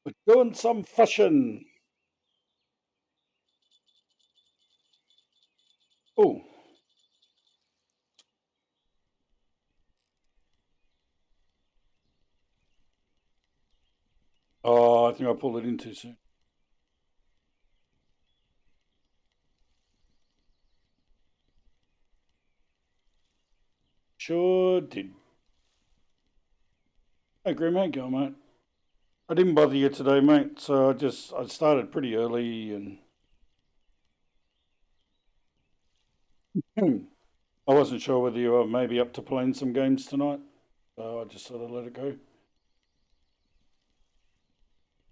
We're doing some fishing. Oh, I think I pulled it in too soon. Sure did. Hey, Grim, how you going, mate? I didn't bother you today, mate. So I started pretty early, and I wasn't sure whether you were maybe up to playing some games tonight. So I just sort of let it go.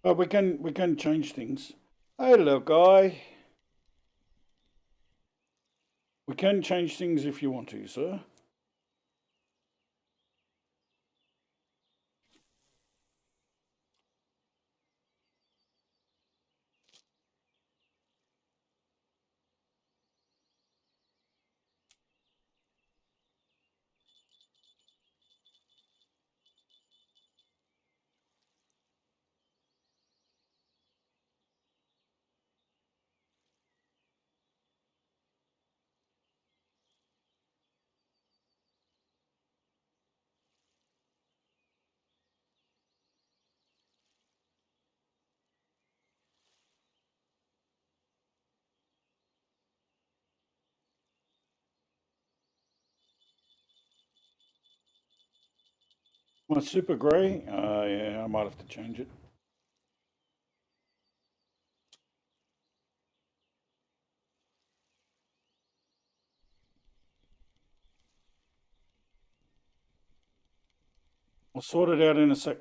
But we can change things. Hello, guy. We can change things if you want to, sir. My super grey. Yeah, I might have to change it. I'll sort it out in a sec.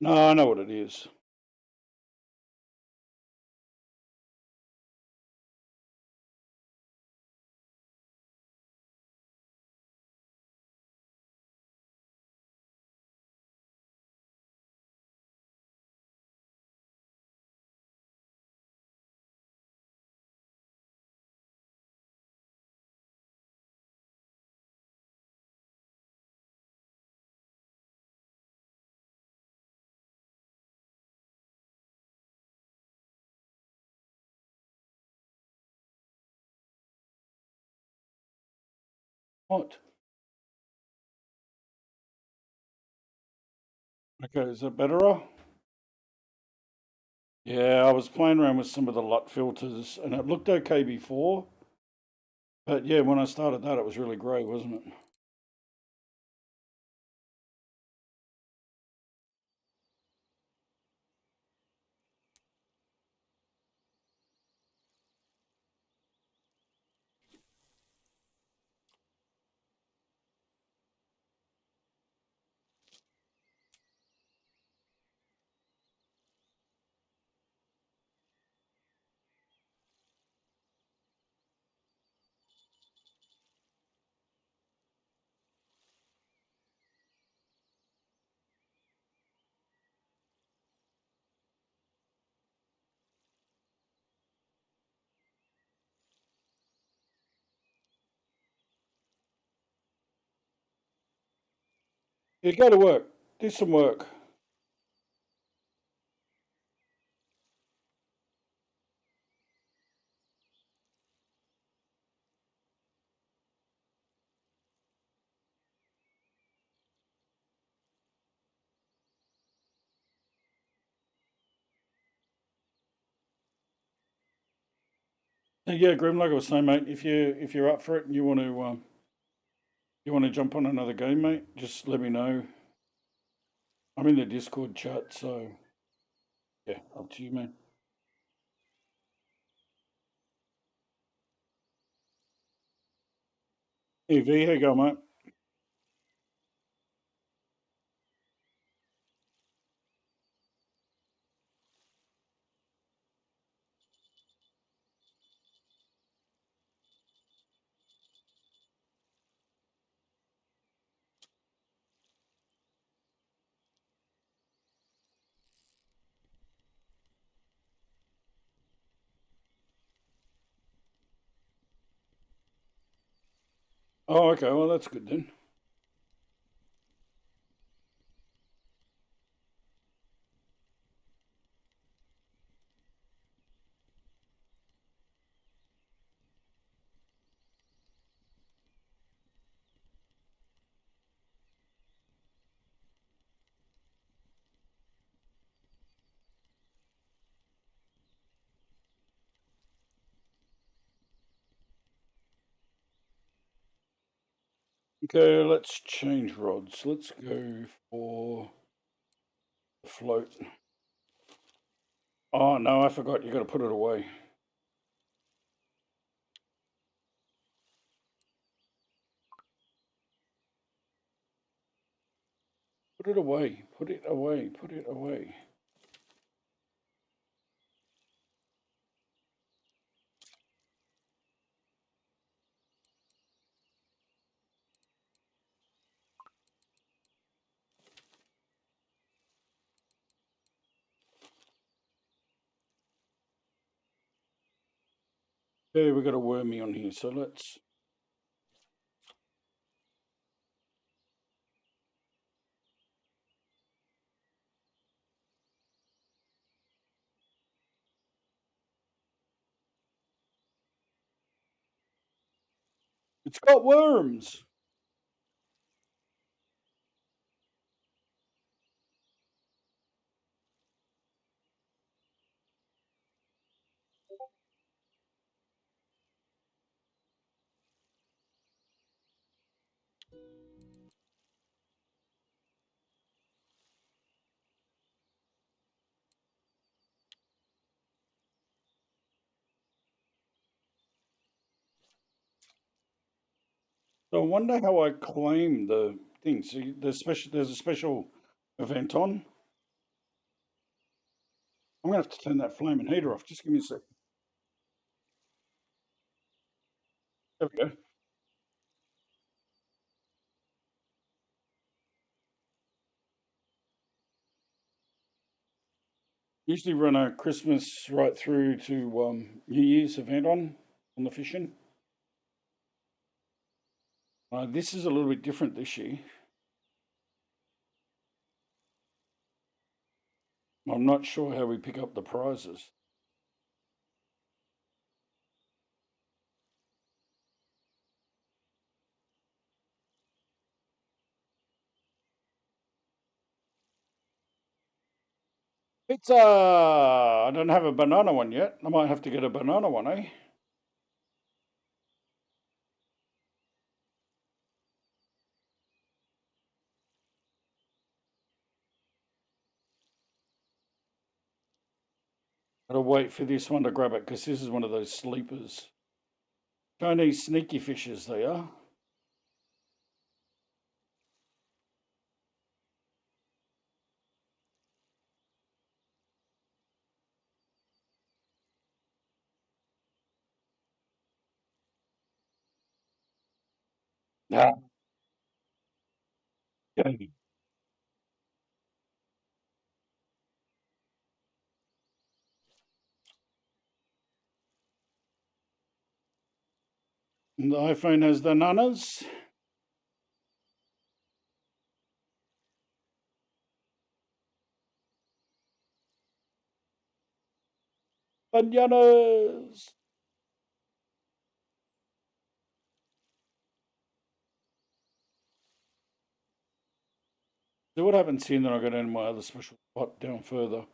No, I know what it is. What? Okay, is that better? Yeah, I was playing around with some of the LUT filters and it looked okay before. But yeah, when I started that, it was really grey, wasn't it? Yeah, go to work. Do some work. Yeah, Grim, like I was saying, mate, if you're up for it and you want to jump on another game, mate, just let me know. I'm in the Discord chat, so yeah, up to you, man. Hey V, how you going, mate? Oh, okay. Well, that's good then. Okay, let's change rods. Let's go for the float. Oh no, I forgot. You got to put it away. Put it away. Put it away. Put it away. Okay, we got a wormy on here, so let's. It's got worms. So I wonder how I claim the thing. So there's a special event on. I'm gonna have to turn that flaming heater off. Just give me a sec. There we go. Usually run a Christmas right through to New Year's event on the fishing. This is a little bit different this year. I'm not sure how we pick up the prizes. Pizza! I don't have a banana one yet. I might have to get a banana one, eh? Gotta wait for this one to grab it because this is one of those sleepers. Chinese sneaky fishes, they are. Yeah. Okay. And the iPhone has the nanas. Bananas! So what happens here, and then I go down to my other special spot down further.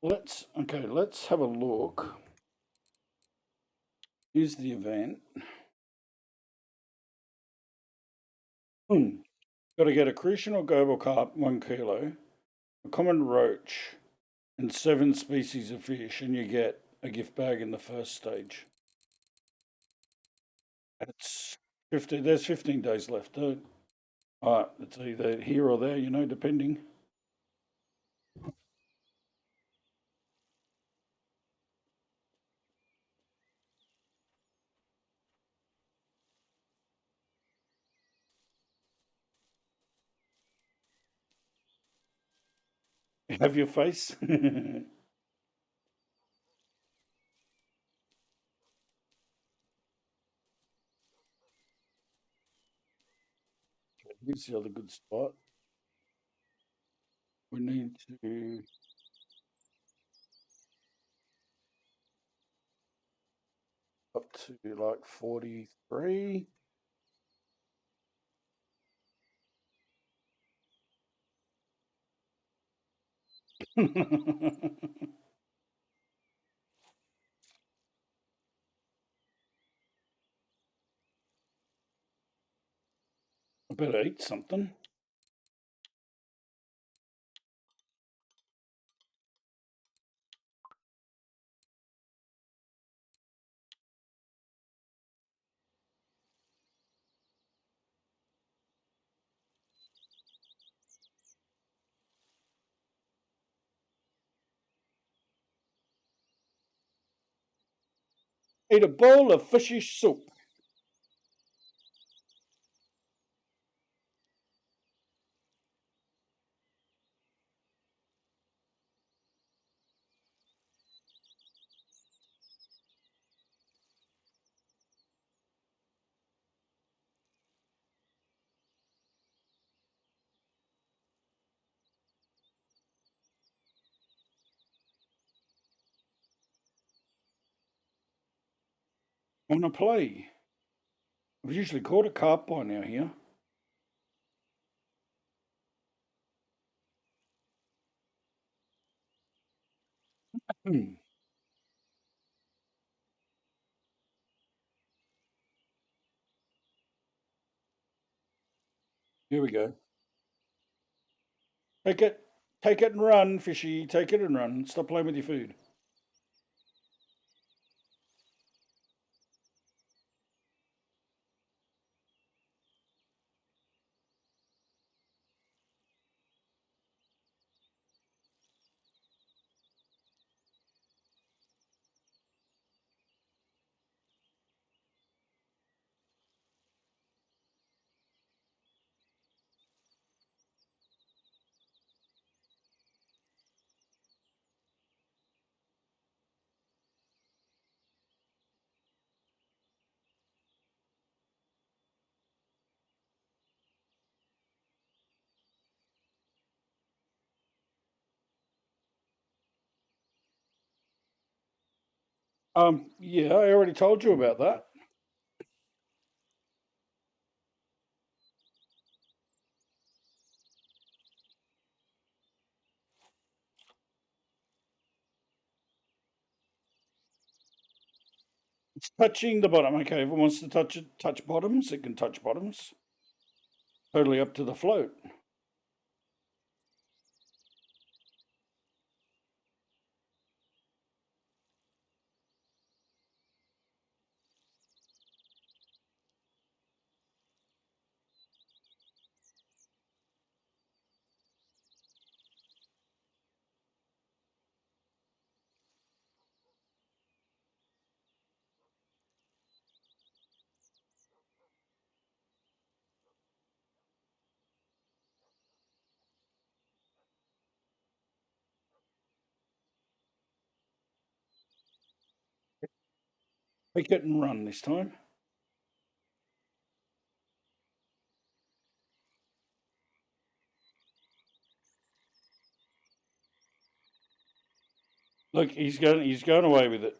Let's have a look. Here's the event. Got to get a Crucian or global carp, 1 kilo, a common roach, and 7 species of fish, and you get a gift bag in the first stage. It's 50. There's 15 days left. All right, it's either here or there, depending. Have your face. Here's the other good spot. We need to up to like 43. I better eat something. Eat a bowl of fishy soup. On a play. We've usually caught a carp by now here. Hmm. Here we go. Take it. Take it and run, fishy. Take it and run. Stop playing with your food. Yeah, I already told you about that. It's touching the bottom. Okay, if it wants to touch it, touch bottoms, it can touch bottoms. Totally up to the float. Take it and run this time. Look, he's going away with it.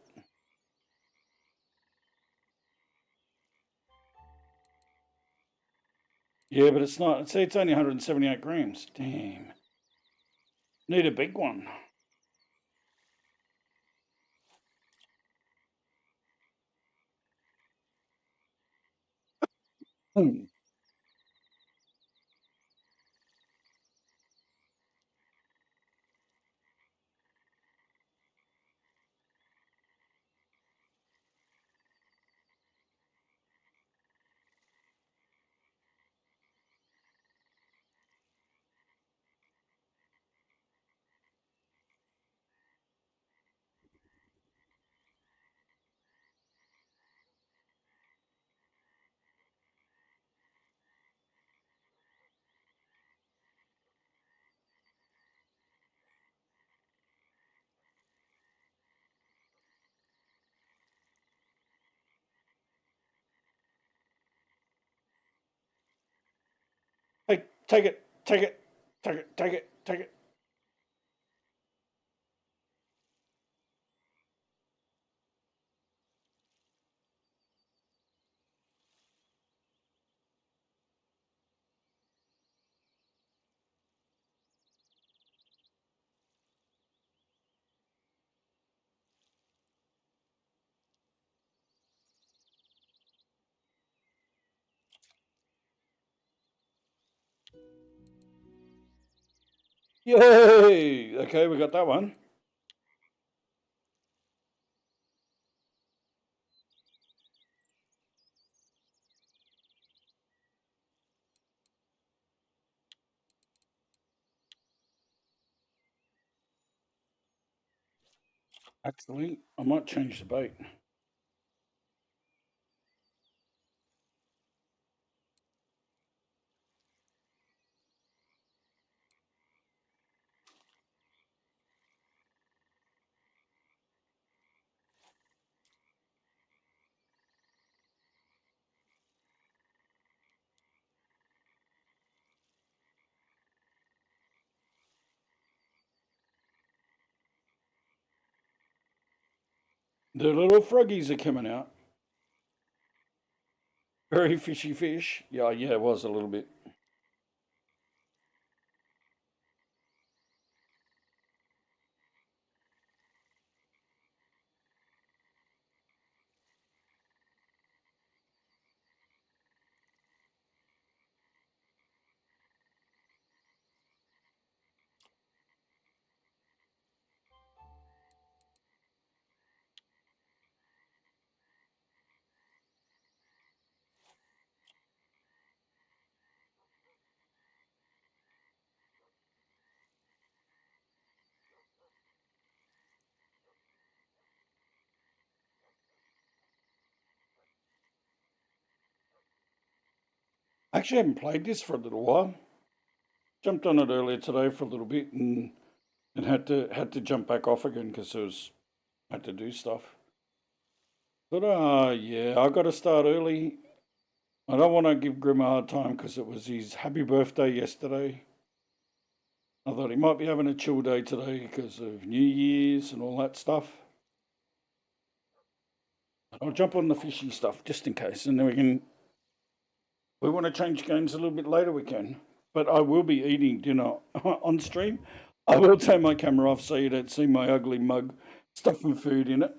Yeah, but it's not. See, it's only 178 grams. Damn. Need a big one. Hmm. Take it. Take it. Take it. Take it. Take it. Yay! Okay, we got that one. Actually, I might change the bait. The little froggies are coming out. Very fishy fish. Yeah, yeah, it was a little bit. I actually haven't played this for a little while. Jumped on it earlier today for a little bit and had to jump back off again because it was had to do stuff. But yeah, I got to start early. I don't want to give Grim a hard time because it was his happy birthday yesterday. I thought he might be having a chill day today because of New Year's and all that stuff. I'll jump on the fishy stuff just in case, and then we can. We want to change games a little bit later. We can, but I will be eating dinner on stream. I will turn my camera off so you don't see my ugly mug stuffing food in it.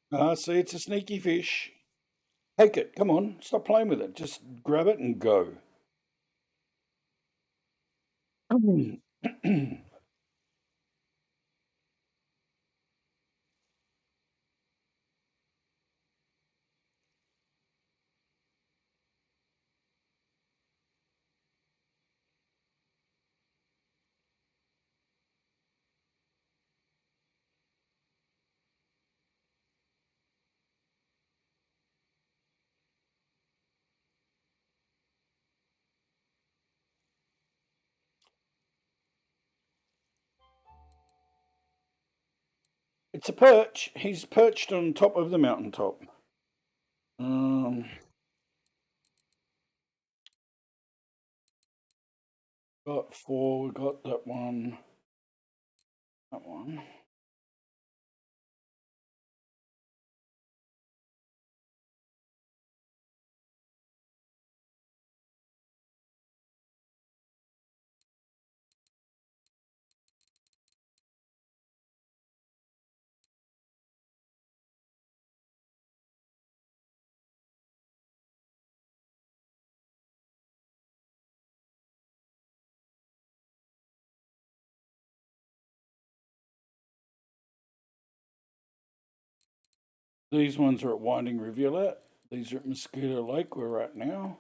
Ah, see, it's a sneaky fish. Take it. Come on, stop playing with it. Just grab it and go. It's a perch. He's perched on top of the mountaintop. Um, got four. We got that one. That one. These ones are at Winding Rivulet. These are at Mosquito Lake, where we're at now.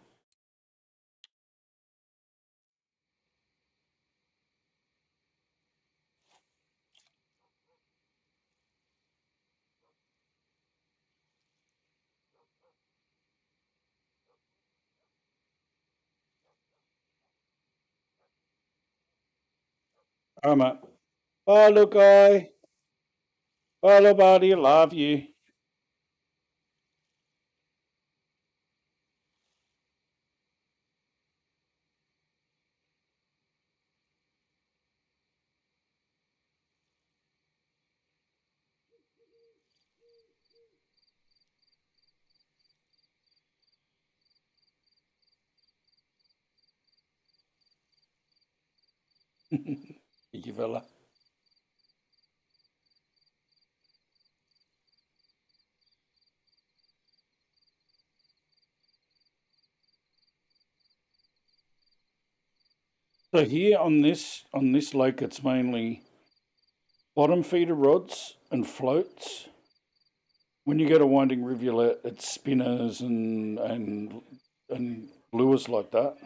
All right, mate. Bye, little guy. Bye, little buddy. Love you. Thank you, fella. So here on this lake, it's mainly bottom feeder rods and floats. When you go to Winding Rivulet, it's spinners and lures like that.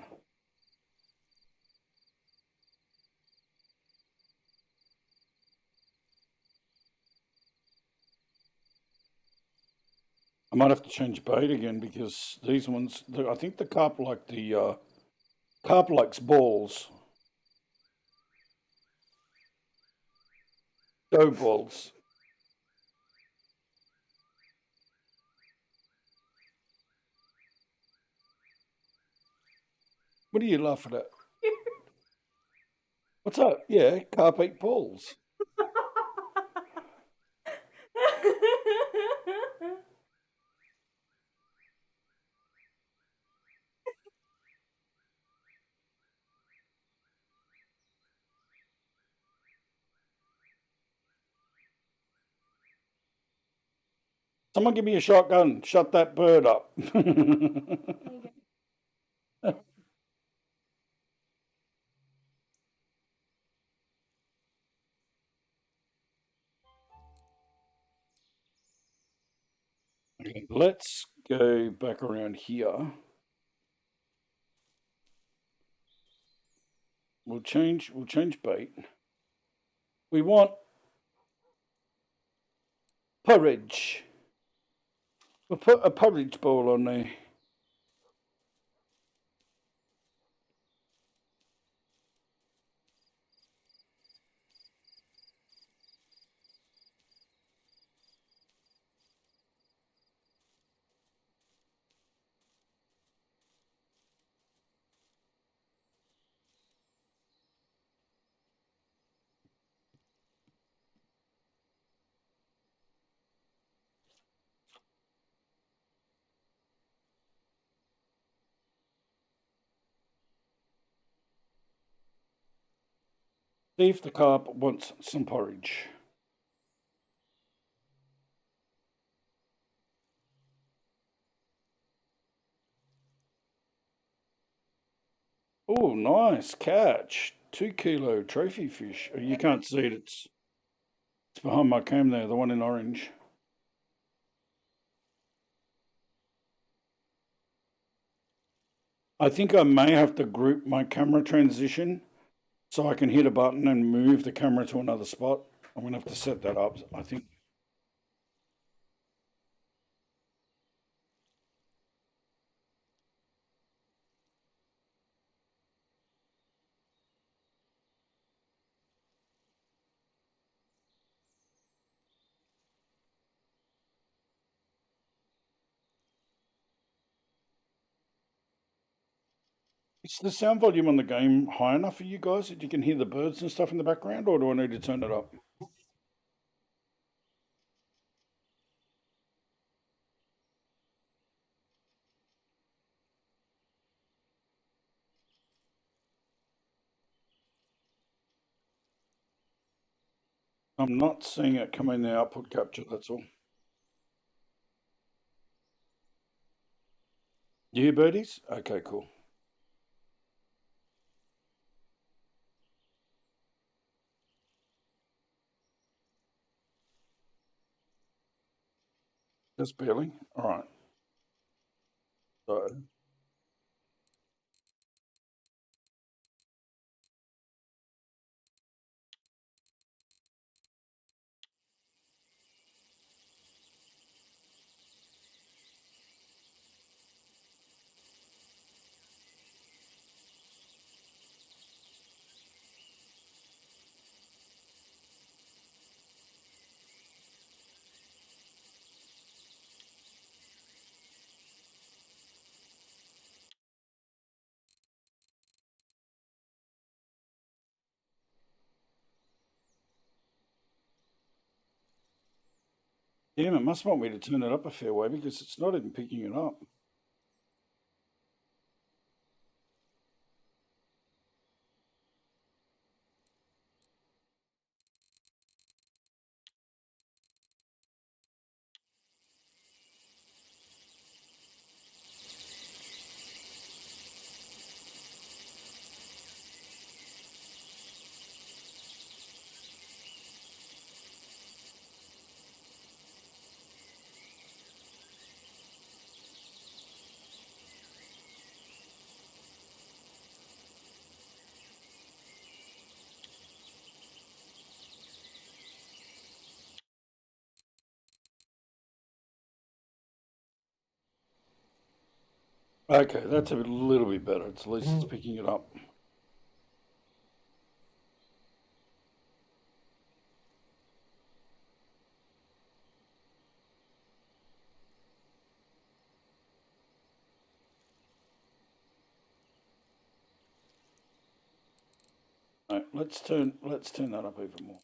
I might have to change bait again because these ones, I think the carp like the carp likes balls, dough balls. What are you laughing at? What's up? Yeah, carp eat balls. Someone give me a shotgun. Shut that bird up. Okay, let's go back around here. We'll change bait. We want porridge. We'll put a porridge bowl on there. See if the carp wants some porridge. Oh, nice catch. 2 kilo trophy fish. Oh, you can't see it. It's behind my cam there, the one in orange. I think I may have to group my camera transition so I can hit a button and move the camera to another spot. I'm going to have to set that up. I think is the sound volume on the game high enough for you guys that you can hear the birds and stuff in the background, or do I need to turn it up? I'm not seeing it come in the output capture, that's all. You hear birdies? Okay, cool. Just barely. All right. So damn, it must want me to turn it up a fair way because it's not even picking it up. Okay, that's a little bit better. At least it's picking it up. Right, let's turn that up even more.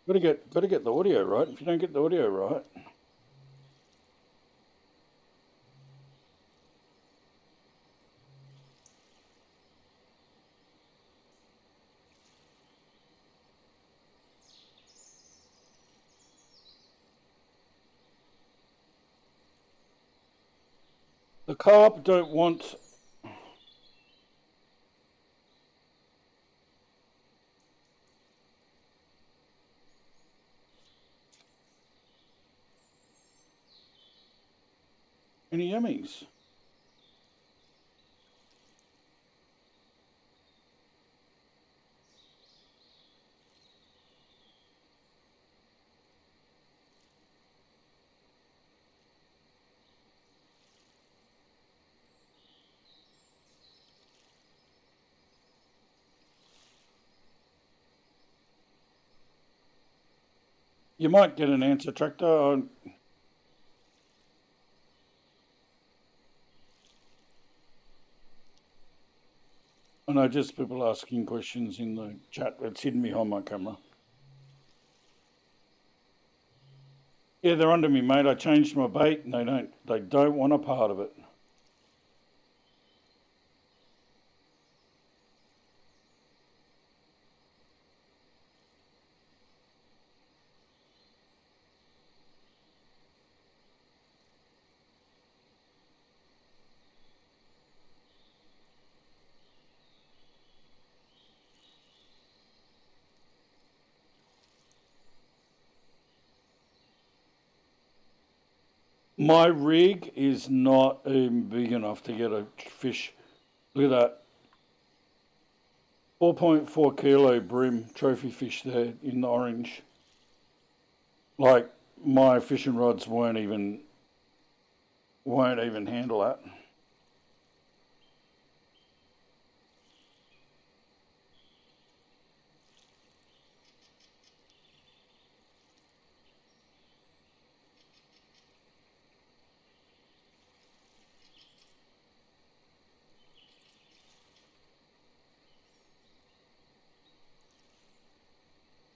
Got to get the audio right. If you don't get the audio right, the carp don't want. Any yummies? You might get an answer tractor. I know just people asking questions in the chat. It's hidden behind my camera. Yeah, they're under me, mate. I changed my bait, and they don't want a part of it. My rig is not even big enough to get a fish. Look at that. 4.4 kilo brim trophy fish there in the orange. Like my fishing rods won't even handle that.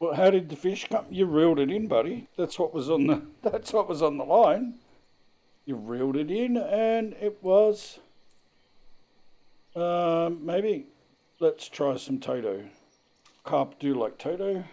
Well, how did the fish come? You reeled it in, buddy. That's what was on the. That's what was on the line. You reeled it in, and it was maybe let's try some Toto. Carp do like Toto.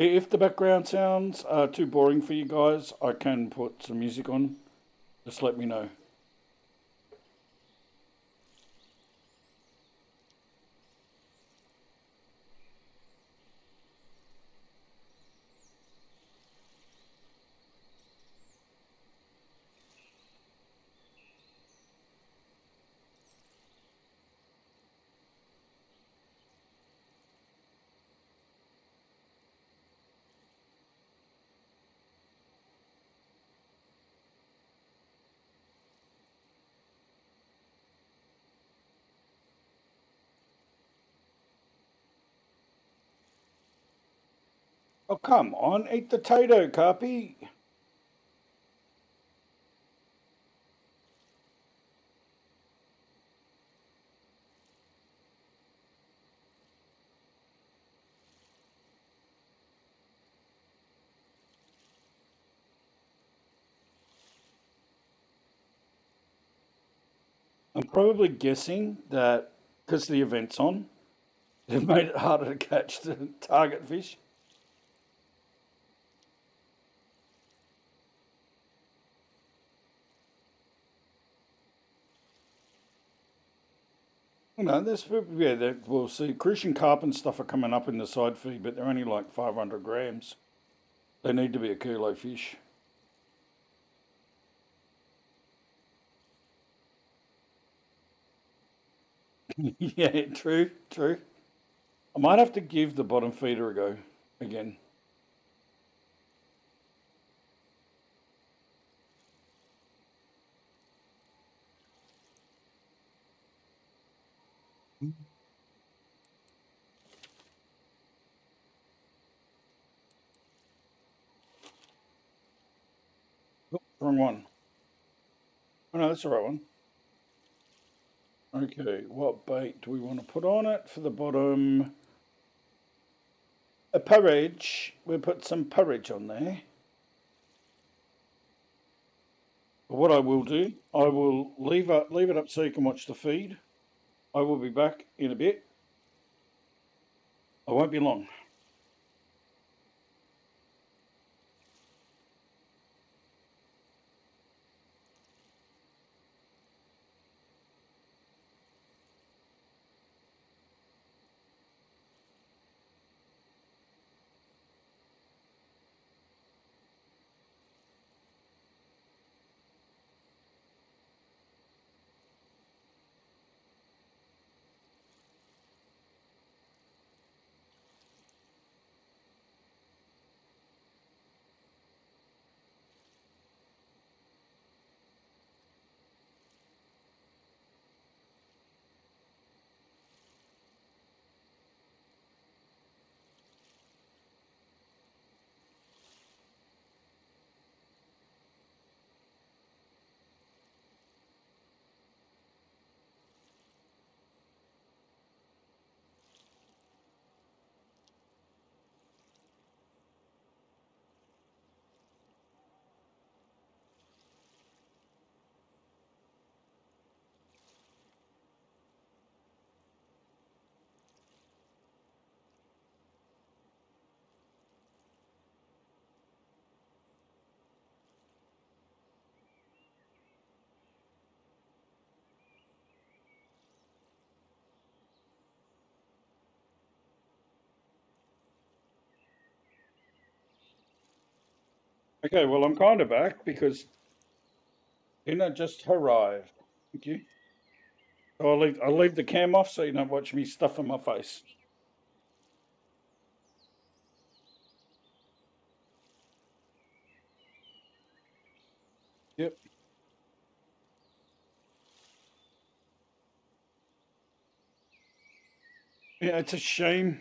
If the background sounds are too boring for you guys, I can put some music on. Just let me know. Oh, come on, eat the Toto, Carpy. I'm probably guessing that because the event's on, they've made it harder to catch the target fish. No, there's yeah. We'll see. Crucian carp and stuff are coming up in the side feed, but they're only like 500 grams. They need to be a kilo fish. Yeah, true, true. I might have to give the bottom feeder a go again. Oh, wrong one. Oh no, that's the right one. Okay, what bait do we want to put on it for the bottom? A porridge. We'll put some porridge on there. But what I will do, I will leave it up so you can watch the feed. I will be back in a bit. I won't be long. Okay, well I'm kind of back because dinner just arrived. Thank you. So I'll leave the cam off so you don't watch me stuff in my face. Yep. Yeah, it's a shame.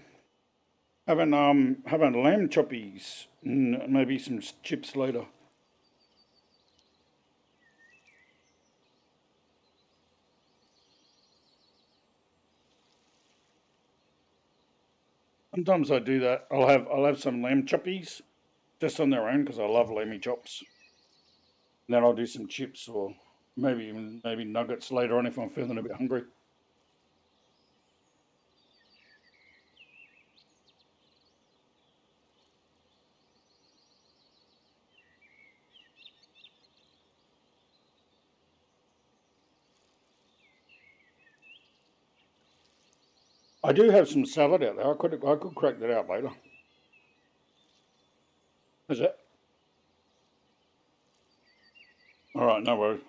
Having lamb choppies and maybe some chips later. Sometimes I do that. I'll have some lamb choppies just on their own because I love lammy chops. And then I'll do some chips or maybe nuggets later on if I'm feeling a bit hungry. I do have some salad out there. I could crack that out later. Is it? All right, no worries.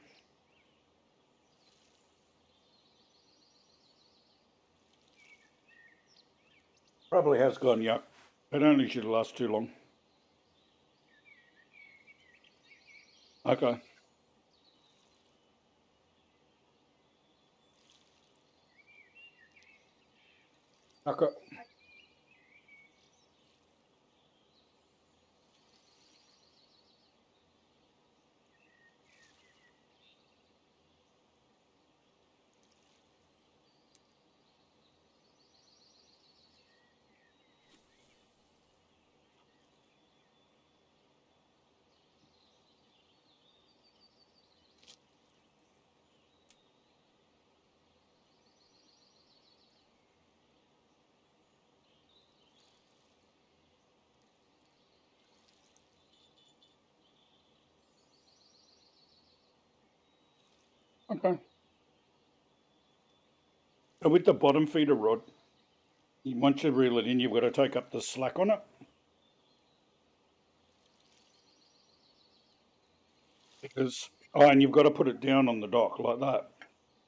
Probably has gone yuck. It only should last too long. Okay. Okay. Okay. So with the bottom feeder rod, once you reel it in, you've got to take up the slack on it because and you've got to put it down on the dock like that.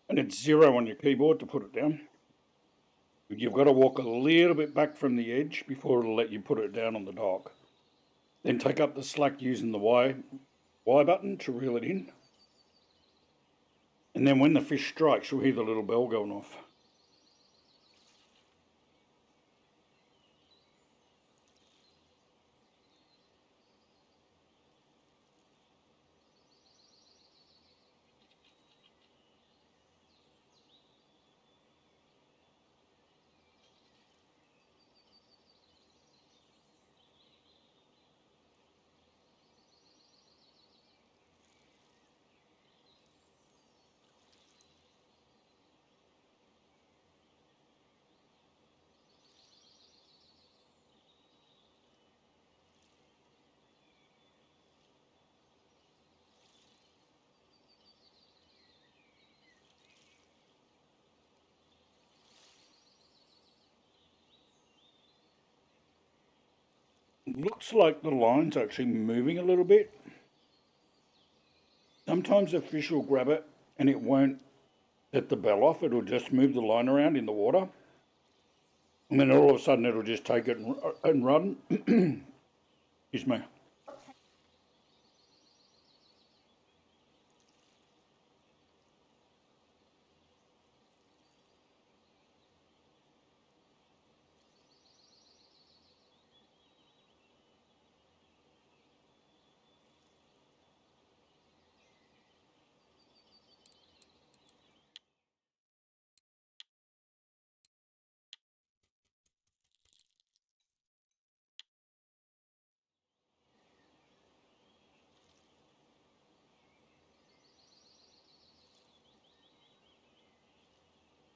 And it's 0 on your keyboard to put it down. You've got to walk a little bit back from the edge before it'll let you put it down on the dock. Then take up the slack using the Y button to reel it in. And then when the fish strikes, you'll hear the little bell going off. Looks like the line's actually moving a little bit. Sometimes a fish will grab it and it won't let the bell off. It'll just move the line around in the water. And then all of a sudden it'll just take it and run. Excuse me.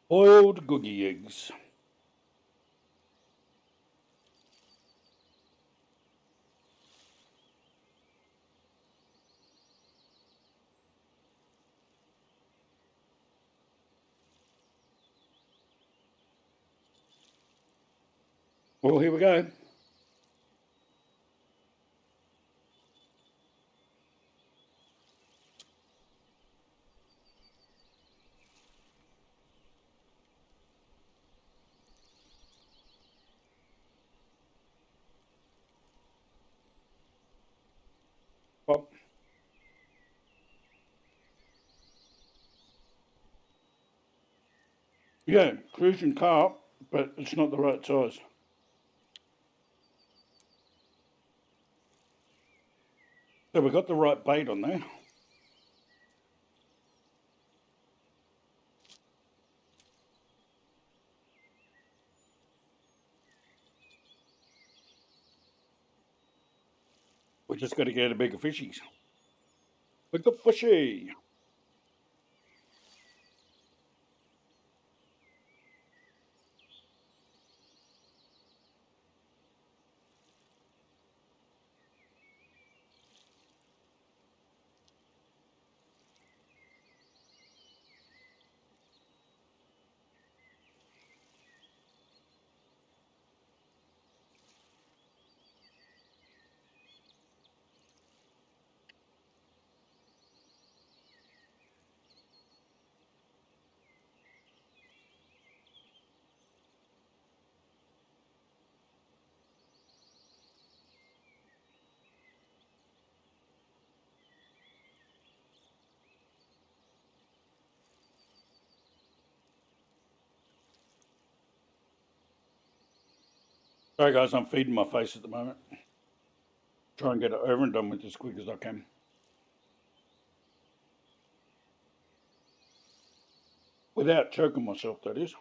Boiled googie eggs. Well, here we go. Well, yeah, cruising carp, but it's not the right size. So we got the right bait on there. We just got to get a bigger fishies. Bigger fishy. Sorry guys, I'm feeding my face at the moment. Try and get it over and done with as quick as I can. Without choking myself, that is.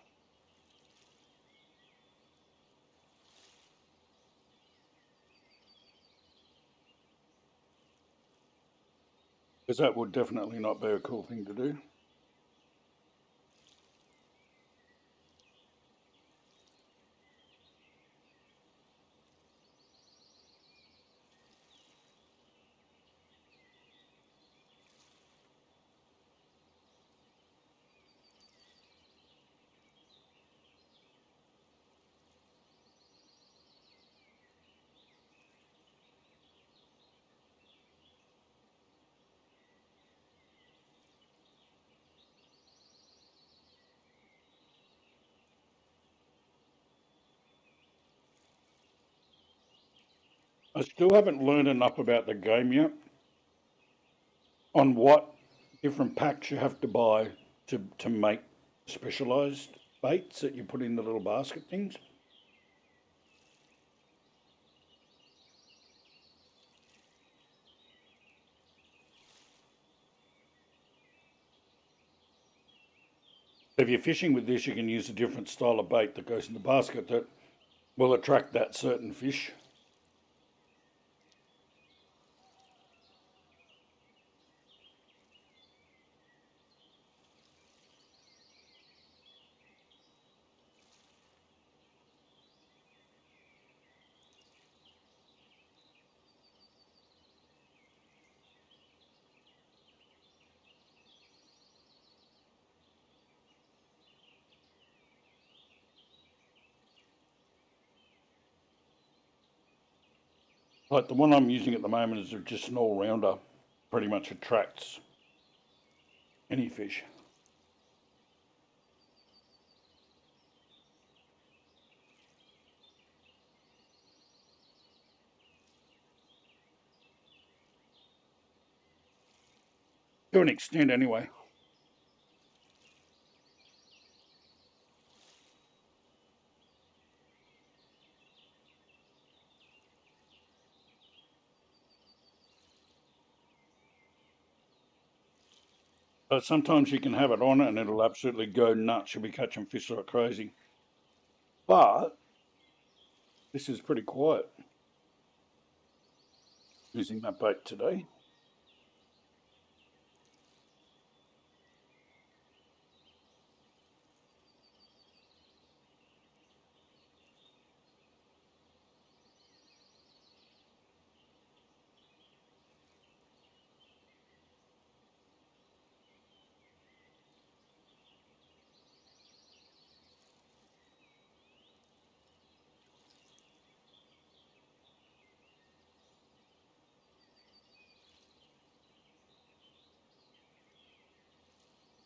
Because that would definitely not be a cool thing to do. I still haven't learned enough about the game yet on what different packs you have to buy to make specialised baits that you put in the little basket things. If you're fishing with this, you can use a different style of bait that goes in the basket that will attract that certain fish. Like the one I'm using at the moment is just an all-rounder, pretty much attracts any fish. To an extent, anyway. But sometimes you can have it on and it'll absolutely go nuts. You'll be catching fish like crazy. But this is pretty quiet using that bait today.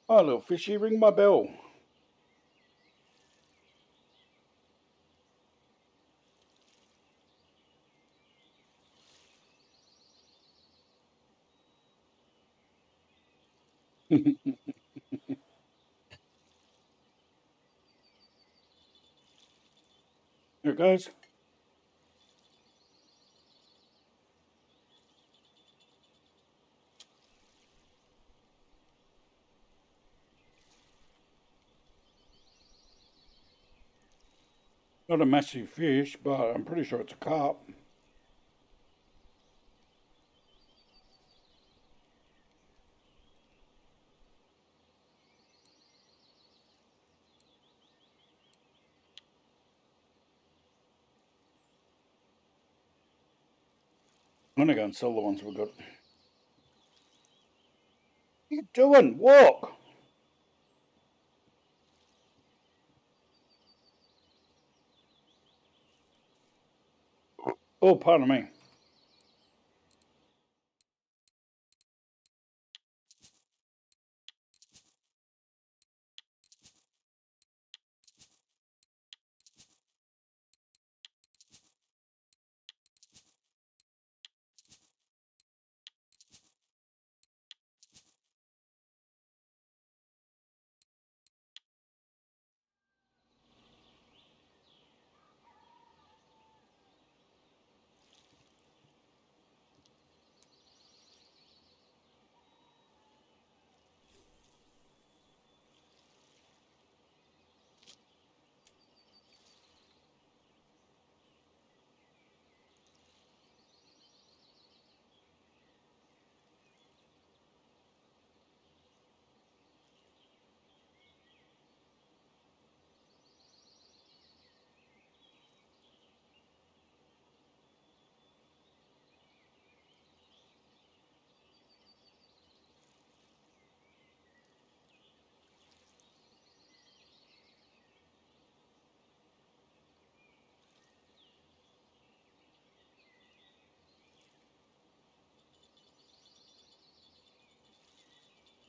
Oh, little fishy, ring my bell. There it goes. Not a massive fish, but I'm pretty sure it's a carp. I'm gonna go and sell the ones we've got. What are you doing? Walk! Oh, pardon me.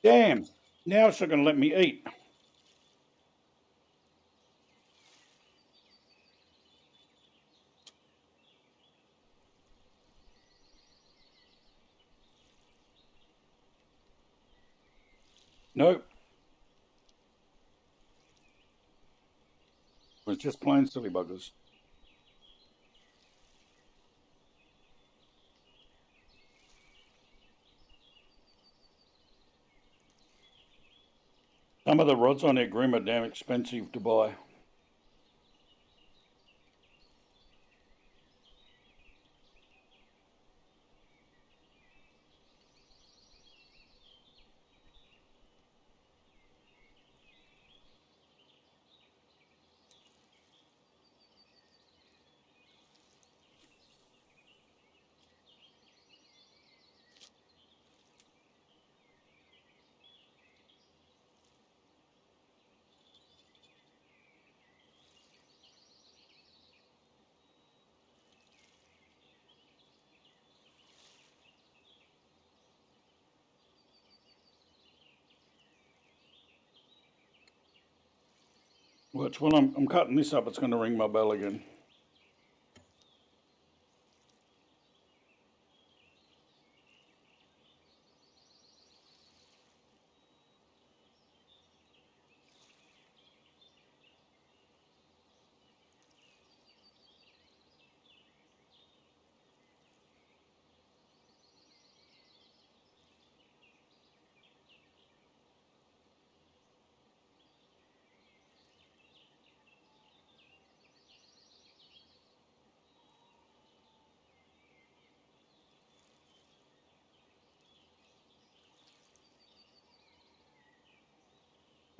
Damn. Now it's not going to let me eat. Nope. It's just plain silly buggers. Some of the rods on their grim are damn expensive to buy. Which, when I'm cutting this up, it's going to ring my bell again.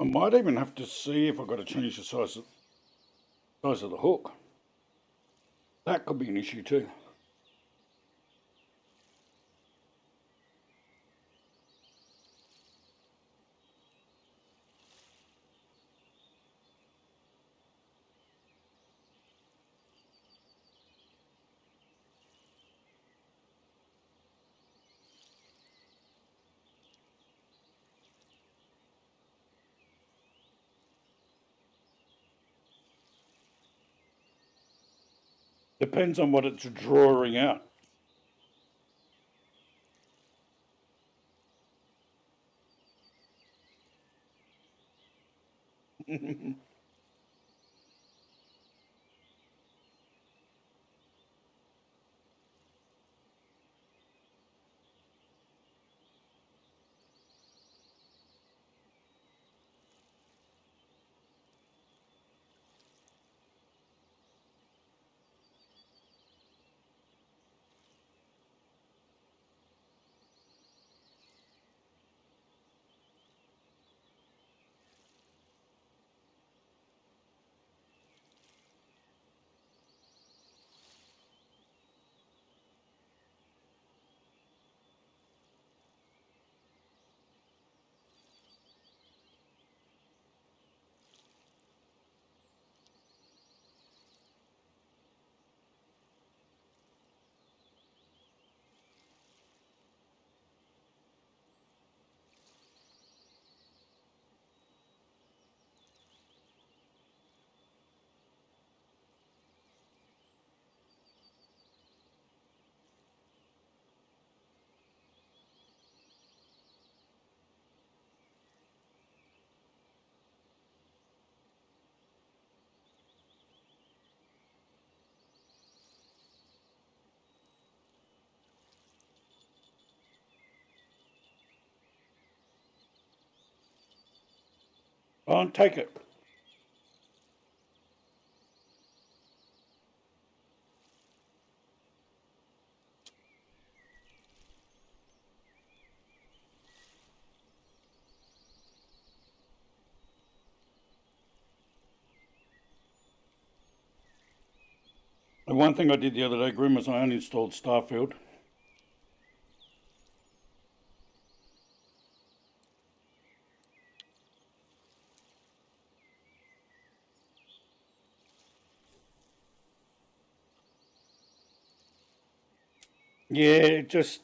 I might even have to see if I've got to change the size of the hook. That could be an issue too. Depends on what it's drawing out. I'll take it. The one thing I did the other day, Grim, was I uninstalled Starfield. Yeah, it just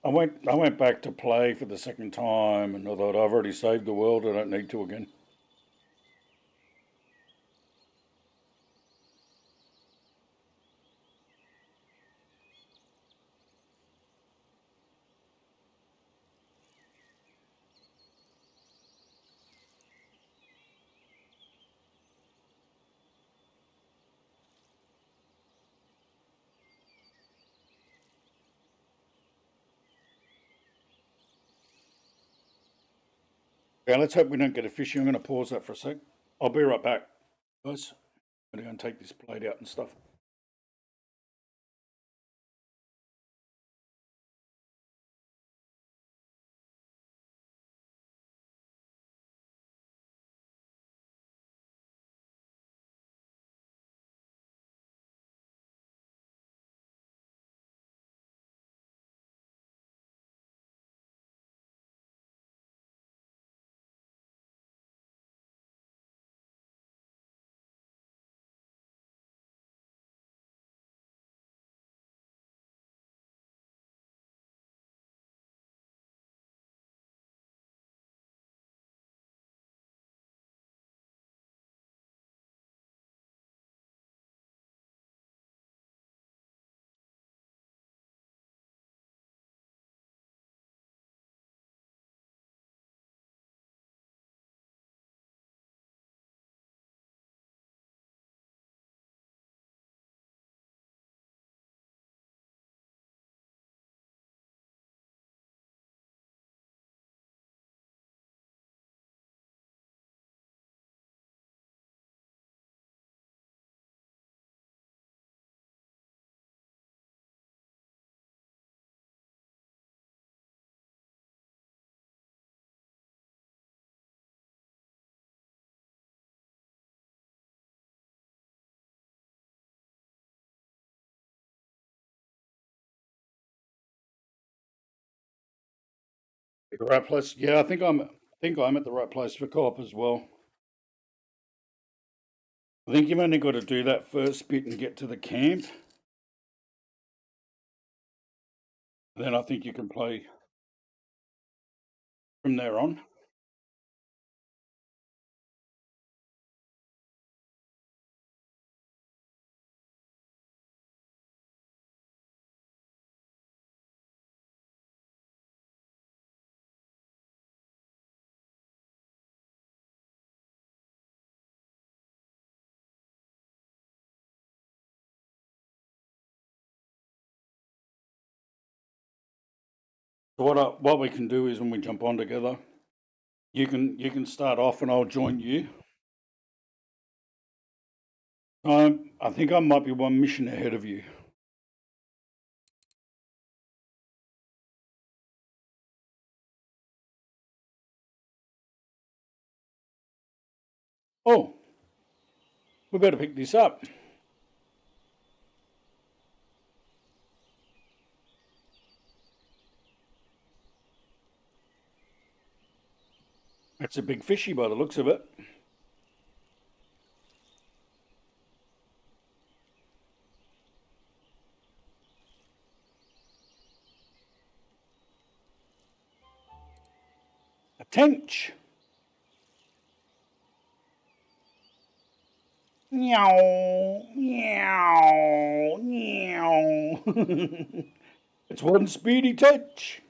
I went back to play for the second time, and I thought I've already saved the world. I don't need to again. Okay, let's hope we don't get a fishy. I'm going to pause that for a sec. I'll be right back, guys. I'm going to take this plate out and stuff. The right place? Yeah, I think I'm at the right place for co-op as well. I think you've only got to do that first bit and get to the camp. Then I think you can play from there on. So what we can do is when we jump on together, you can start off and I'll join you. I think I might be one mission ahead of you. Oh, we better pick this up. That's a big fishy by the looks of it. A tench. Meow, meow, meow. It's one speedy tench.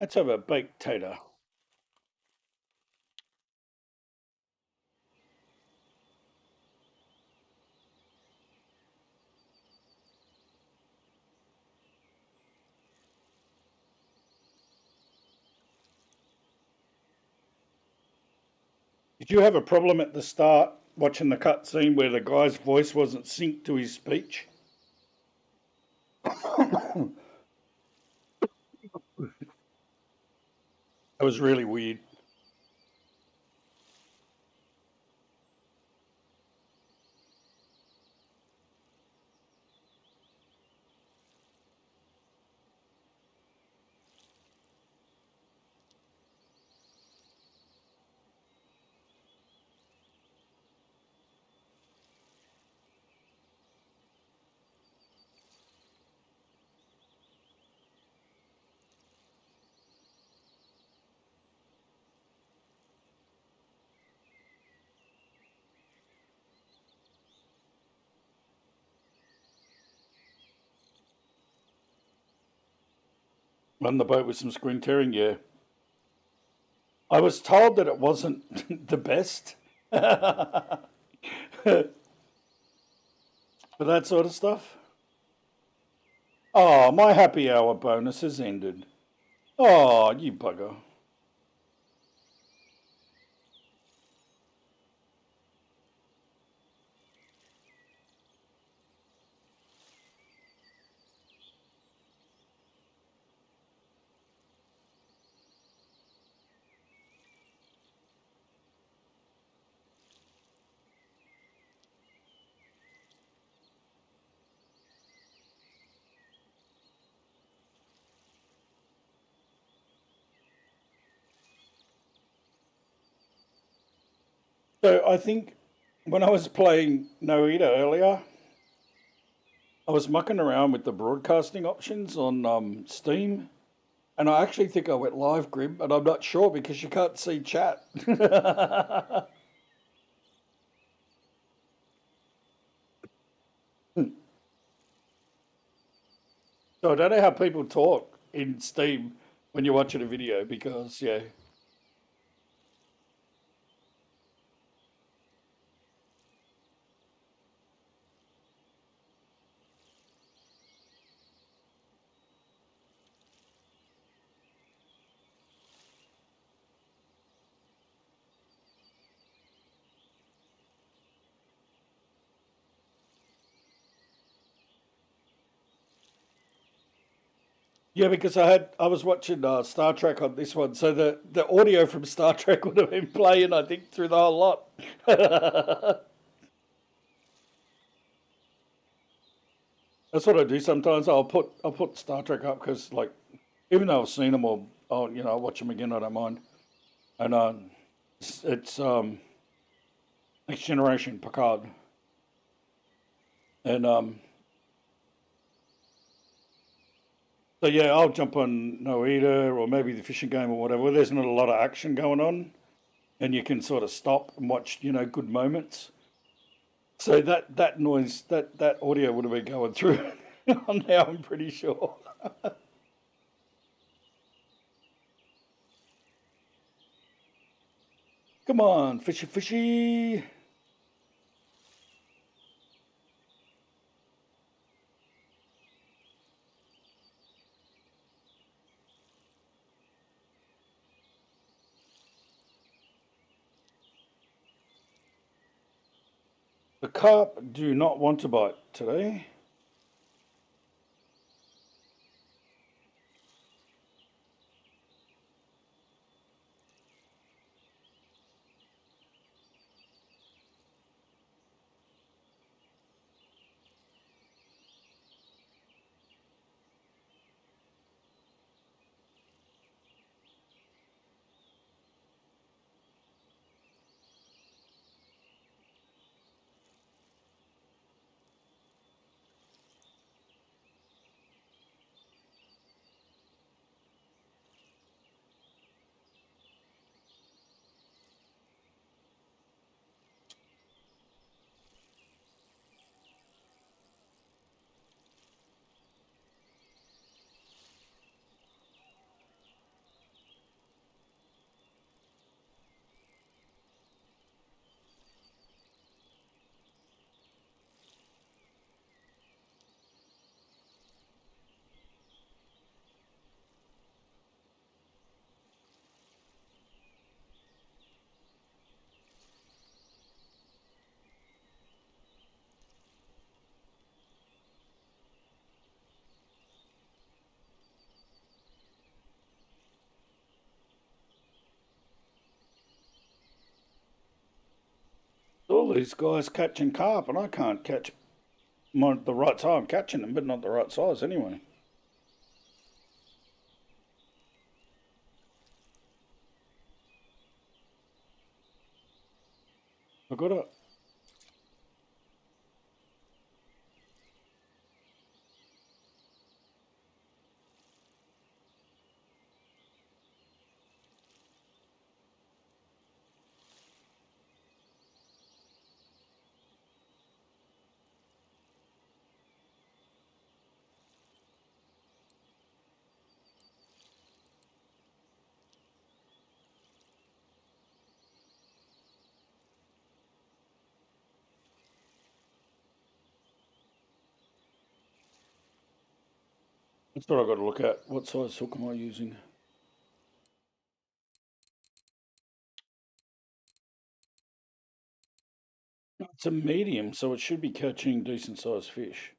Let's have a baked tater. Did you have a problem at the start watching the cutscene where the guy's voice wasn't synced to his speech? That was really weird. On the boat with some screen tearing, yeah. I was told that it wasn't the best for that sort of stuff. Oh, my happy hour bonus has ended. Oh, you bugger. So I think when I was playing Noita earlier, I was mucking around with the broadcasting options on Steam, and I actually think I went live, Grim, but I'm not sure because you can't see chat. So I don't know how people talk in Steam when you're watching a video because, yeah. Yeah, because I was watching Star Trek on this one, so the audio from Star Trek would have been playing, I think, through the whole lot. That's what I do sometimes. I'll put Star Trek up because like even though I've seen them all, I'll watch them again. I don't mind. And it's Next Generation Picard, and so yeah, I'll jump on No Eater or maybe the fishing game or whatever. Where there's not a lot of action going on, and you can sort of stop and watch good moments. So that noise, that audio would have been going through on now. I'm pretty sure. Come on, fishy, fishy. The carp do not want to bite today. all these guys catching carp, and I can't catch the right size. I'm catching them, but not the right size anyway. I got it. That's what I got to look at. What size hook am I using? It's a medium, so it should be catching decent sized fish.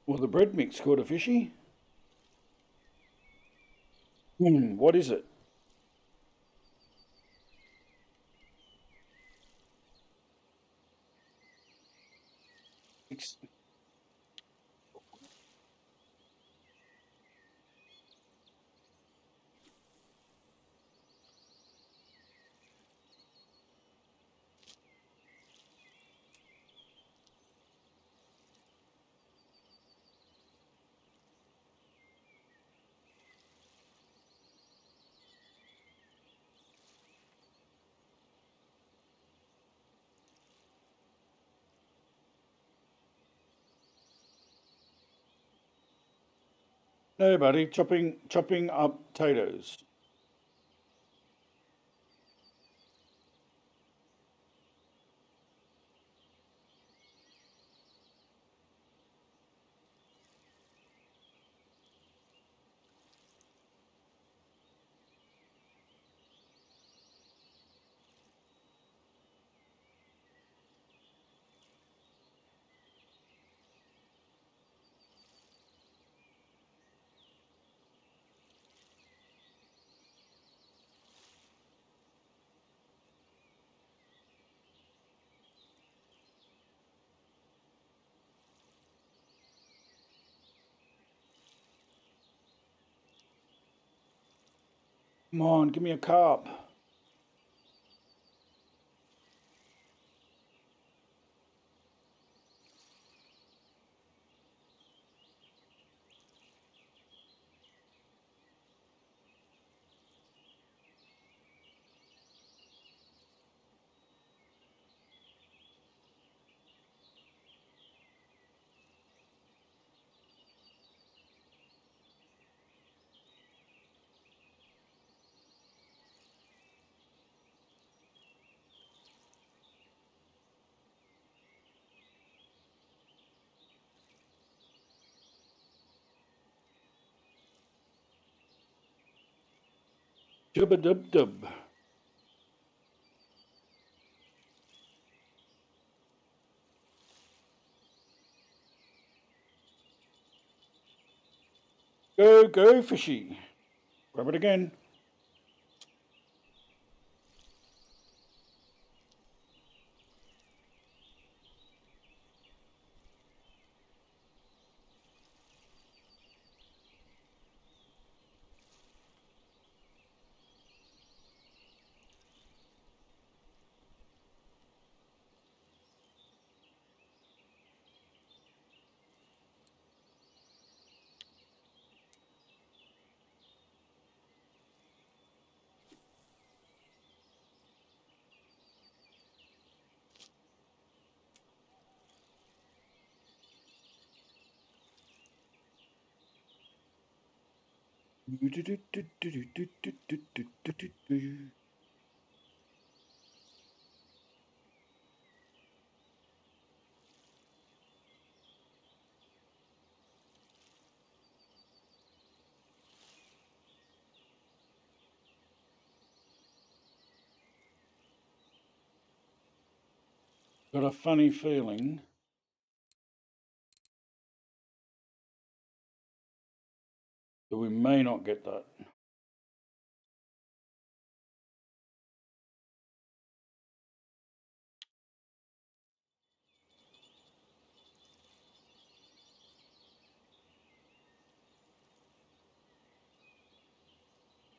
Well, the bread mix caught a fishy. What is it? Ex- No, buddy, chopping up potatoes. Come on, give me a carp. Jubba dub dub. Go, go, fishy. Grab it again. Got a funny feeling that we may not get that.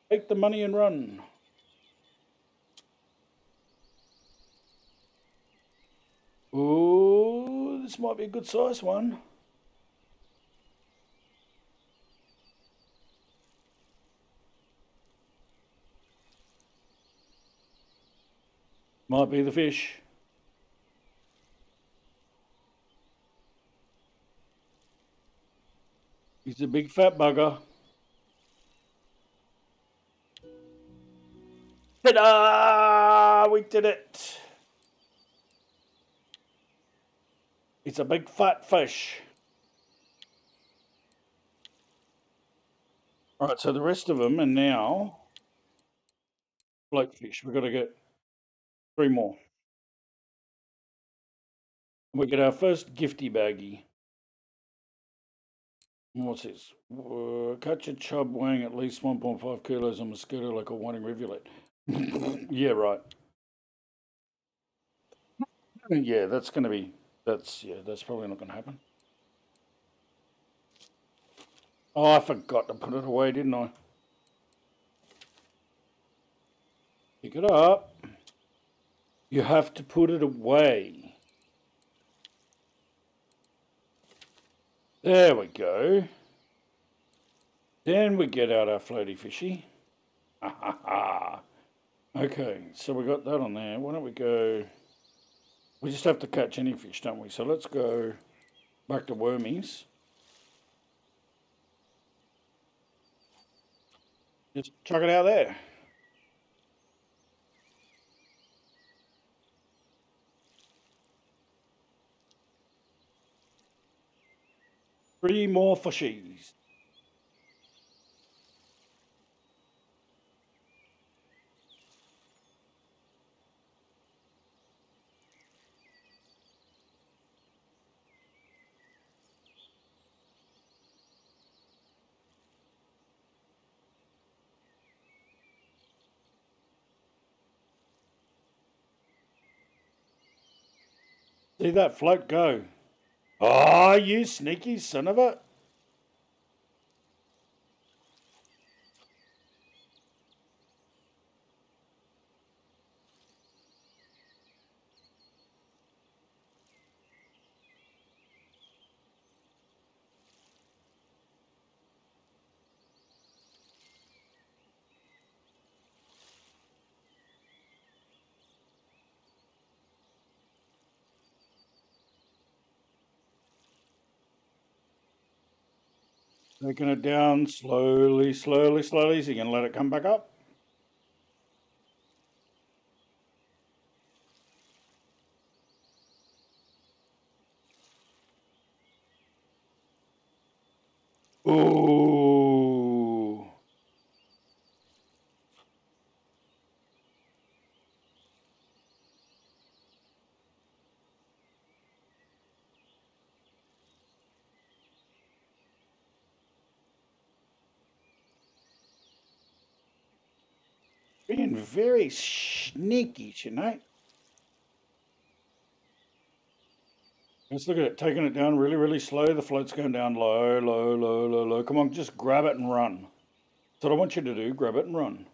Take the money and run. Oh, this might be a good size one. Might be the fish. He's a big fat bugger. Ta-da! We did it. It's a big fat fish. All right, so the rest of them are now float fish. We've got to get 3 more. We get our first gifty baggie. What's this? Catch a chub weighing at least 1.5 kilos on mosquito like a whiting rivulet. Yeah, right. Yeah, that's going to be, that's probably not going to happen. Oh, I forgot to put it away, didn't I? Pick it up. You have to put it away. There we go. Then we get out our floaty fishy. Ha ha ha. Okay, so we got that on there. Why don't we go... We just have to catch any fish, don't we? So let's go back to wormies. Just chuck it out there. Three more fishies. See that float go. Oh, you sneaky son of a... Taking it down slowly, slowly, slowly. So you can let it come back up. Ooh. Being very sneaky tonight. Let's look at it. Taking it down really, really slow. The float's going down low, low, low, low, low. Come on, just grab it and run. That's what I want you to do. Grab it and run.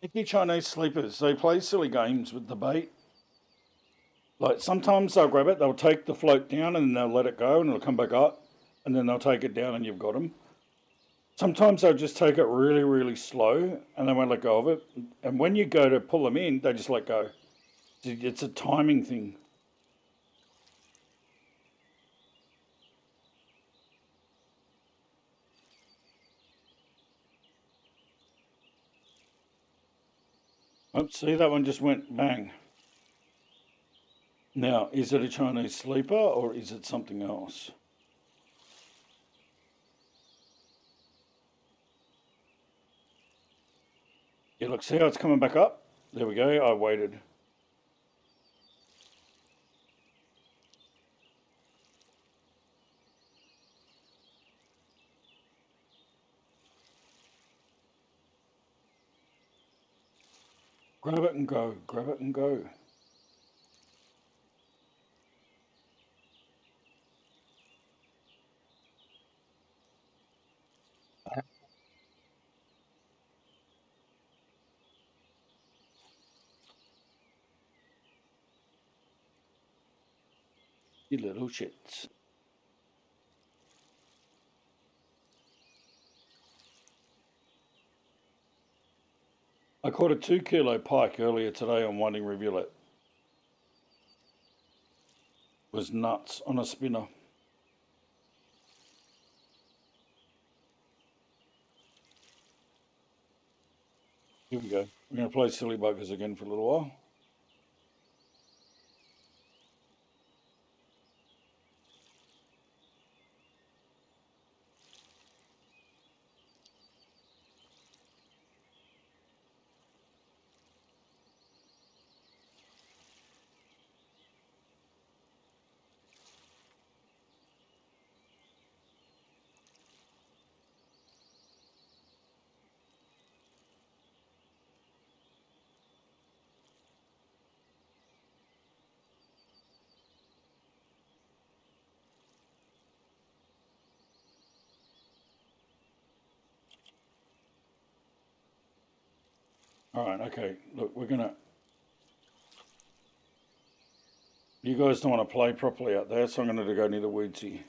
Picky Chinese sleepers, they play silly games with the bait. Like sometimes they'll grab it, they'll take the float down and then they'll let it go and it'll come back up, and then they'll take it down and you've got them. Sometimes they'll just take it really, really slow and they won't let go of it. And when you go to pull them in, they just let go. It's a timing thing. Oh, see, that one just went bang. Now, is it a Chinese sleeper or is it something else? Yeah, look, see how it's coming back up? There we go. I waited. Grab it and go. Grab it and go. You little shits. I caught a 2 kilo pike earlier today on Winding Rivulet. It was nuts on a spinner. Here we go. We're going to play silly buggers again for a little while. All right, okay. Look, we're going to. You guys don't want to play properly out there, so I'm going to go near the weedsy.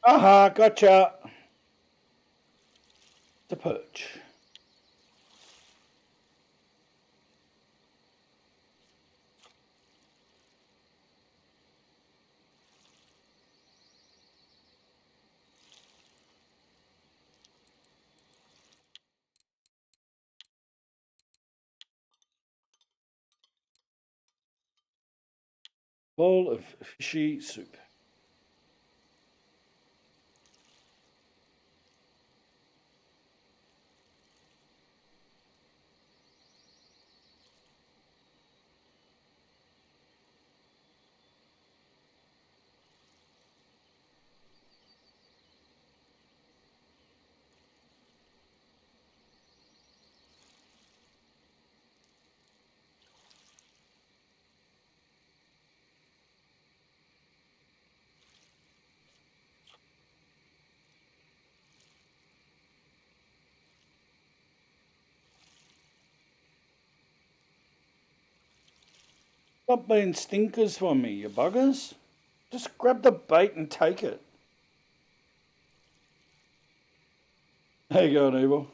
Aha, gotcha. The perch. Bowl of fishy soup. Stop being stinkers for me, you buggers. Just grab the bait and take it. How you going, Evil?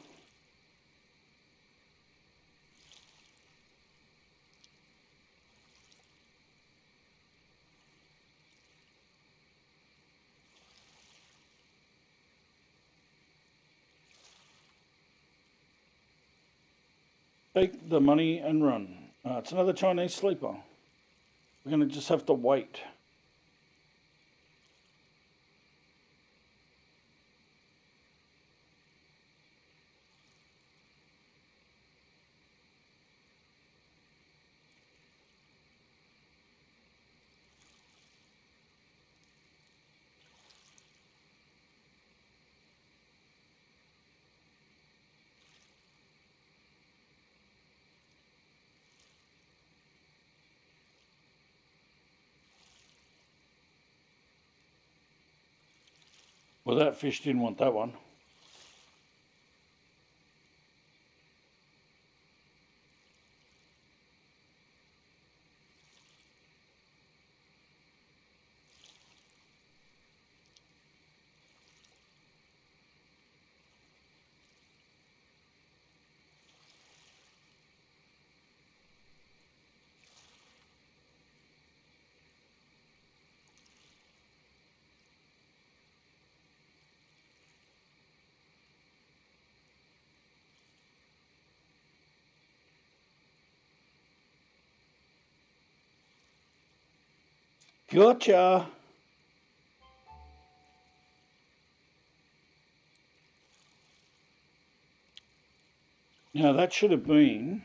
Take the money and run. It's another Chinese sleeper. We're going to just have to wait. Well, that fish didn't want that one. Gotcha. Now that should have been.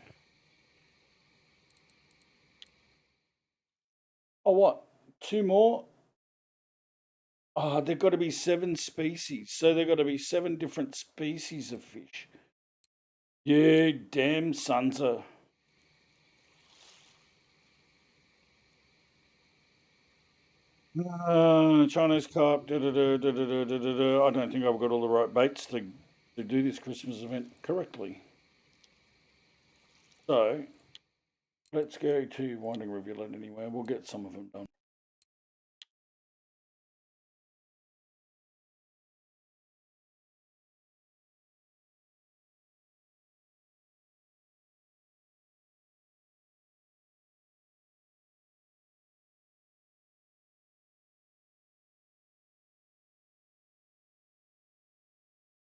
Oh, what? Two more? Oh, there've got to be 7 species. So there've got to be 7 different species of fish. You damn sonsa. Chinese carp. Da, da, da, da, da, da, da, da, da. I don't think I've got all the right baits to do this Christmas event correctly. So let's go to Winding Rivulet anyway. We'll get some of them done.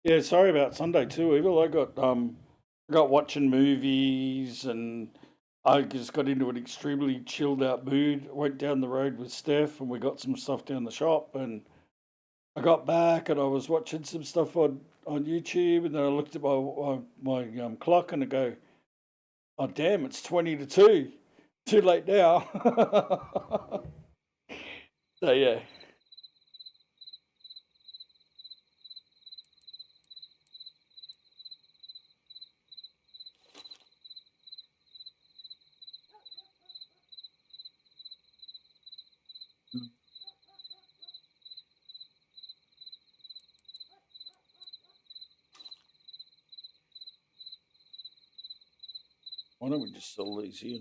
Yeah, sorry about Sunday too, Evil. I got watching movies and I just got into an extremely chilled out mood. Went down the road with Steph and we got some stuff down the shop and I got back and I was watching some stuff on YouTube and then I looked at my clock and I go, oh damn, it's 20 to 2. Too late now. So yeah. Why don't we just sell these here?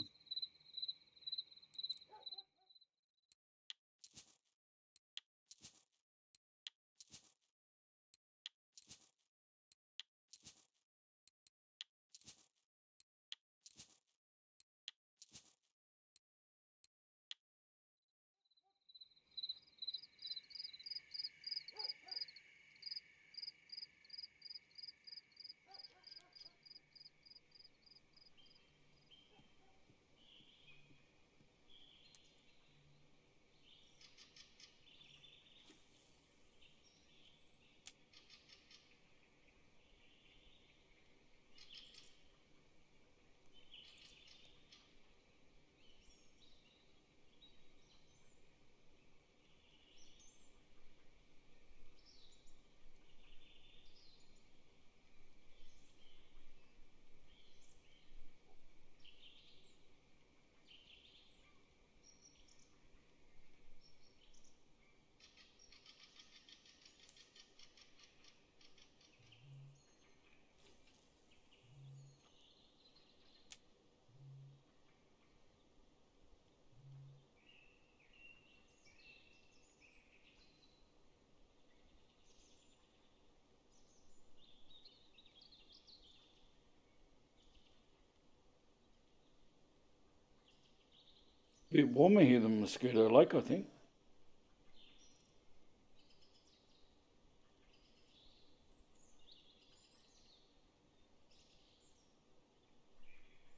A bit warmer here than Mosquito Lake, I think.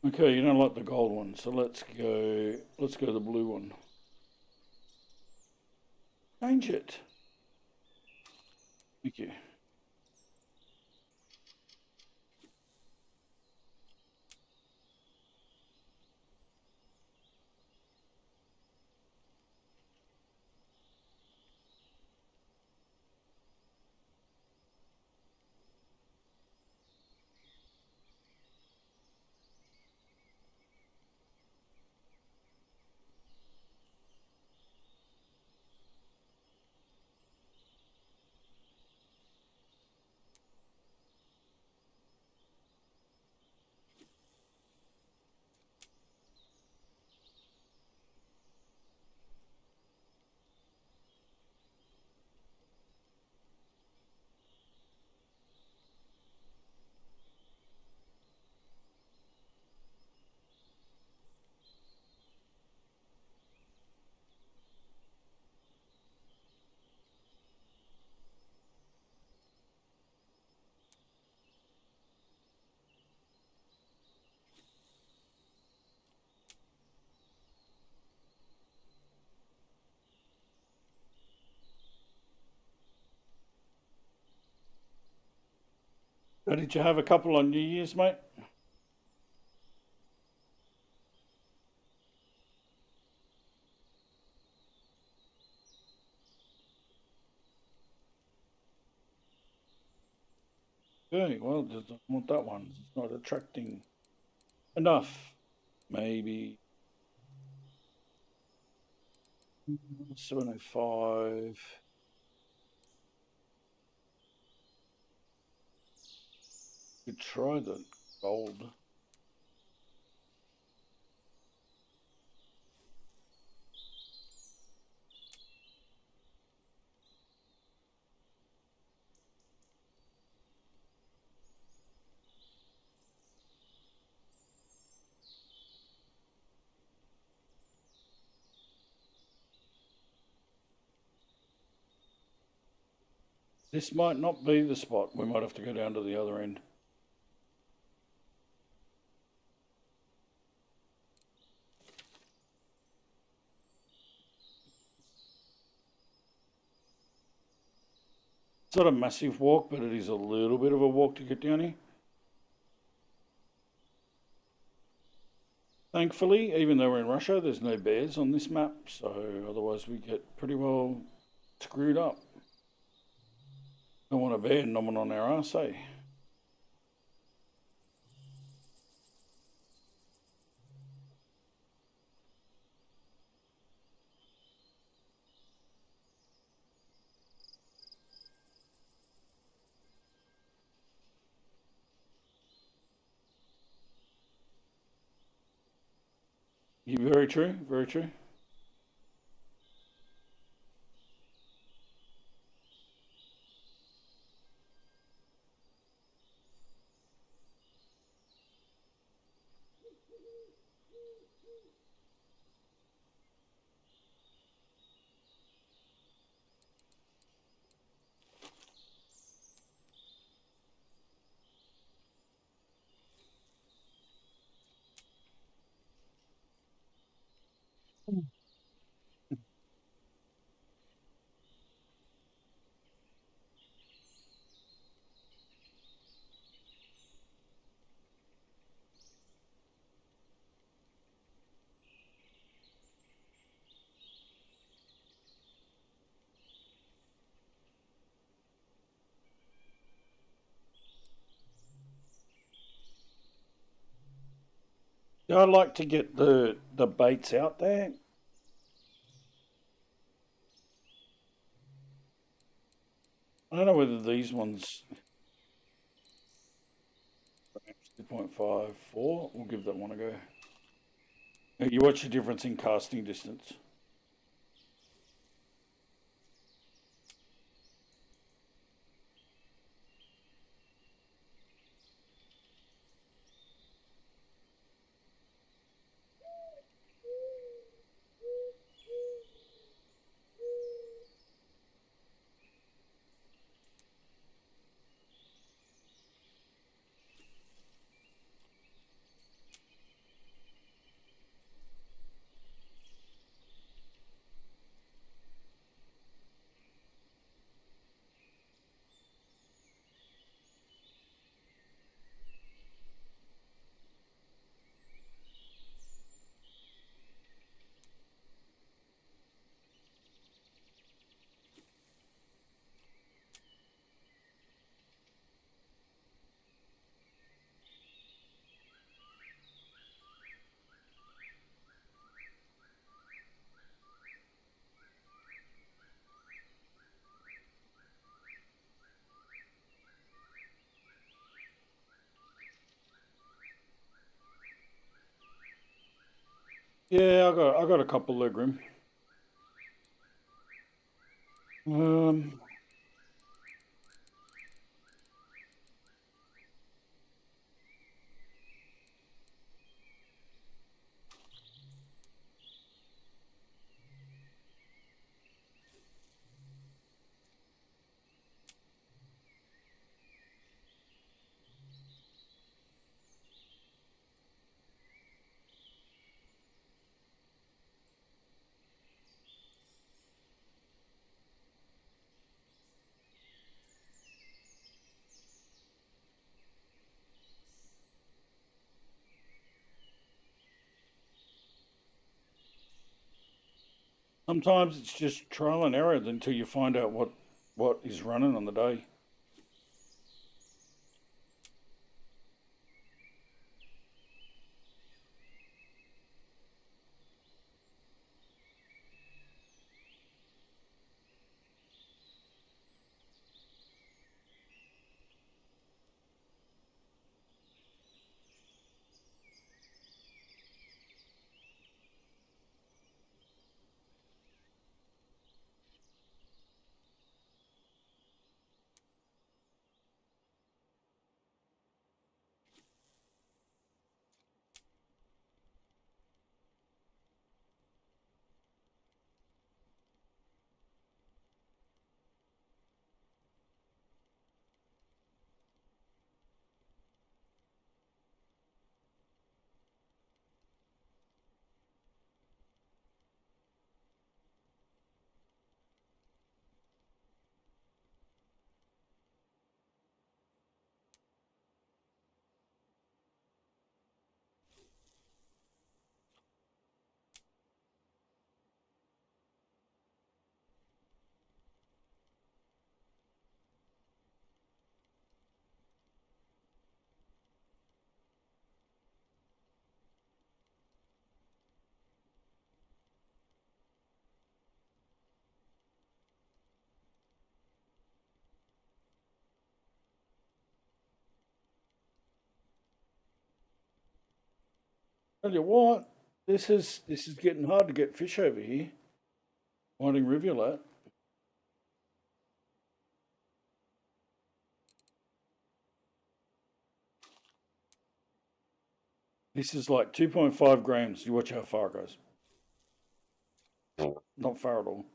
Okay, you don't like the gold one, so let's go the blue one. Change it. Thank you. Did you have a couple on New Year's, mate? Okay, well, just don't want that one. It's not attracting enough. Maybe 705. Could try the gold. This might not be the spot. We might have to go down to the other end. It's not a massive walk, but it is a little bit of a walk to get down here. Thankfully, even though we're in Russia, there's no bears on this map, so otherwise we get pretty well screwed up. Don't want a bear gnawing on our ass, eh? Very true, very true. Yeah, I like to get the baits out there. I don't know whether these ones 2.54. We'll give that one a go. You watch the difference in casting distance. Yeah, I got a couple there, Grim. Um, Sometimes it's just trial and error until you find out what is running on the day. Tell you what, this is getting hard to get fish over here. Whiting rivulet. This is like 2.5 grams. You watch how far it goes. Not far at all.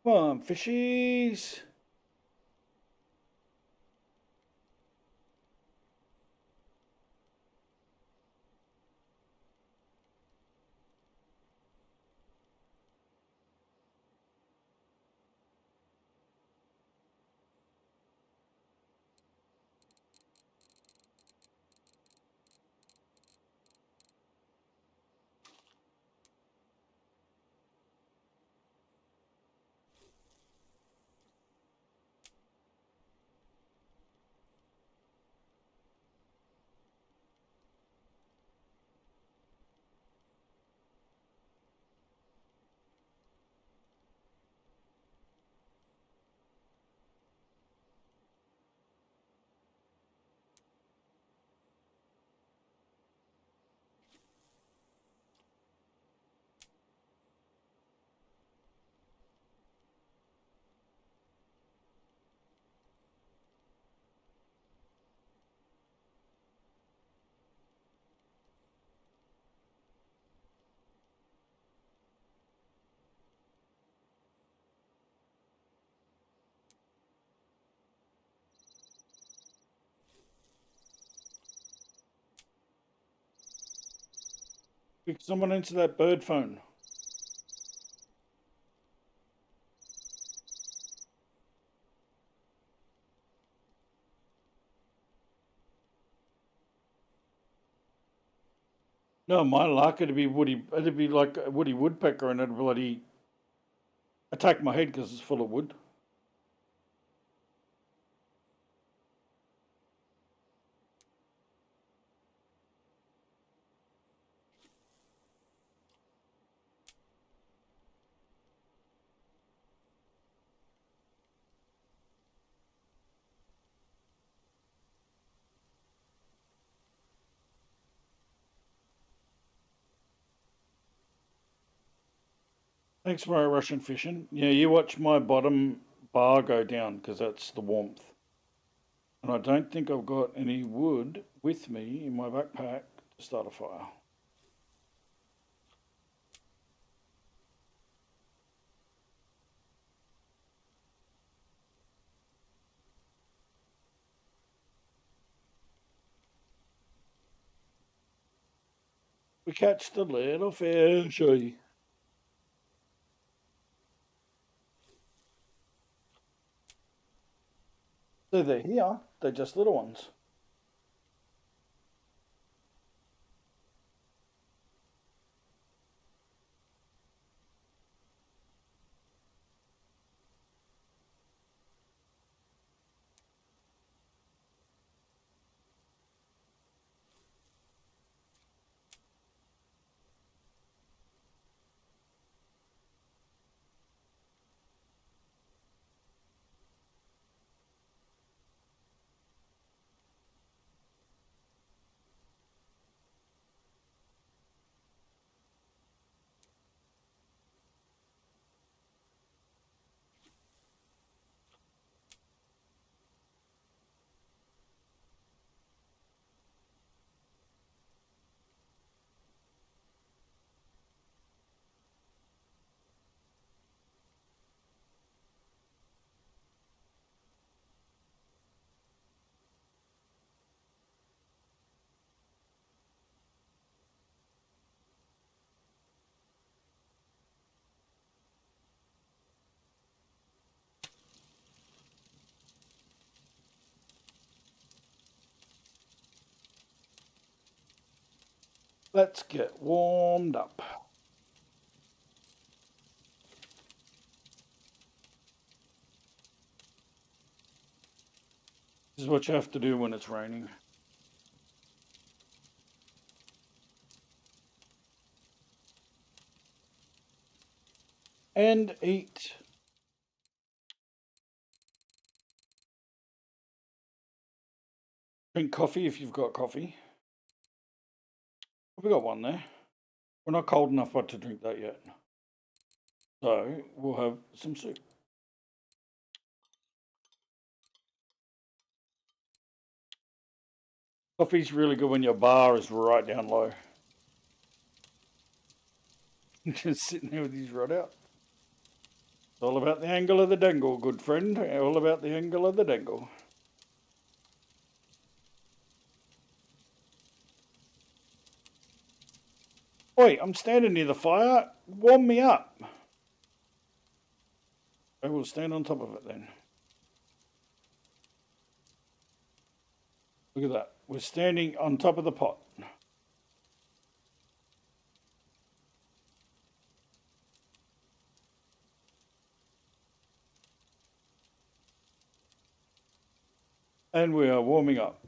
Come on, fishies. Pick someone into that bird phone. No, my luck, it'd be like a Woody Woodpecker and it'd bloody attack my head because it's full of wood. Thanks for Russian fishing. Yeah, you watch my bottom bar go down because that's the warmth. And I don't think I've got any wood with me in my backpack to start a fire. We catch the little fishy. So they're here. They're just little ones. Let's get warmed up. This is what you have to do when it's raining. And eat. Drink coffee if you've got coffee. We got one there. We're not cold enough to drink that yet. So we'll have some soup. Coffee's really good when your bar is right down low. Just sitting there with his rod out. It's all about the angle of the dangle, good friend. All about the angle of the dangle. Oi, I'm standing near the fire. Warm me up. I will stand on top of it then. Look at that. We're standing on top of the pot. And we are warming up.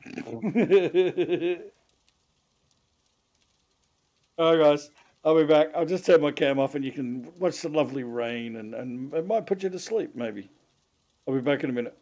Alright, guys. I'll be back. I'll just turn my cam off and you can watch the lovely rain and it might put you to sleep, maybe. I'll be back in a minute.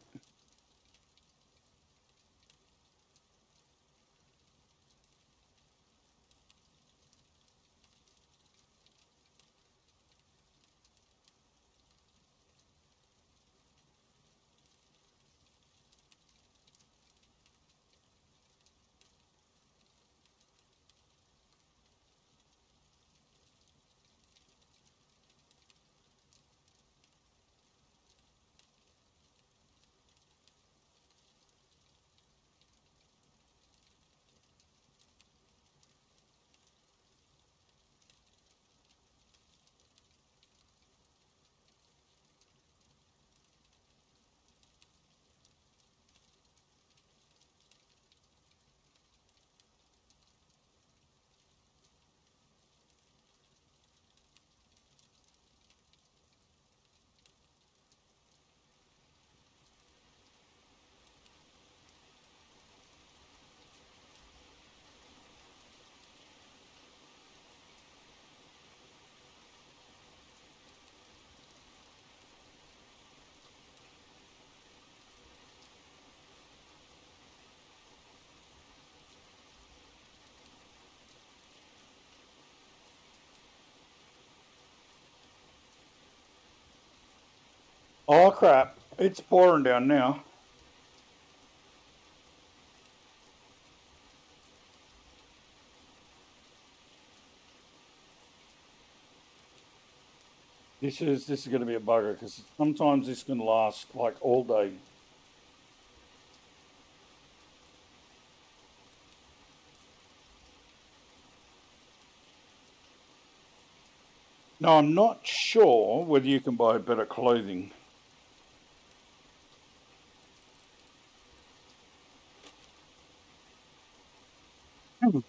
Oh crap! It's pouring down now. This is going to be a bugger because sometimes this can last like all day. Now I'm not sure whether you can buy better clothing. Hmm.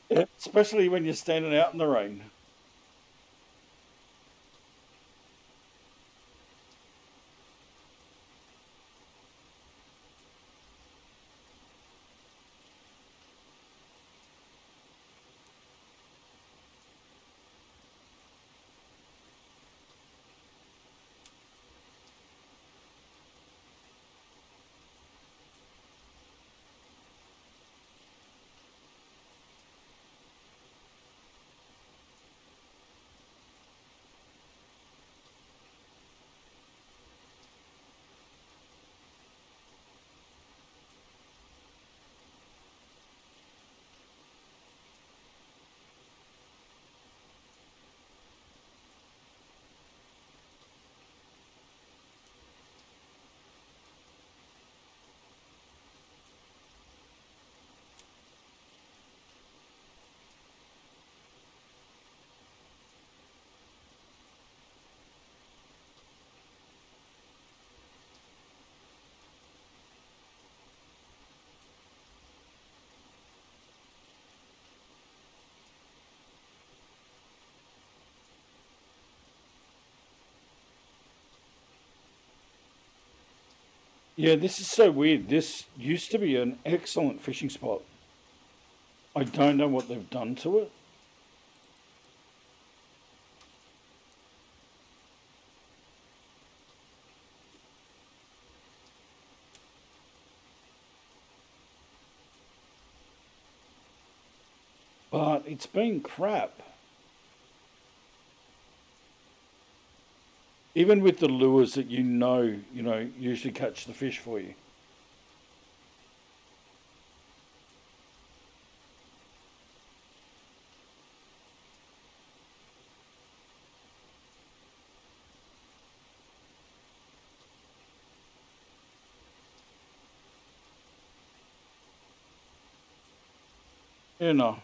Yeah, especially when you're standing out in the rain. Yeah, this is so weird. This used to be an excellent fishing spot. I don't know what they've done to it, but it's been crap. Even with the lures that usually catch the fish for you. You know.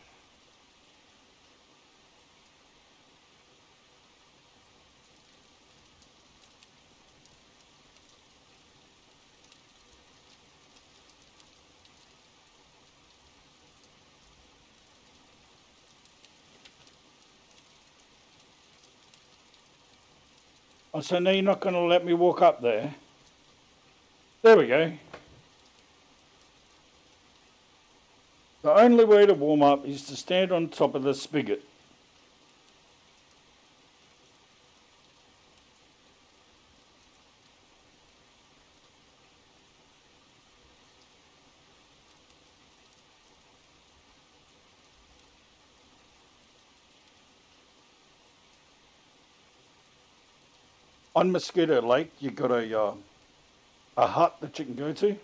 I said, no, you're not going to let me walk up there. There we go. The only way to warm up is to stand on top of the spigot. On Mosquito Lake, you got a hut that you can go to.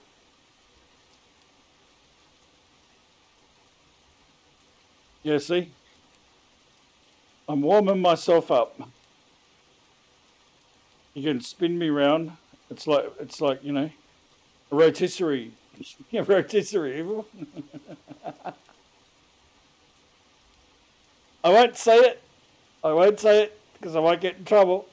Yeah, see, I'm warming myself up. You can spin me round. It's like a rotisserie. Yeah, rotisserie. I won't say it. I won't say it because I might get in trouble.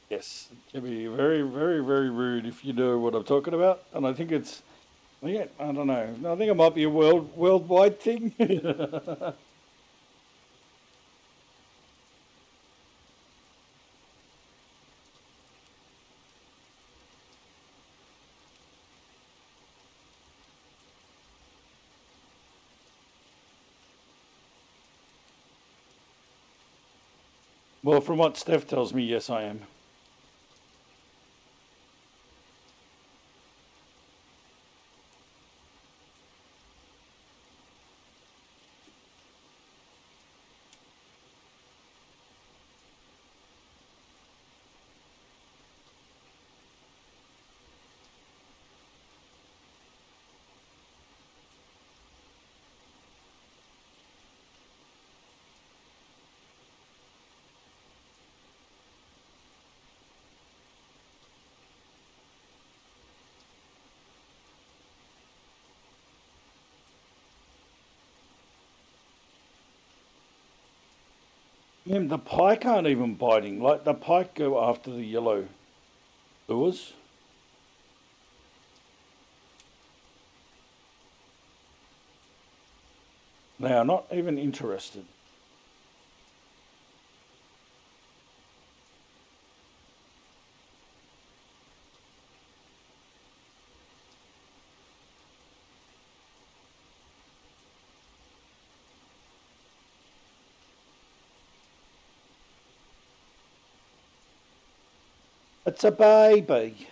Yes, it can be very, very, very rude if you know what I'm talking about. And I think yeah, I don't know. I think it might be a worldwide thing. Well, from what Steph tells me, yes, I am. Yeah, the pike aren't even biting. Like the pike go after the yellow lures. They are not even interested. It's a baby.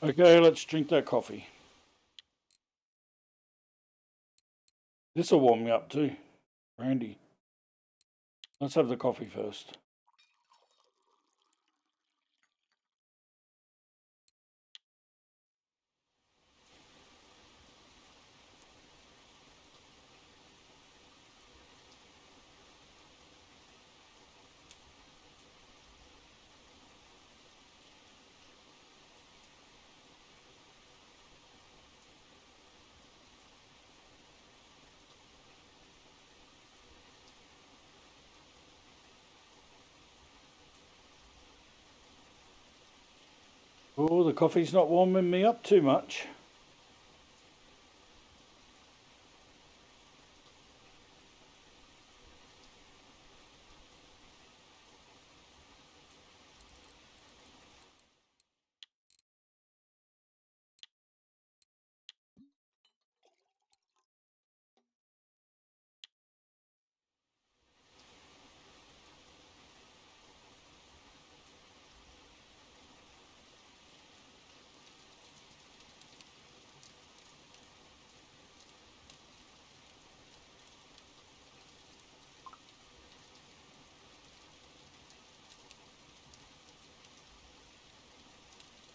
Okay, let's drink that coffee. This will warm me up too. Brandy. Let's have the coffee first. Oh, the coffee's not warming me up too much.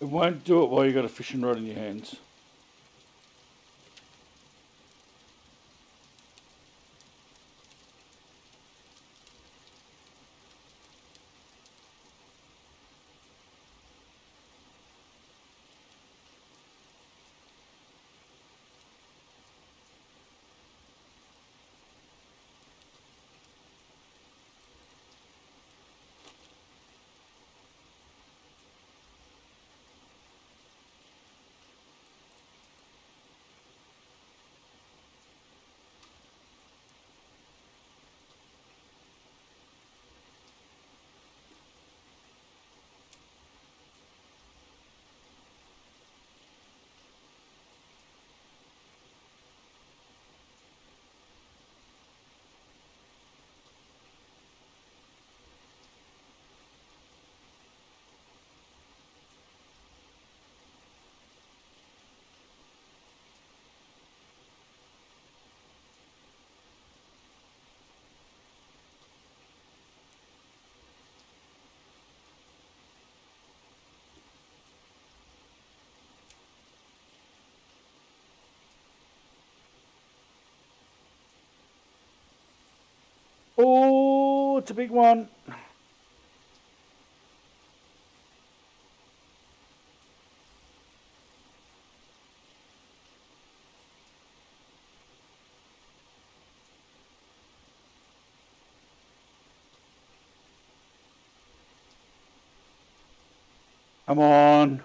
It won't do it while you've got a fishing rod in your hands. Oh, it's a big one. Come on.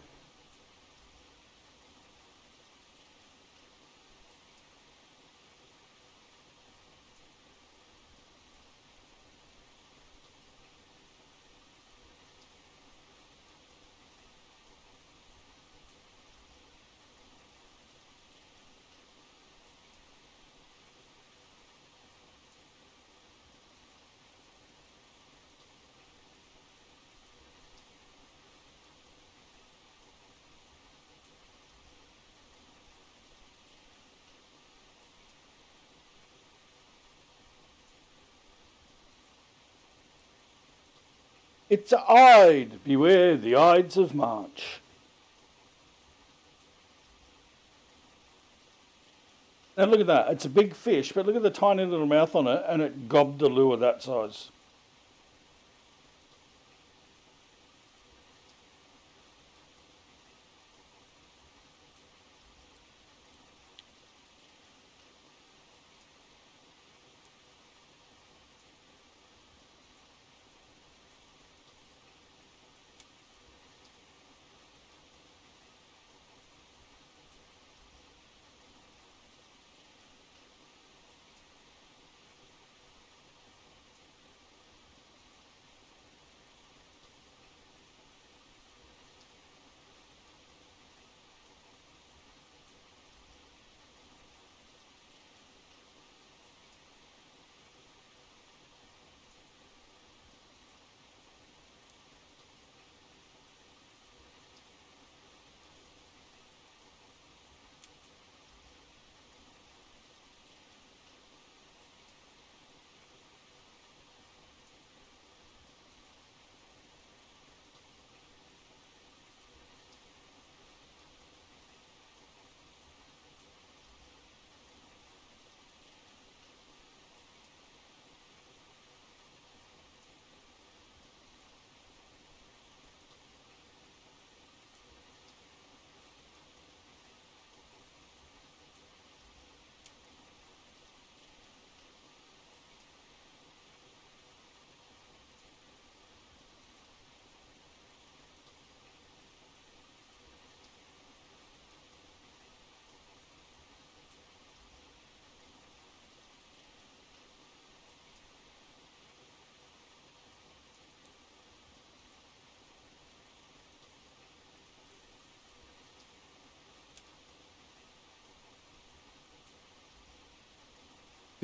It's a Ide. Beware the Ides of March. Now look at that. It's a big fish, but look at the tiny little mouth on it, and it gobbed the lure that size.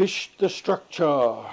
Fish the structure.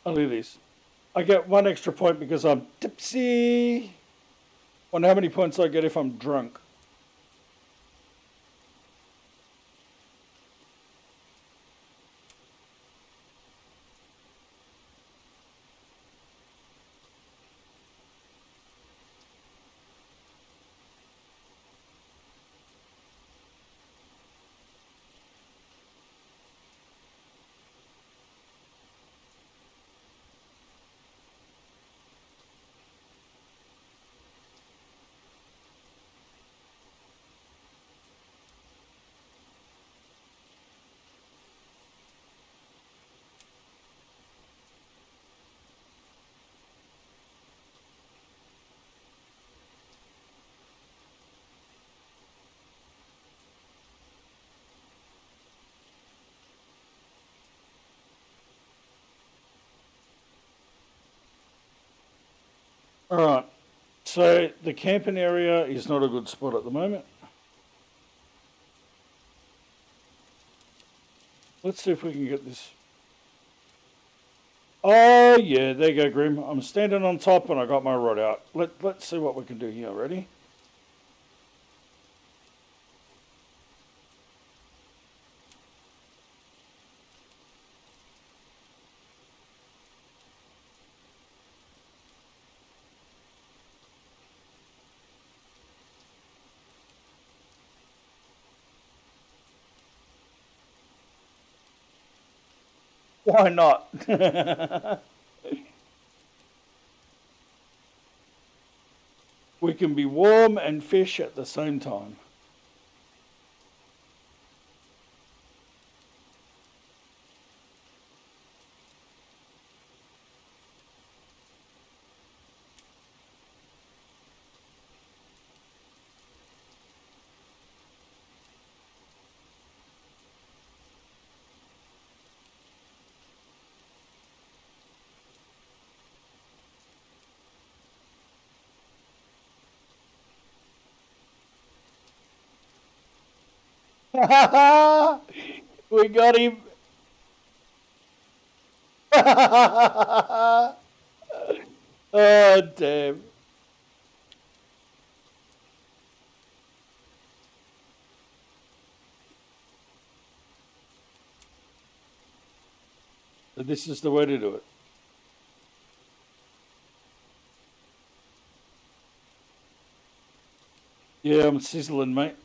I'll do this. I get one extra point because I'm tipsy. Wonder how many points I get if I'm drunk. All right. So the camping area is not a good spot at the moment. Let's see if we can get this. Oh yeah, there you go, Grim. I'm standing on top and I got my rod out. Let's see what we can do here. Ready? Why not? We can be warm and fish at the same time. We got him. Oh damn! This is the way to do it. Yeah, I'm sizzling, mate.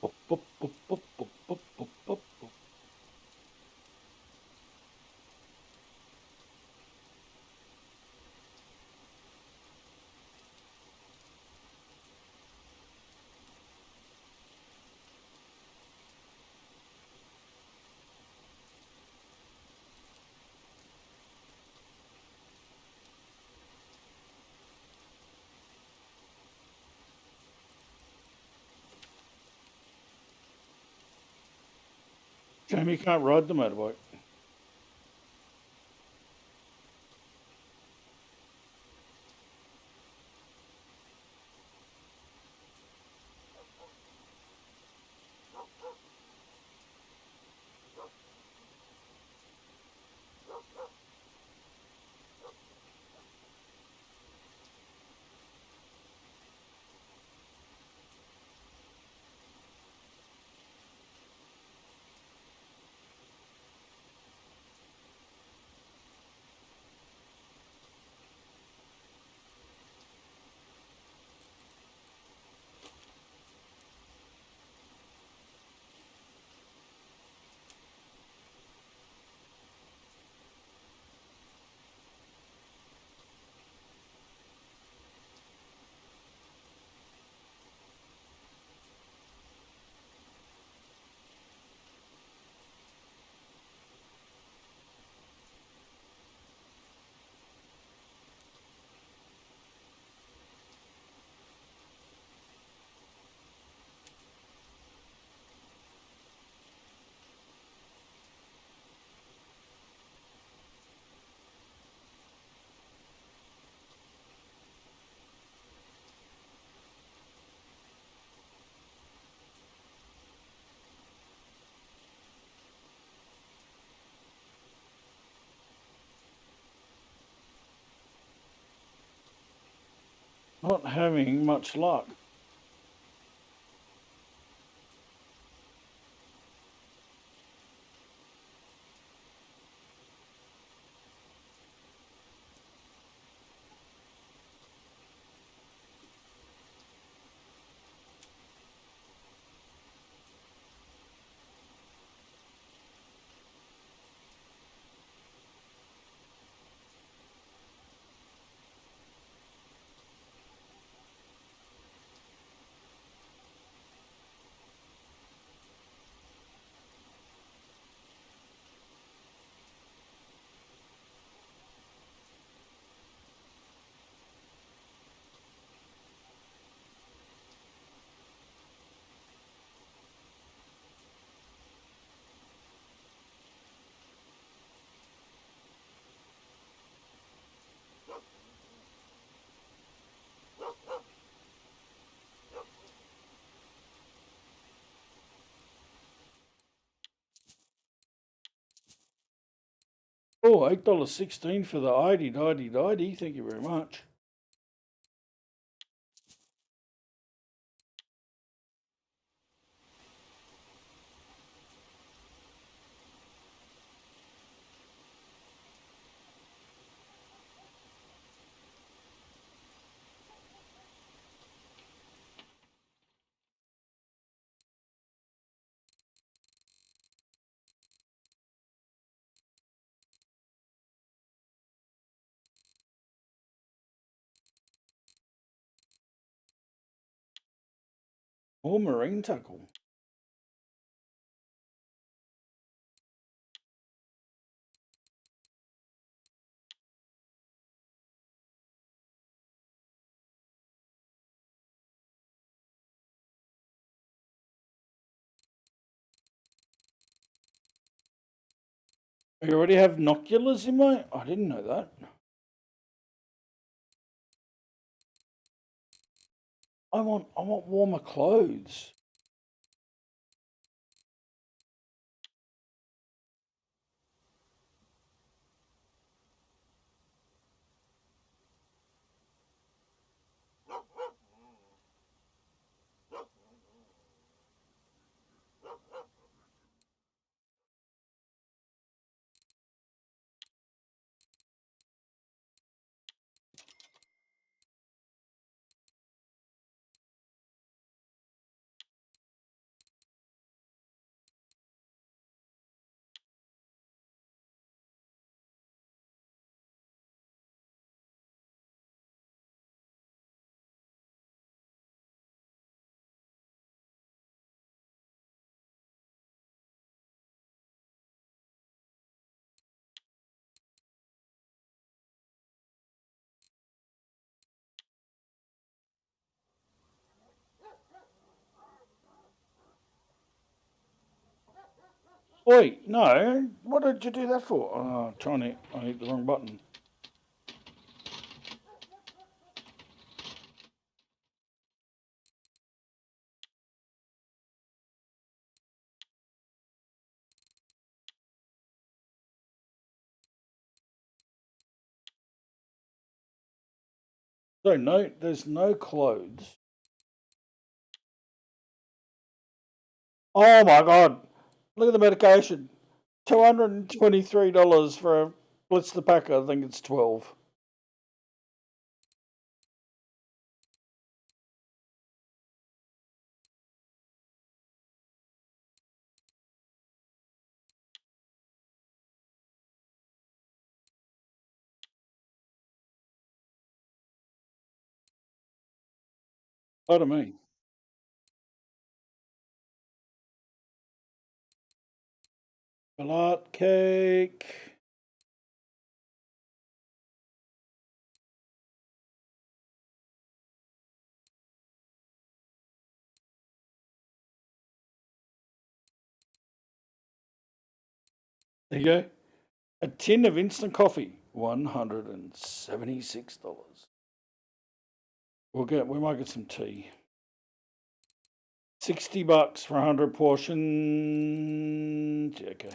Boop, boop, boop, boop, boop, boop, boop, boop, boop. Jamie can't ride the motorbike. Not having much luck. Oh, $8.16 for the ID. Thank you very much. More marine tackle. You already have noculars in my. I didn't know that. I want warmer clothes. Wait, no. What did you do that for? Oh, I hit the wrong button. So no, there's no clothes. Oh my god! Look at the medication. $223 for a blitz the packer. I think it's 12. Pardon me. Blood cake. There you go. A tin of instant coffee. $176. We might get some tea. $60 for 100 portions. Okay.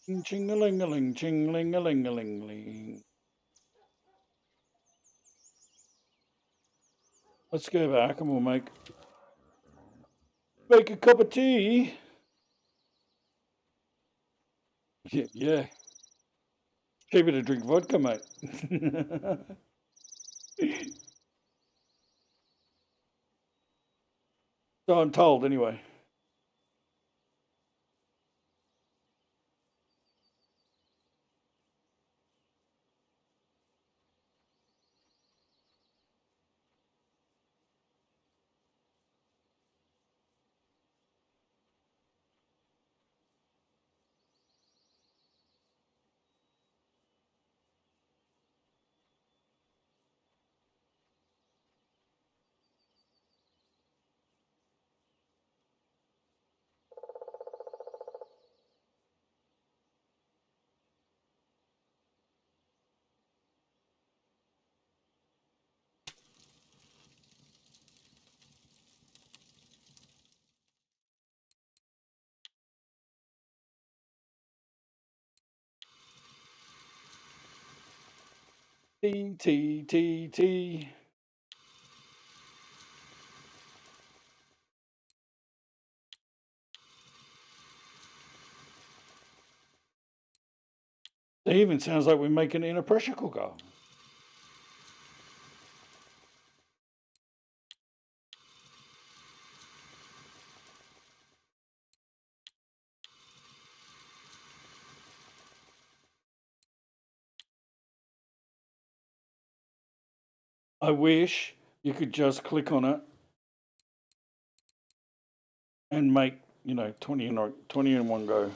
Ching-a-ling-a-ling, ching-ling-a-ling-a-ling-ling. Let's go back and we'll make a cup of tea. Yeah. Cheaper to drink vodka, mate. So I'm told, anyway. Tea, tea, tea, tea. It even sounds like we're making it in a pressure cooker. I wish you could just click on it and make, 20 in one go.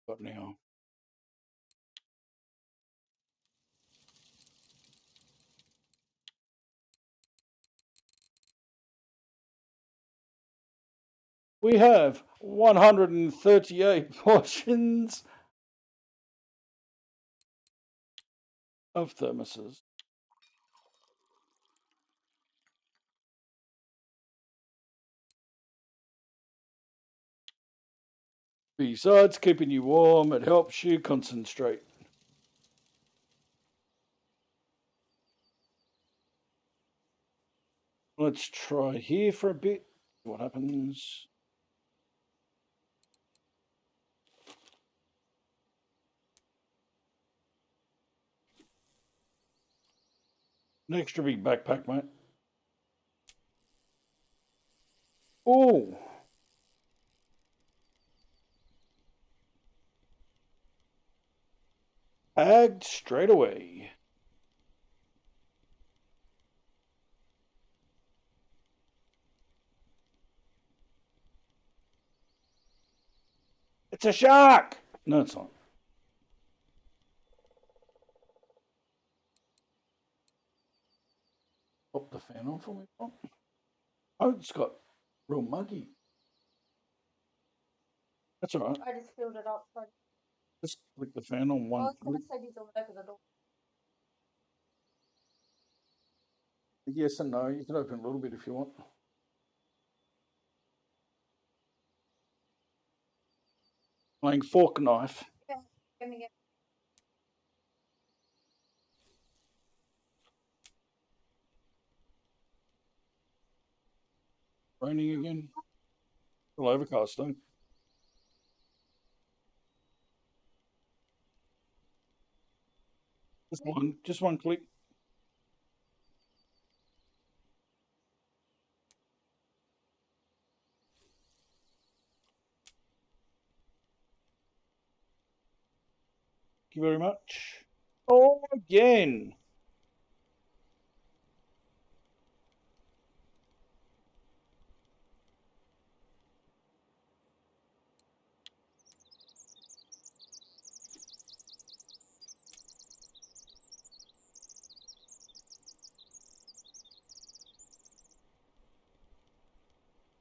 But now. We have 138 portions of thermoses. Besides keeping you warm, it helps you concentrate. Let's try here for a bit. What happens? An extra big backpack, mate. Oh, tagged straight away. It's a shark! No, it's not. Pop the fan on for me, Pop. Oh, it's got real muggy. That's all right. I just filled it up. Just click the fan on one. I was going to say these all open the door. Yes and no. You can open a little bit if you want. Playing fork knife. Yeah, gonna get Raining again. All overcast though. Just one click. Thank you very much. Oh, again.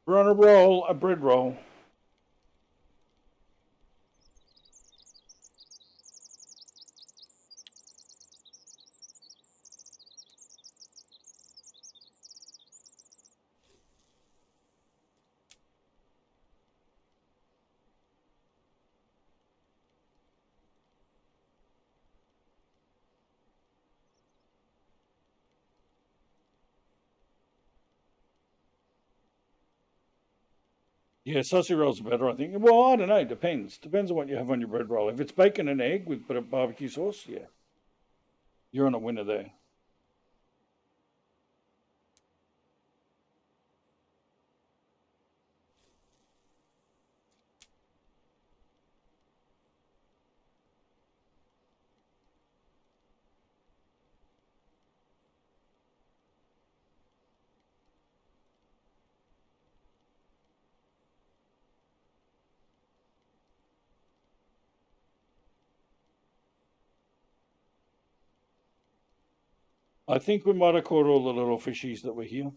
We're on a roll, a bread roll. Yeah, sausage rolls are better, I think. Well, I don't know. Depends. Depends on what you have on your bread roll. If it's bacon and egg with barbecue sauce, yeah, you're on a winner there. I think we might have caught all the little fishies that were here.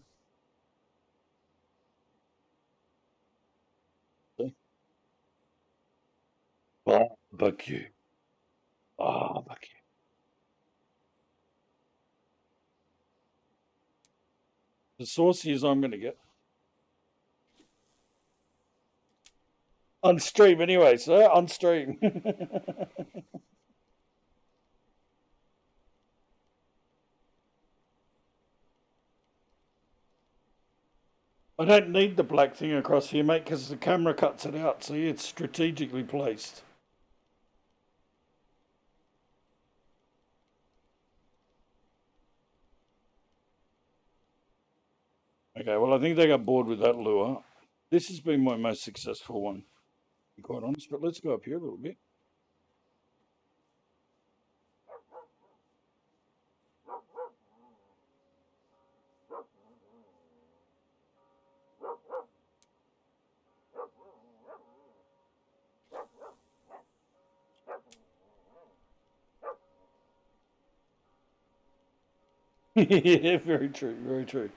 Barbecue. Barbecue. The sauciest I'm going to get. On stream, anyway, sir. On stream. I don't need the black thing across here, mate, because the camera cuts it out. See, it's strategically placed. Okay, well, I think they got bored with that lure. This has been my most successful one, to be quite honest. But let's go up here a little bit. Yeah, very true, very true.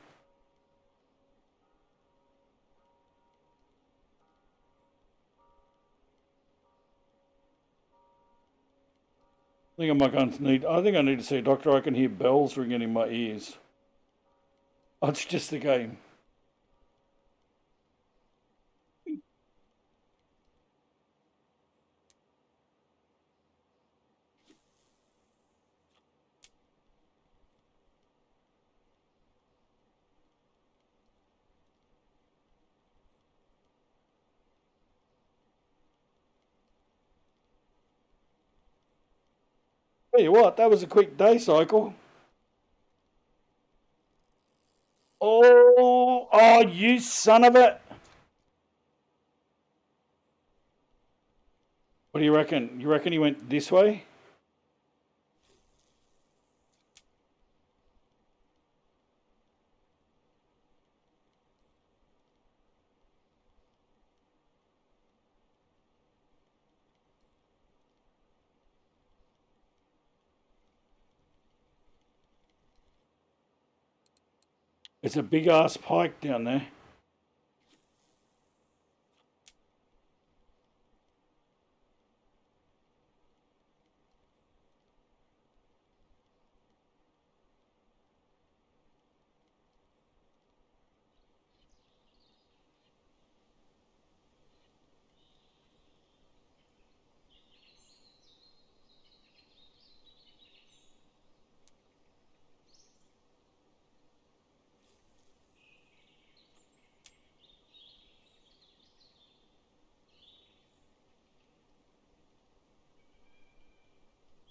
I think I need to see a doctor. I can hear bells ringing in my ears. Oh, it's just the game. Tell you what, that was a quick day cycle. Oh, you son of it! What do you reckon? You reckon he went this way? It's a big ass pike down there.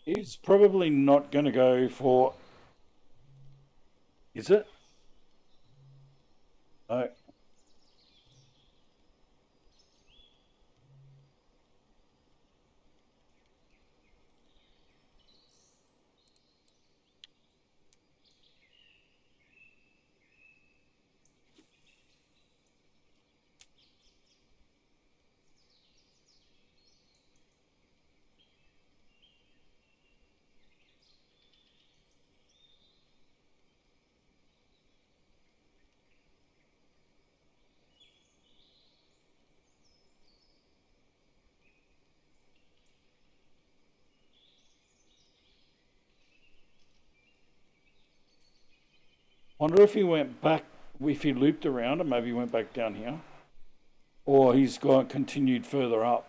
He's probably not going to go for. Is it? No. Wonder if he went back, if he looped around and maybe went back down here, or he's gone continued further up.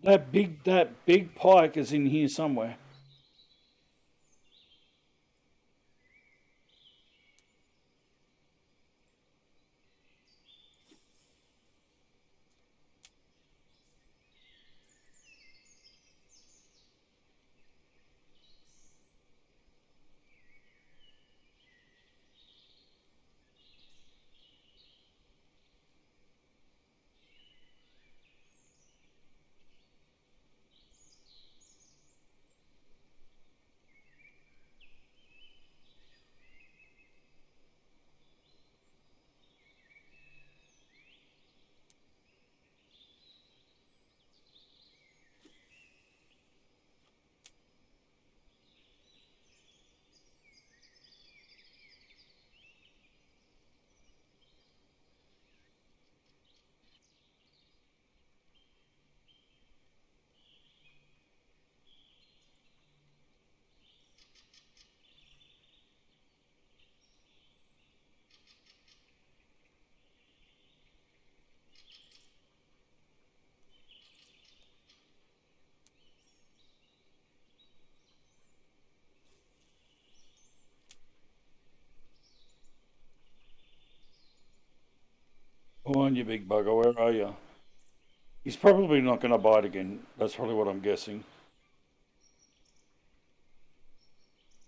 That big pike is in here somewhere. Come on, you big bugger, where are you? He's probably not going to bite again. That's probably what I'm guessing.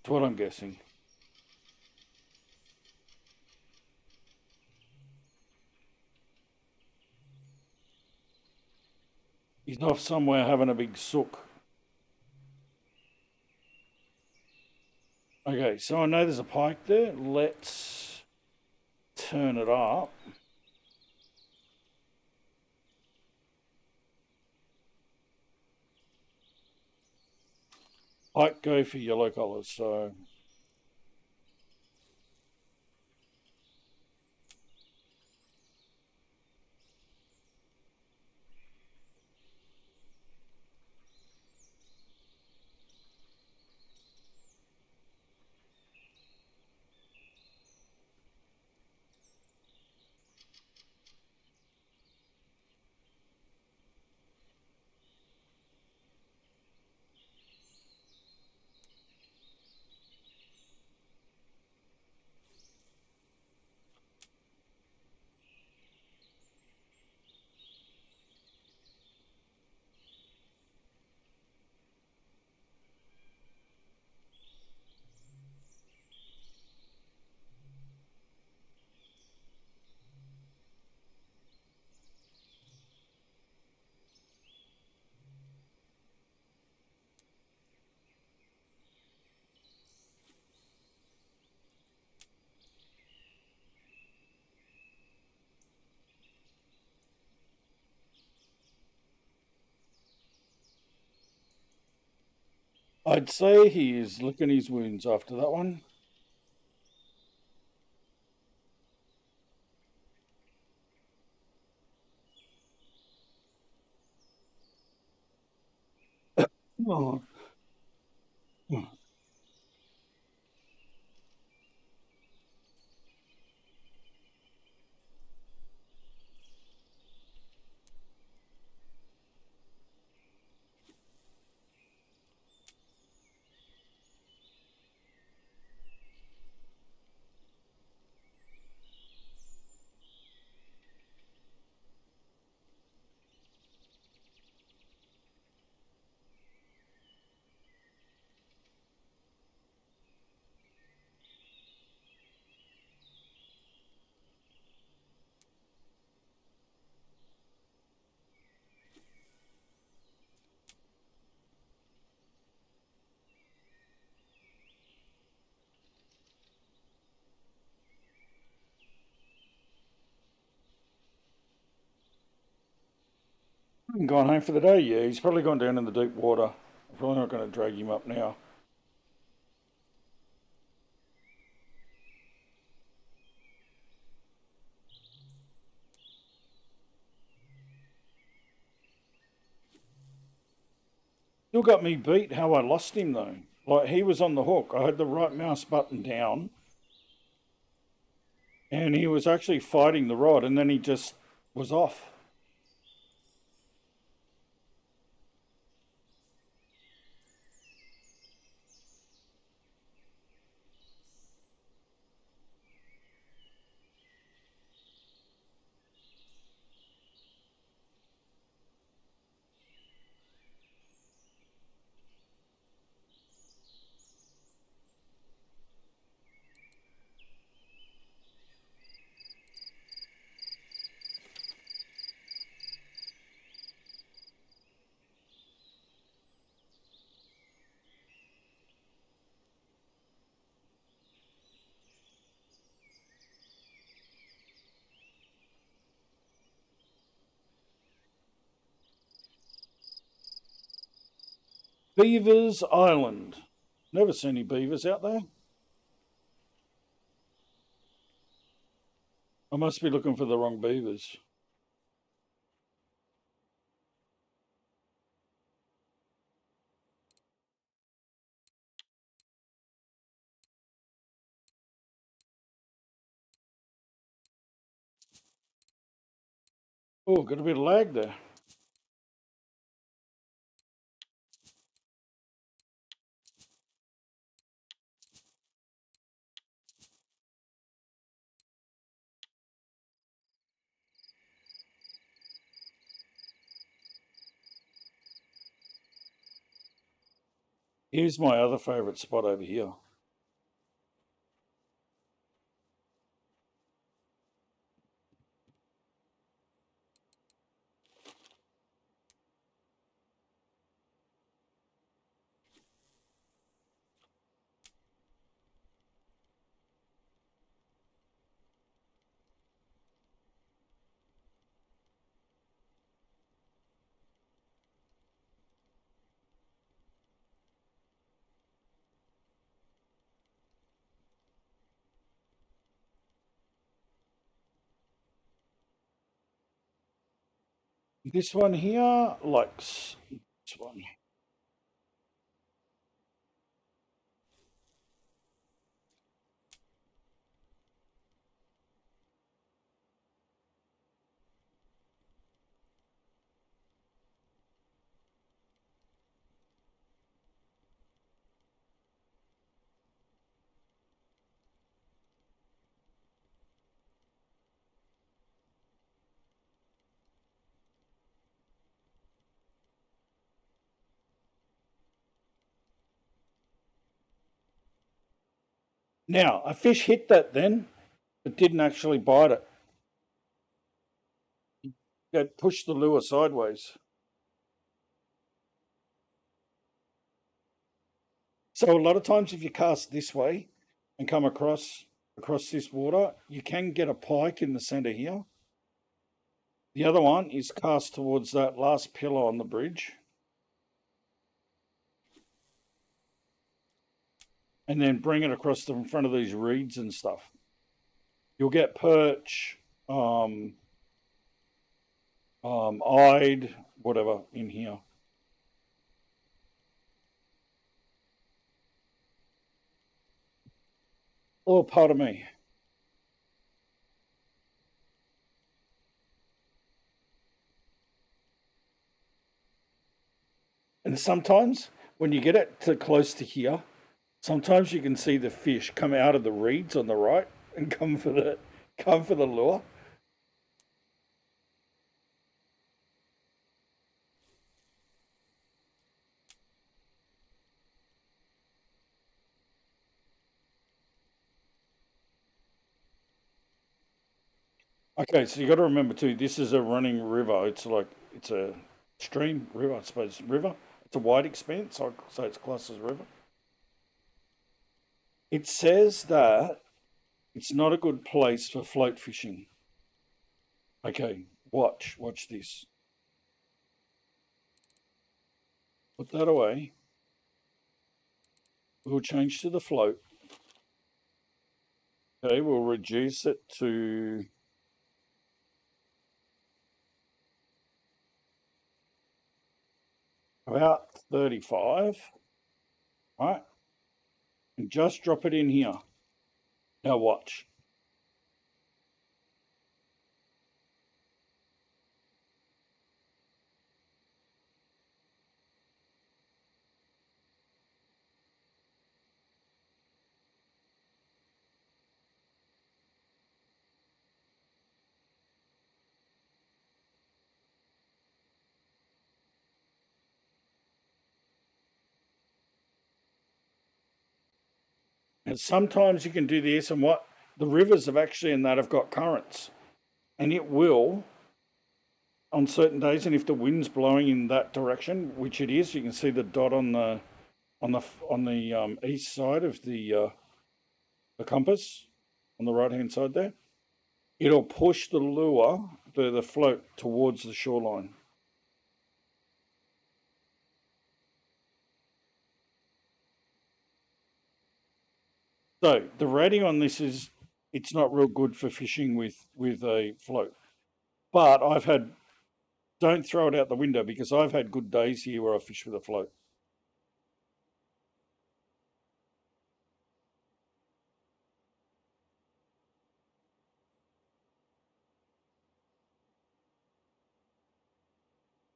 That's what I'm guessing. He's off somewhere having a big sook. Okay, so I know there's a pike there. Let's turn it up. Pike go for yellow collars, so I'd say he is licking his wounds after that one. Oh. Gone home for the day? Yeah, he's probably gone down in the deep water. I'm probably not going to drag him up now. Still got me beat how I lost him though. Like he was on the hook. I had the right mouse button down and he was actually fighting the rod and then he just was off. Beavers Island. Never seen any beavers out there. I must be looking for the wrong beavers. Oh, got a bit of lag there. Here's my other favourite spot over here. This one here likes this one. Now, a fish hit that then, but didn't actually bite it. It pushed the lure sideways. So a lot of times, if you cast this way and come across this water, you can get a pike in the centre here. The other one is cast towards that last pillar on the bridge. and then bring it across the front of these reeds and stuff. You'll get perch, eyed, whatever in here. Oh, pardon me. And sometimes when you get it to close to here, sometimes you can see the fish come out of the reeds on the right and come for the lure. Okay, so you got to remember too. This is a running river. It's a stream river, I suppose. River. It's a wide expanse, so it's classed as a river. It says that it's not a good place for float fishing. Okay, watch this. Put that away. We'll change to the float. Okay, we'll reduce it to about 35. Right? And just drop it in here. Now watch. And sometimes you can do this, and what the rivers have actually in that have got currents, and it will on certain days. And if the wind's blowing in that direction, which it is, you can see the dot on the east side of the compass on the right hand side there. It'll push the lure, the float towards the shoreline. So the rating on this is it's not real good for fishing with a float. But don't throw it out the window because I've had good days here where I fish with a float.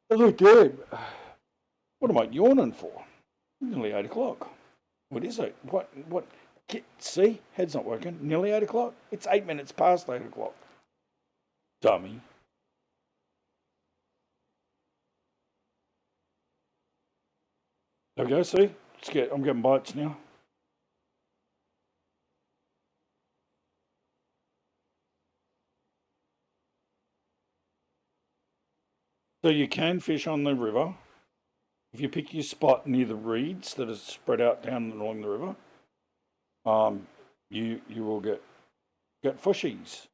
Look, dude, what am I yawning for? Nearly 8 o'clock. What is it? What? See, head's not working. Nearly 8 o'clock. It's 8 minutes past 8 o'clock. Dummy. There we go. See, I'm getting bites now. So you can fish on the river if you pick your spot near the reeds that are spread out down along the river. You will get fishies.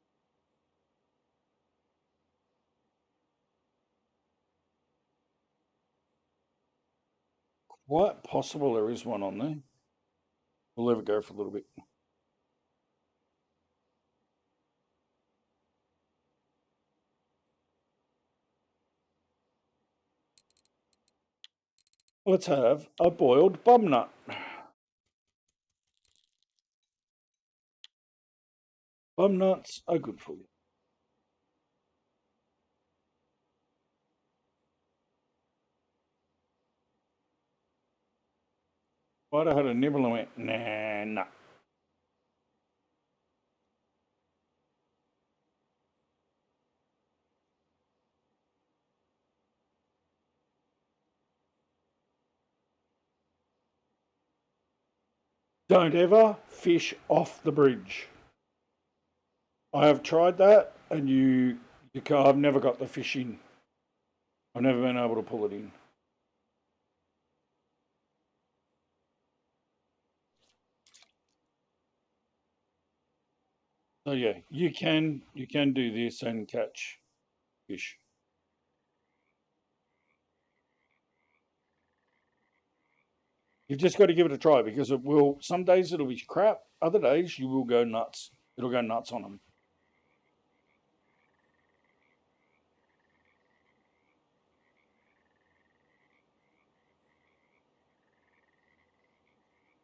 Quite possible there is one on there. We'll let it go for a little bit. Let's have a boiled bum nut. Bum nuts are good for you. Might have had a nibble and went, nah. Don't ever fish off the bridge. I have tried that, and I've never got the fish in. I've never been able to pull it in. So yeah, you can do this and catch fish. You've just got to give it a try because it will. Some days it'll be crap. Other days you will go nuts. It'll go nuts on them.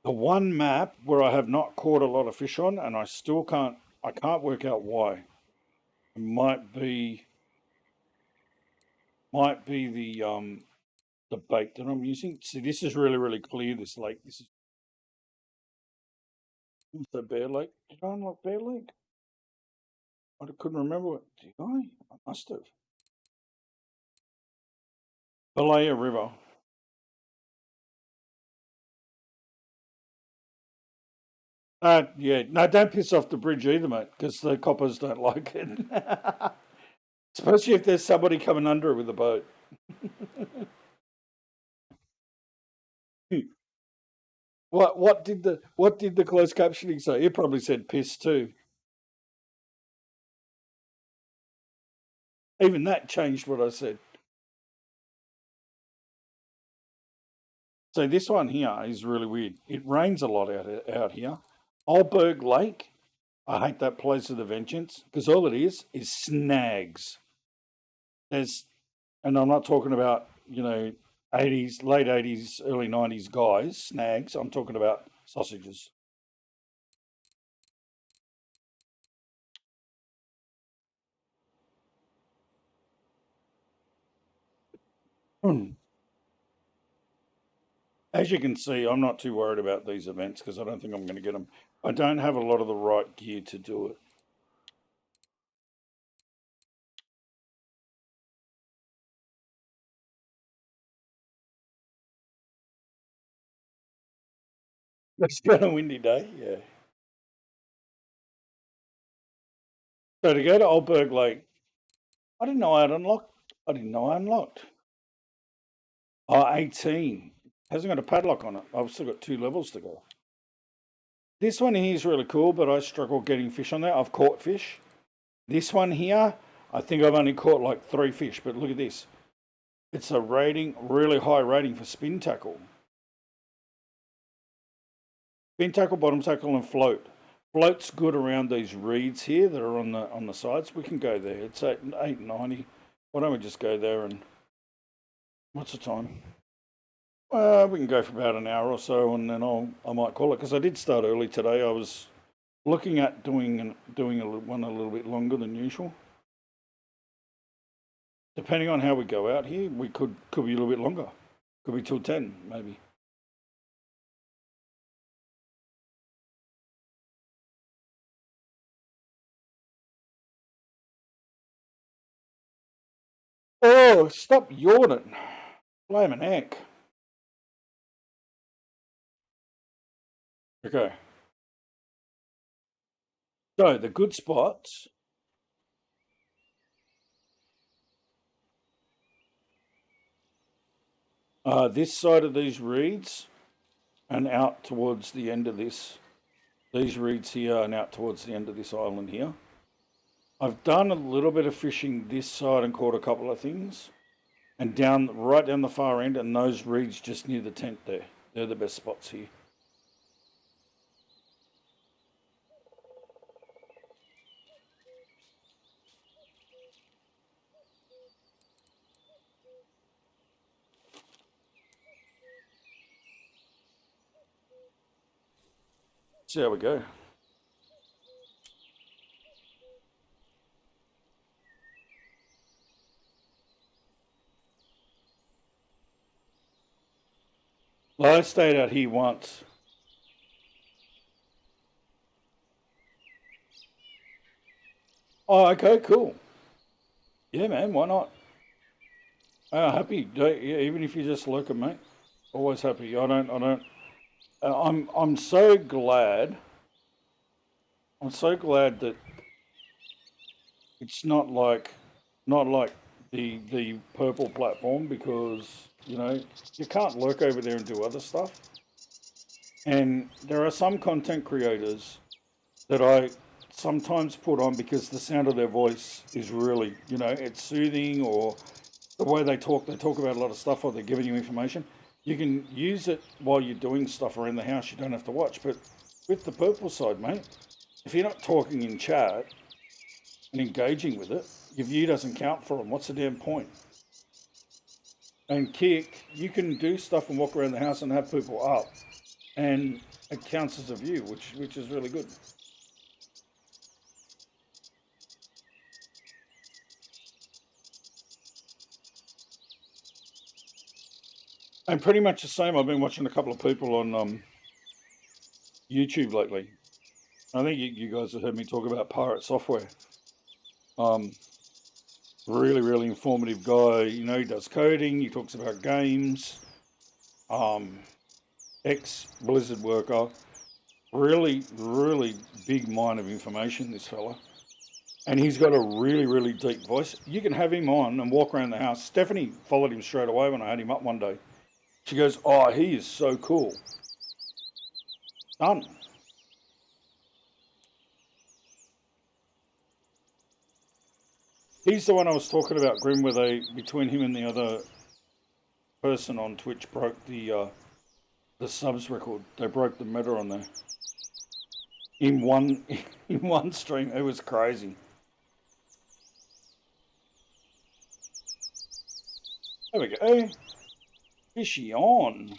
The one map where I have not caught a lot of fish on, and I still can't. I can't work out why. It might be the bait that I'm using. See, this is really clear. This lake. This is the Bear Lake. Did I unlock Bear Lake? I couldn't remember what. Did I? I must have. Balea River. Yeah. No, don't piss off the bridge either, mate, because the coppers don't like it. Especially if there's somebody coming under it with a boat. What did the closed captioning say? It probably said piss too. Even that changed what I said. So this one here is really weird. It rains a lot out here. Oldberg Lake. I hate that place of the vengeance because all it is snags. There's, and I'm not talking about 80s, late 80s, early 90s guys snags. I'm talking about sausages. As you can see, I'm not too worried about these events because I don't think I'm going to get them. I don't have a lot of the right gear to do it. It's been a windy day, yeah. So to go to Oldberg Lake, I didn't know I had unlocked. I didn't know I unlocked. Oh, 18. Hasn't got a padlock on it. I've still got 2 levels to go. This one here is really cool, but I struggle getting fish on there. I've caught fish. This one here, I think I've only caught like 3 fish, but look at this. It's a rating, really high rating for spin tackle. Spin tackle, bottom tackle, and float. Float's good around these reeds here that are on the sides. We can go there. It's at 8.90. Why don't we just go there and what's the time? We can go for about an hour or so, and then I might call it because I did start early today. I was looking at doing one a little bit longer than usual. Depending on how we go out here, we could be a little bit longer. Could be till 10 maybe. Oh, stop yawning. Blaming heck. Okay. So the good spots. This side of these reeds and out towards the end of this. These reeds here and out towards the end of this island here. I've done a little bit of fishing this side and caught a couple of things. And right down the far end, and those reeds just near the tent there. They're the best spots here. See how we go. Well, I stayed out here once. Oh, okay, cool. Yeah, man, why not? Happy. Yeah, even if you just lurking, mate. Always happy. I don't. I'm so glad. I'm so glad that it's not like the purple platform because you can't lurk over there and do other stuff. And there are some content creators that I sometimes put on because the sound of their voice is really, it's soothing, or the way they talk about a lot of stuff, or they're giving you information. You can use it while you're doing stuff around the house. You don't have to watch. But with the purple side, mate, if you're not talking in chat and engaging with it, your view doesn't count for them. What's the damn point? And kick, you can do stuff and walk around the house and have people up, and it counts as a view, which is really good. And pretty much the same. I've been watching a couple of people on YouTube lately. I think you guys have heard me talk about Pirate Software. Um, really informative guy. You know, he does coding. He talks about games. Ex Blizzard worker. Really big mine of information. This fella, and he's got a really deep voice. You can have him on and walk around the house. Stephanie followed him straight away when I had him up one day. She goes, "Oh, he is so cool." Done. He's the one I was talking about, Grim, where they, between him and the other person on Twitch, broke the subs record. They broke the meta on there in one in one stream. It was crazy. There we go. Fishy on.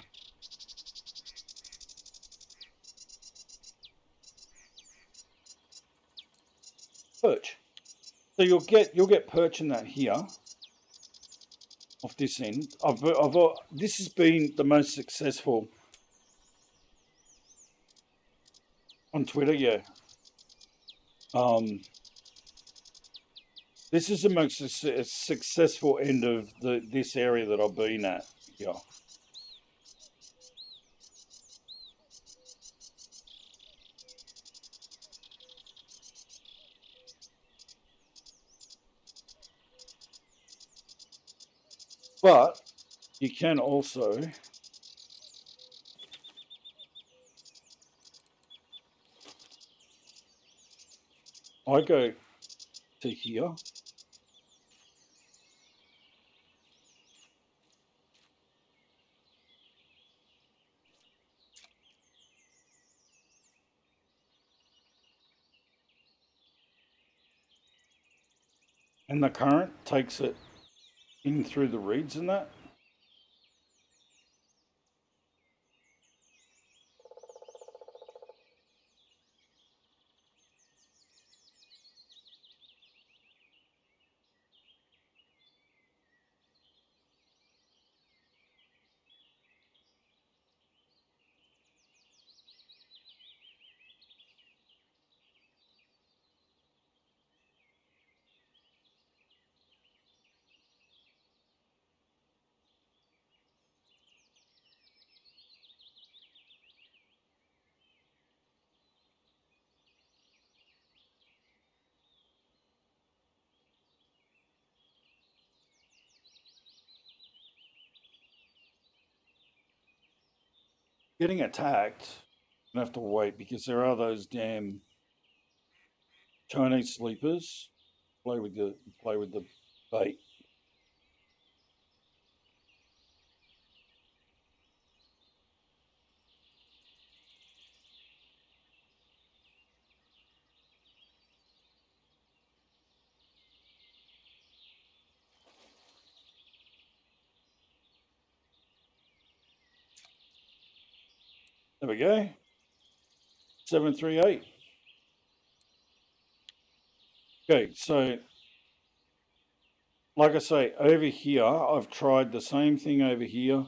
Perch. So you'll get perch in that here off this end. This has been the most successful on Twitter. Yeah. Um, this is the most successful end of this area that I've been at. Yeah. But you can also I go to here. And the current takes it in through the reeds and that. Getting attacked, you have to wait because there are those damn Chinese sleepers. Play with the bait. There we go. 738. Okay, so like I say, over here, I've tried the same thing over here.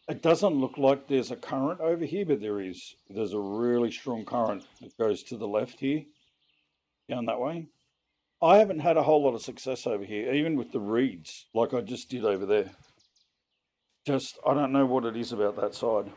It doesn't look like there's a current over here, but there is. There's a really strong current that goes to the left here, down that way. I haven't had a whole lot of success over here, even with the reeds, like I just did over there. Just, I don't know what it is about that side.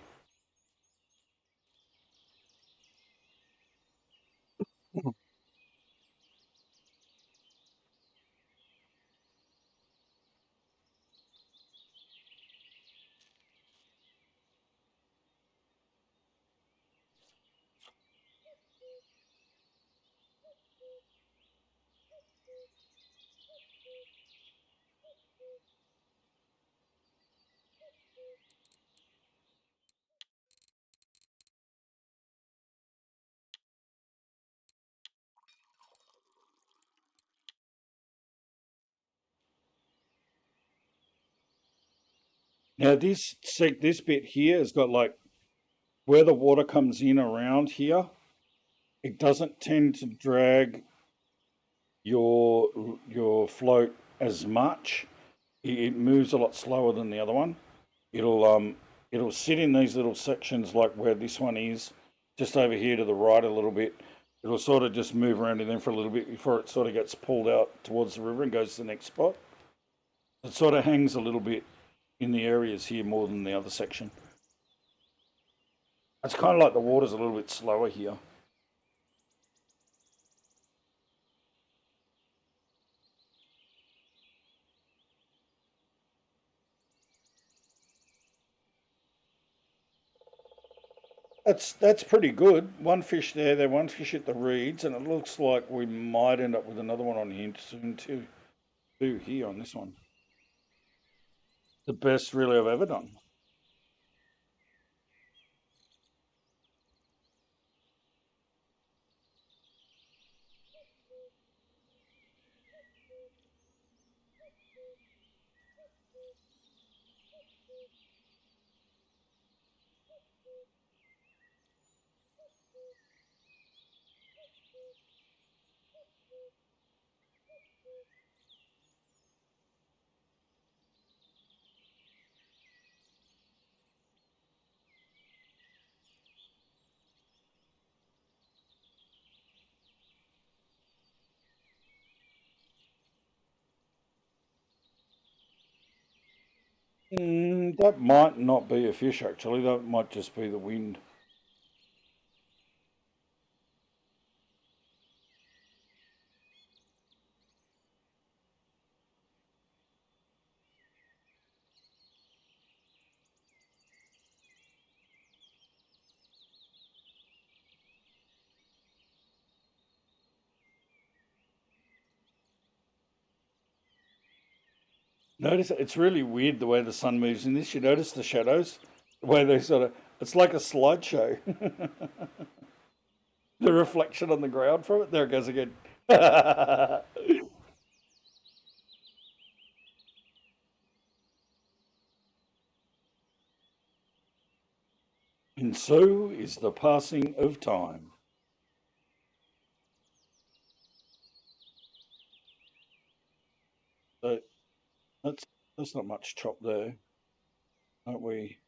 Now this bit here has got like where the water comes in around here. It doesn't tend to drag your float as much. It moves a lot slower than the other one. It'll sit in these little sections like where this one is, just over here to the right a little bit. It'll sort of just move around in there for a little bit before it sort of gets pulled out towards the river and goes to the next spot. It sort of hangs a little bit in the areas here more than the other section. It's kind of like the water's a little bit slower here. That's pretty good. One fish there, one fish at the reeds, and it looks like we might end up with another one on here soon too. Two here on this one. The best really I've ever done. That might not be a fish actually. That might just be the wind. Notice it's really weird the way the sun moves in this. You notice the shadows, the way they sort of. It's like a slideshow. The reflection on the ground from it. There it goes again. And so is the passing of time. So that's that's not much chop there, aren't we?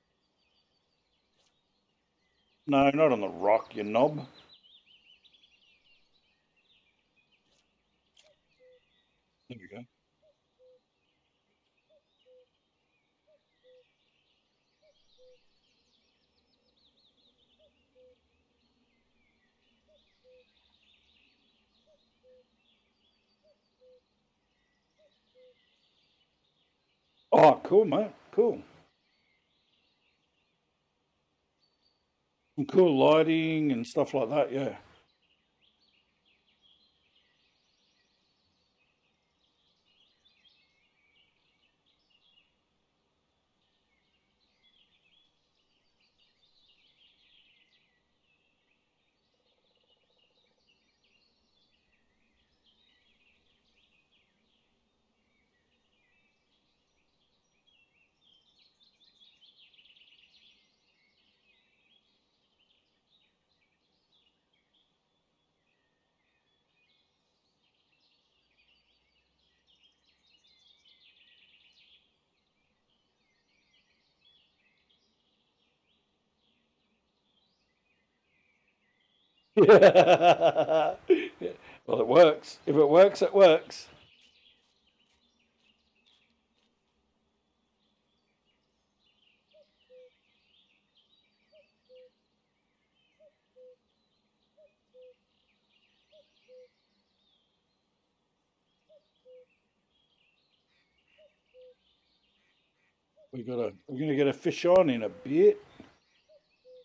No, not on the rock, you knob. There we go. Oh, cool, mate. Cool. And cool lighting and stuff like that. Yeah. Well, it works. If it works, it works. We're gonna get a fish on in a bit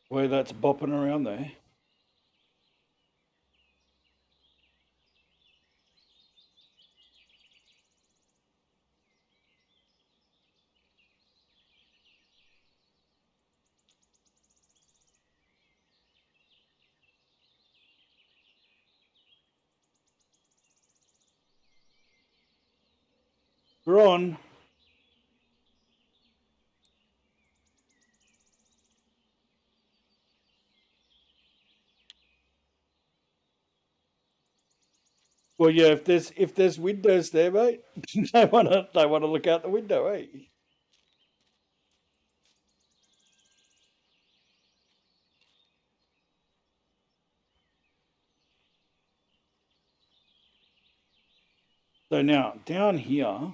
where that's bopping around there. We're on. Well, yeah, if there's windows there, mate, they wanna look out the window, eh? So now down here,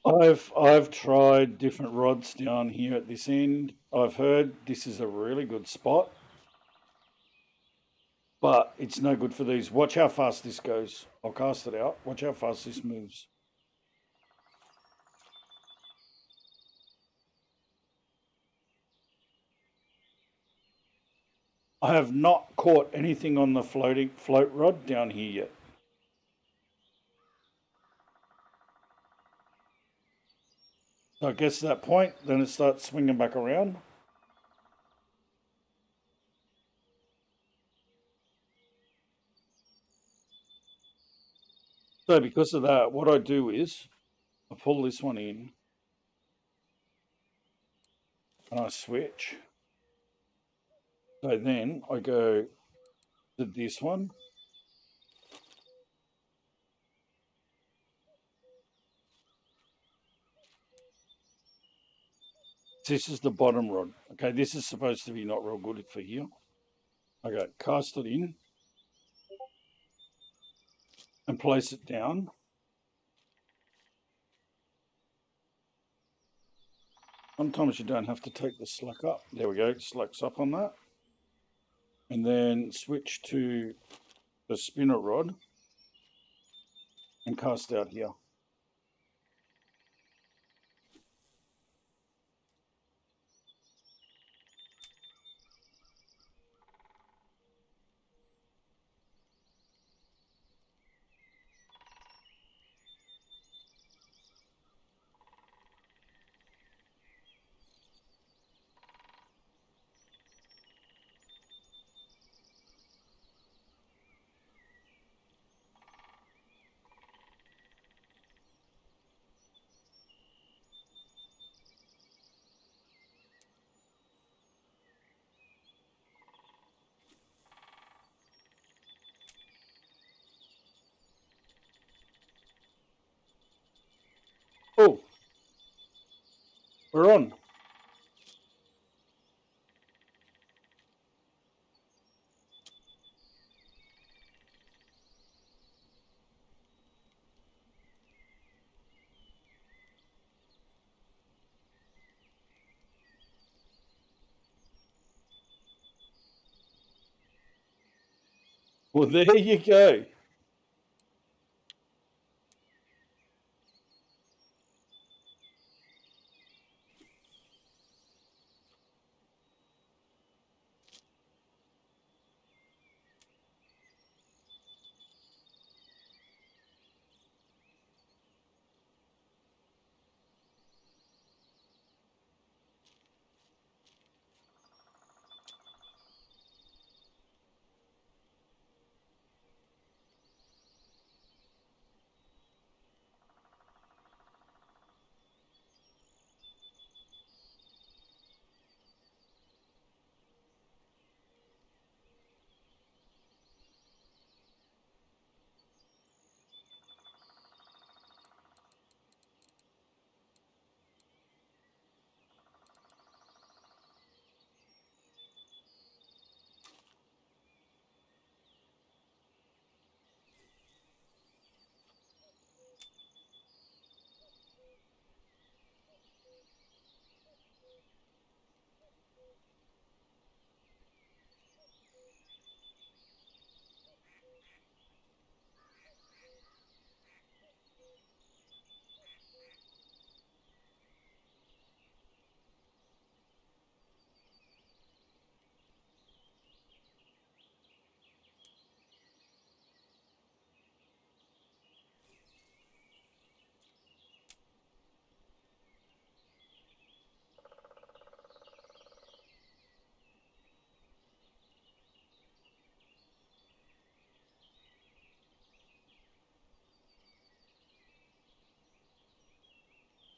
I've tried different rods down here at this end. I've heard this is a really good spot, but it's no good for these. Watch how fast this goes. I'll cast it out. Watch how fast this moves. I have not caught anything on the float rod down here yet. So it gets to that point, then it starts swinging back around. So because of that, what I do is I pull this one in and I switch. So then I go to this one. This is the bottom rod. Okay, this is supposed to be not real good for here. Okay, cast it in and place it down. Sometimes you don't have to take the slack up. There we go, slack's up on that. And then switch to the spinner rod and cast out here. Oh, we're on. Well, there you go.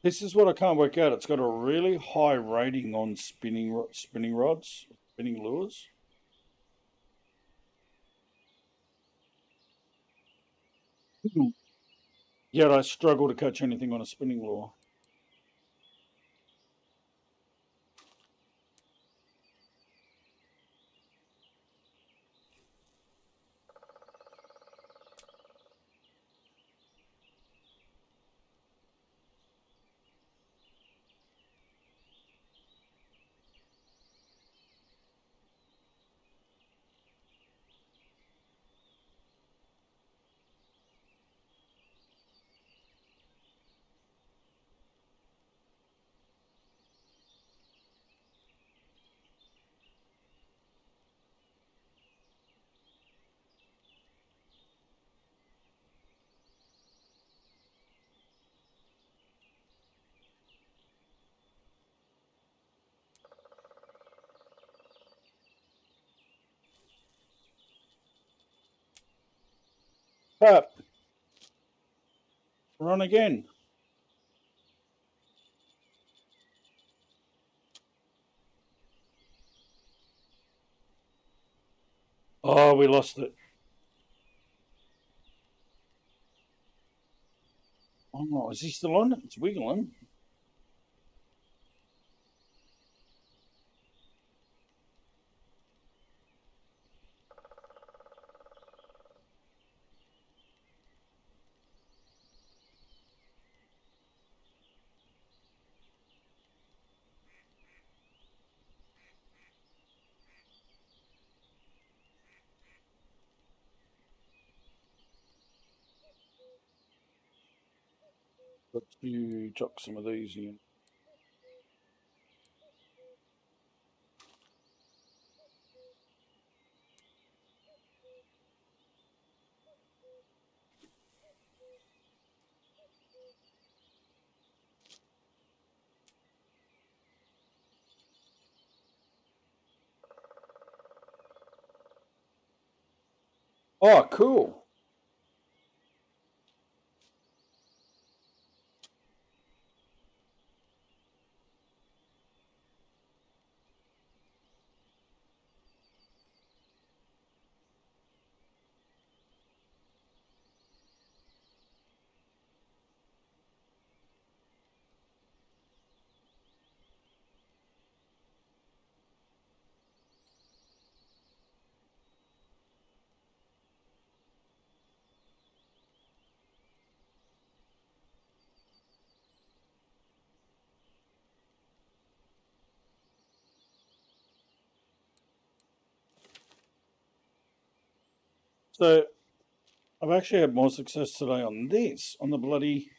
This is what I can't work out. It's got a really high rating on spinning rods, spinning lures. Yet I struggle to catch anything on a spinning lure. Pap, run again. Oh, we lost it. Oh, is he still on? It's wiggling. Got to chuck some of these in. Oh, cool. So I've actually had more success today on this, on the bloody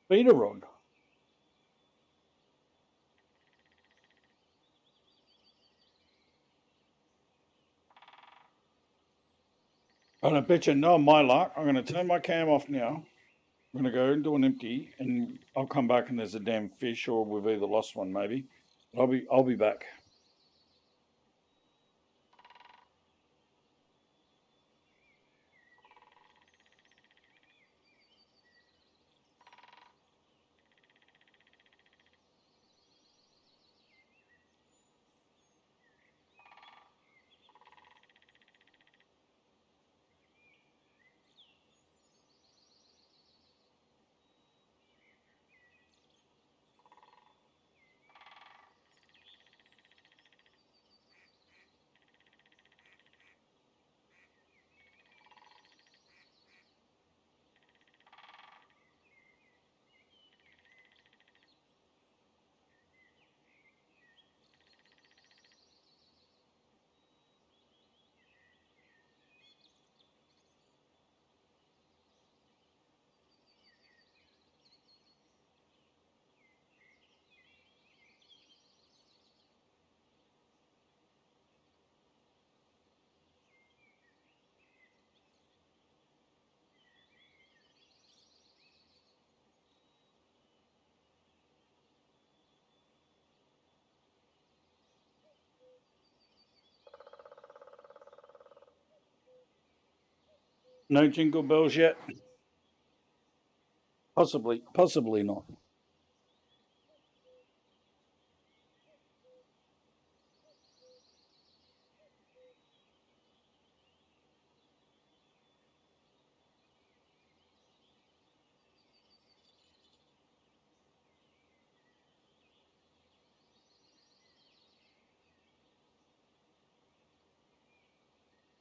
feeder rod. And I bet you no my luck. I'm going to turn my cam off now. I'm going to go and do an empty, and I'll come back and there's a damn fish, or we've either lost one maybe. I'll be back. No jingle bells yet. Possibly not.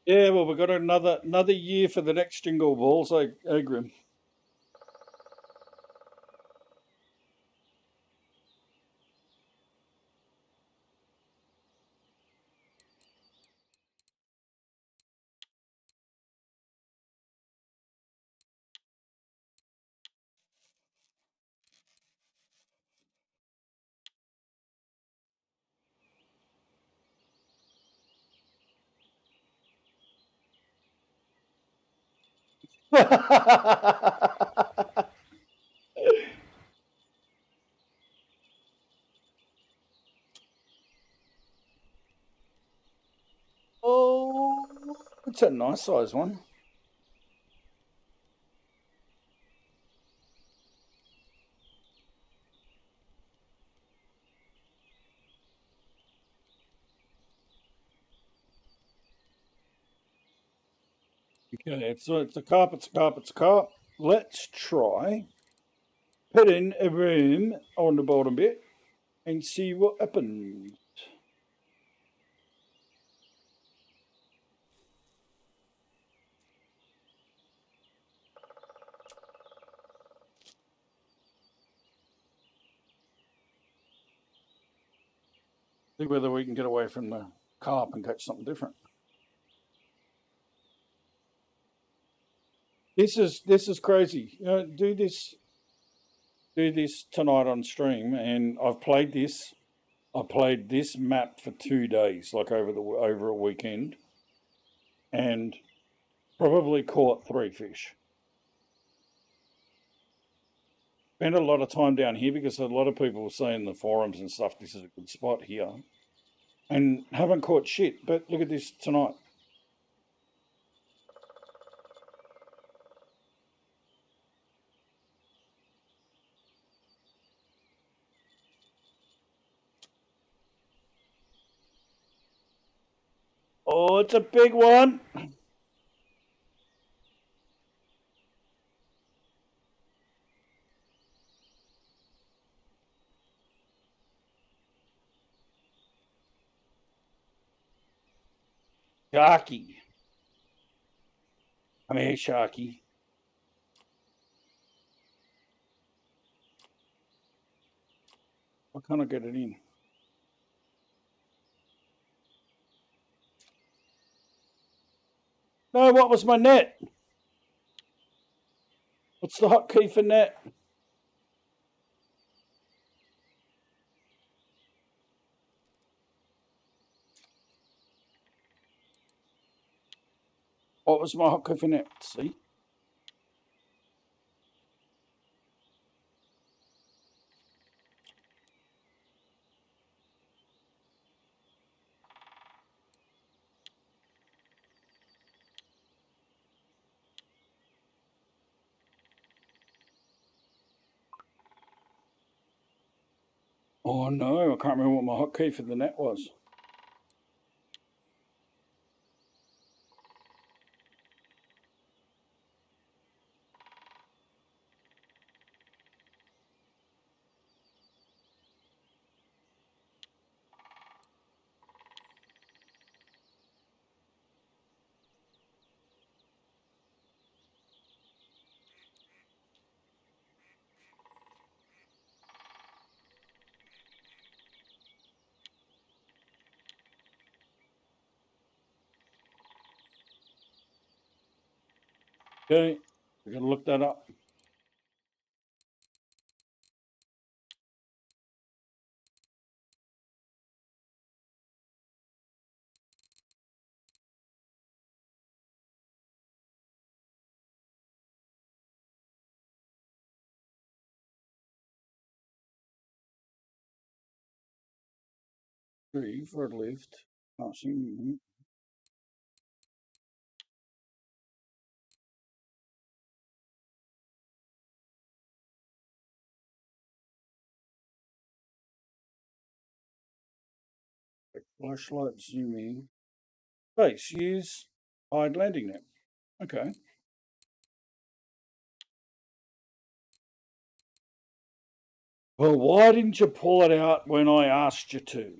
Yeah, well, we've got another year for the next jingle balls, Grim. Oh, it's a nice size one. Okay, it's a carp, it's a carp, it's a carp. Let's try putting a room on the bottom bit and see what happens. See whether we can get away from the carp and catch something different. This is crazy. You know, do this tonight on stream, and I've played this. I played this map for 2 days, like over a weekend, and probably caught 3 fish. Spent a lot of time down here because a lot of people were saying in the forums and stuff this is a good spot here, and haven't caught shit. But look at this tonight. Oh, it's a big one. Sharky. I mean, Sharky. Why can't I get it in? No, what was my net? What's the hotkey for net? What was my hotkey for net? See? Oh no, I can't remember what my hotkey for the net was. Okay, we gotta look that up. Three for lift. Passing. Flashlight zooming. Base use hide landing net. Okay. Well, why didn't you pull it out when I asked you to?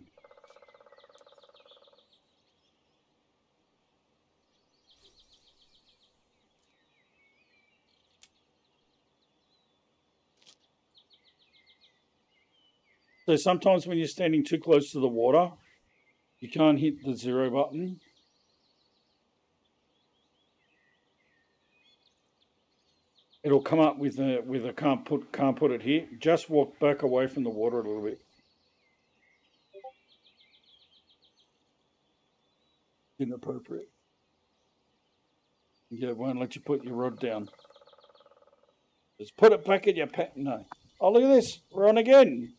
So sometimes when you're standing too close to the water, you can't hit the 0 button. It'll come up with a can't put it here. Just walk back away from the water a little bit. Inappropriate. Yeah, it won't let you put your rod down. Just put it back in your pack. No. Oh, look at this. We're on again.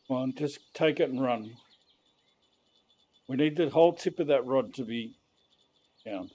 Come on, just take it and run. We need the whole tip of that rod to be down.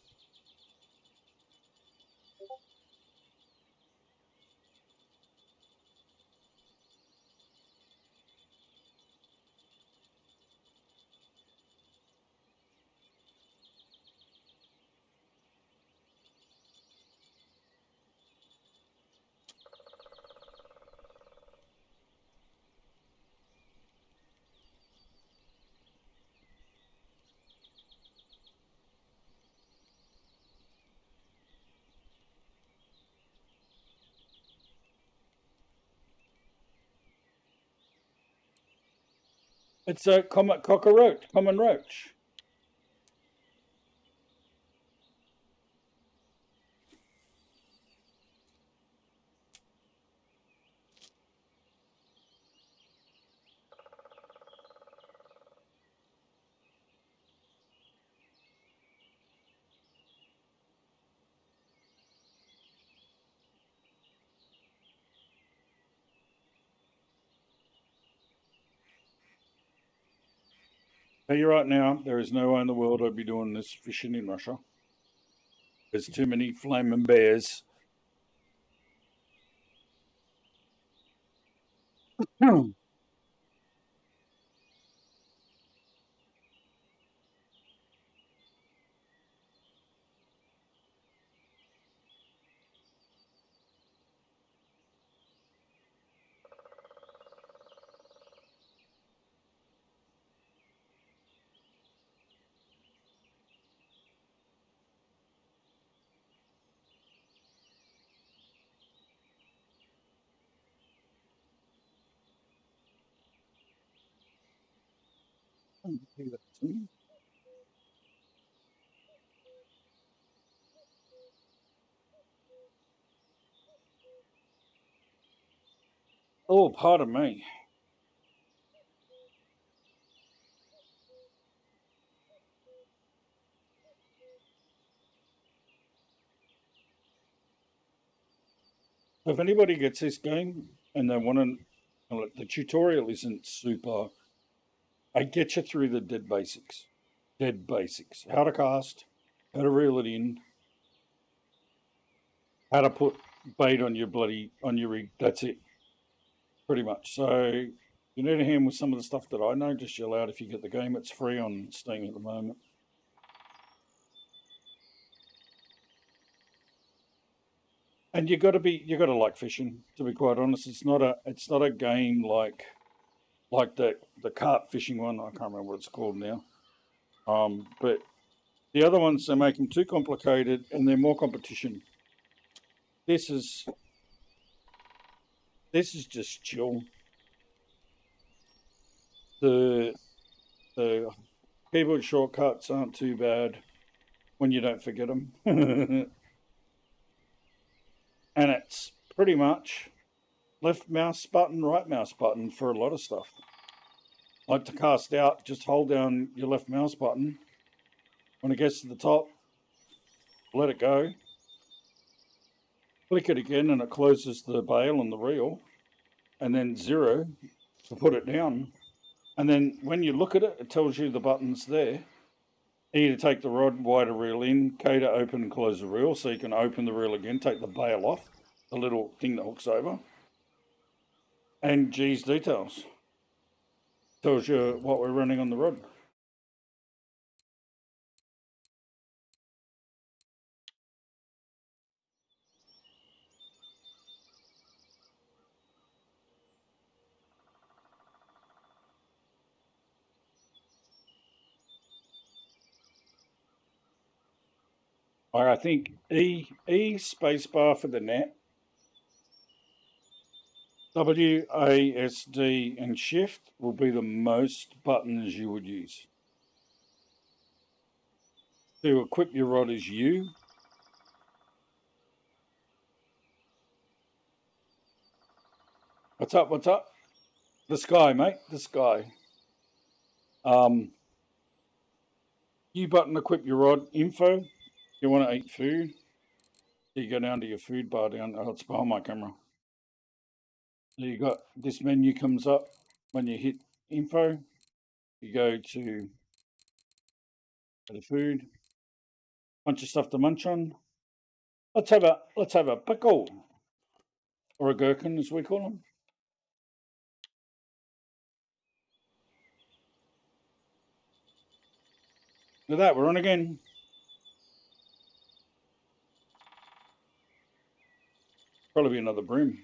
It's a common roach. Tell you right now, there is no way in the world I'd be doing this fishing in Russia. There's too many flaming bears. Tell Oh, pardon me. If anybody gets this game and they want to, the tutorial isn't super. I get you through the dead basics. Dead basics. How to cast, how to reel it in, how to put bait on your rig. That's it, pretty much. So you need a hand with some of the stuff that I know. Just yell out if you get the game. It's free on Steam at the moment. And you got to like fishing. To be quite honest, it's not a game like the carp fishing one. I can't remember what it's called now. But the other ones, they make them too complicated and they're more competition. This is just chill. The keyboard shortcuts aren't too bad when you don't forget them, and it's pretty much left mouse button, right mouse button for a lot of stuff. Like to cast out, just hold down your left mouse button. When it gets to the top, let it go. Click it again and it closes the bail on the reel. And then 0 to put it down. And then when you look at it, it tells you the buttons there. E to take the rod, Y to reel in, K to open and close the reel. So you can open the reel again, take the bail off, the little thing that hooks over. And G's details. Tells you what we're running on the rod. I think E spacebar for the net, WASD and Shift will be the most buttons you would use. To equip your rod is U. What's up? What's up? The sky, mate. The sky. U button, equip your rod. Info. You want to eat food? You go down to your food bar down. Oh, it's behind my camera. So you got this menu comes up when you hit info. You go to the food. Bunch of stuff to munch on. Let's have a pickle or a gherkin, as we call them. Look at that, we're on again. Probably be another broom.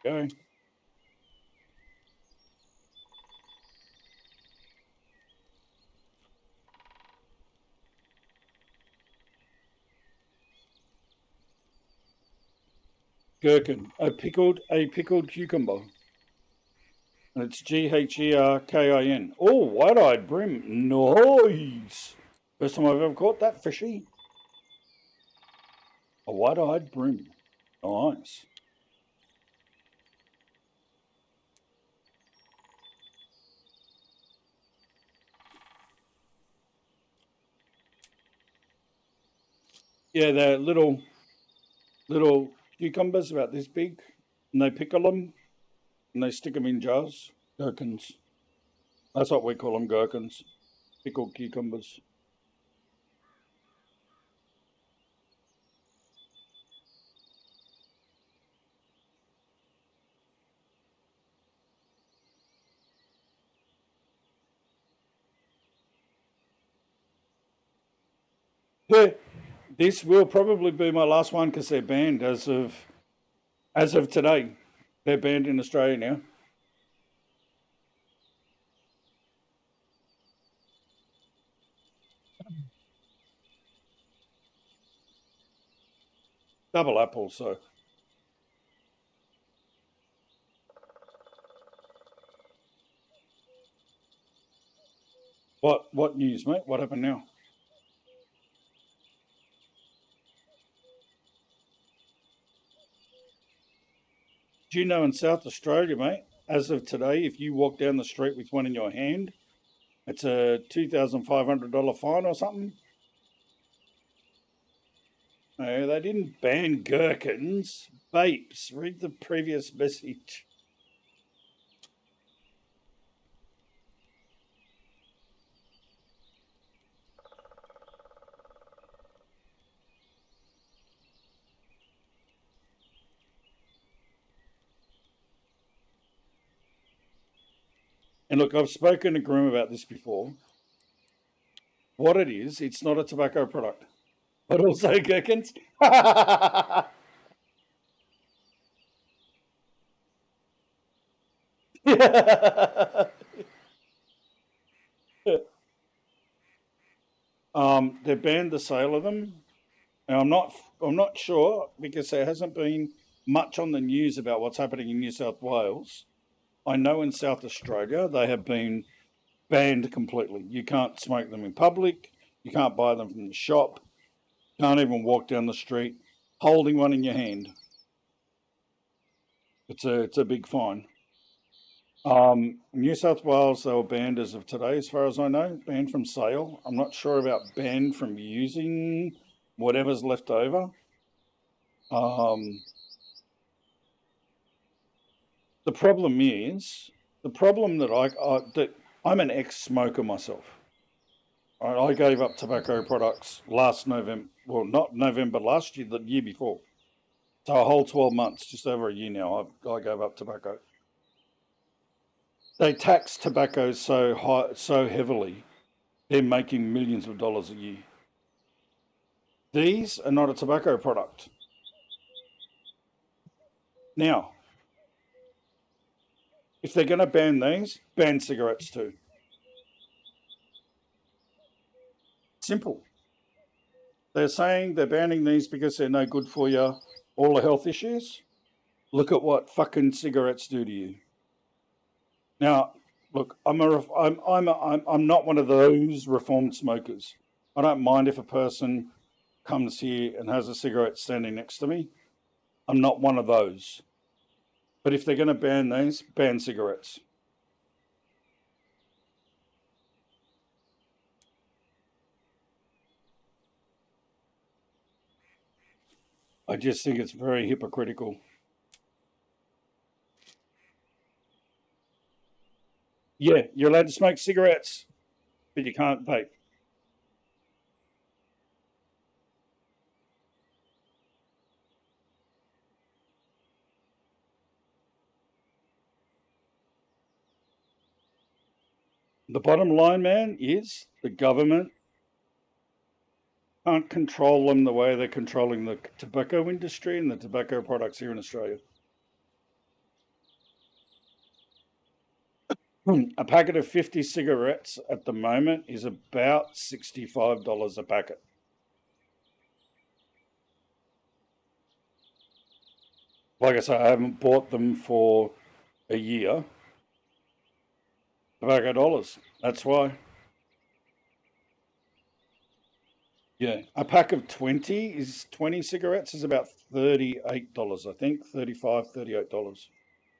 Go. Gherkin, a pickled cucumber. And it's GHERKIN. Oh, white-eyed brim. Nice. First time I've ever caught that fishy. A white-eyed brim. Nice. Yeah, they're little cucumbers about this big, and they pickle them and they stick them in jars. Gherkins. That's what we call them, gherkins. Pickled cucumbers. Yeah, this will probably be my last one because they're banned as of today. They're banned in Australia now. Double apple, so. What news, mate? What happened now? Do you know in South Australia, mate, as of today, if you walk down the street with one in your hand, it's a $2,500 fine or something? No, they didn't ban gherkins. Vapes. Read the previous message. And look, I've spoken to Groom about this before. What it is, it's not a tobacco product, but also gherkins. They banned the sale of them. And I'm not sure because there hasn't been much on the news about what's happening in New South Wales. I know in South Australia they have been banned completely. You can't smoke them in public. You can't buy them from the shop. Can't even walk down the street holding one in your hand. It's a big fine. New South Wales, they were banned as of today, as far as I know, banned from sale. I'm not sure about banned from using whatever's left over. Um, the problem is the problem that that I'm an ex-smoker myself. I gave up tobacco products last November. Well, not November last year, the year before. So a whole 12 months, just over a year now, I gave up tobacco. They tax tobacco so high, so heavily. They're making millions of dollars a year. These are not a tobacco product. Now, if they're going to ban these, ban cigarettes too. Simple. They're saying they're banning these because they're no good for you, all the health issues. Look at what fucking cigarettes do to you. Now, look, I'm not one of those reformed smokers. I don't mind if a person comes here and has a cigarette standing next to me. I'm not one of those. But if they're going to ban these, ban cigarettes. I just think it's very hypocritical. Yeah, you're allowed to smoke cigarettes, but you can't vape. The bottom line, man, is the government can't control them the way they're controlling the tobacco industry and the tobacco products here in Australia. A packet of 50 cigarettes at the moment is about $65 a packet. Like I say, I haven't bought them for a year. Tobacco dollars. That's why. Yeah. A pack of 20 cigarettes is about $38, I think. $38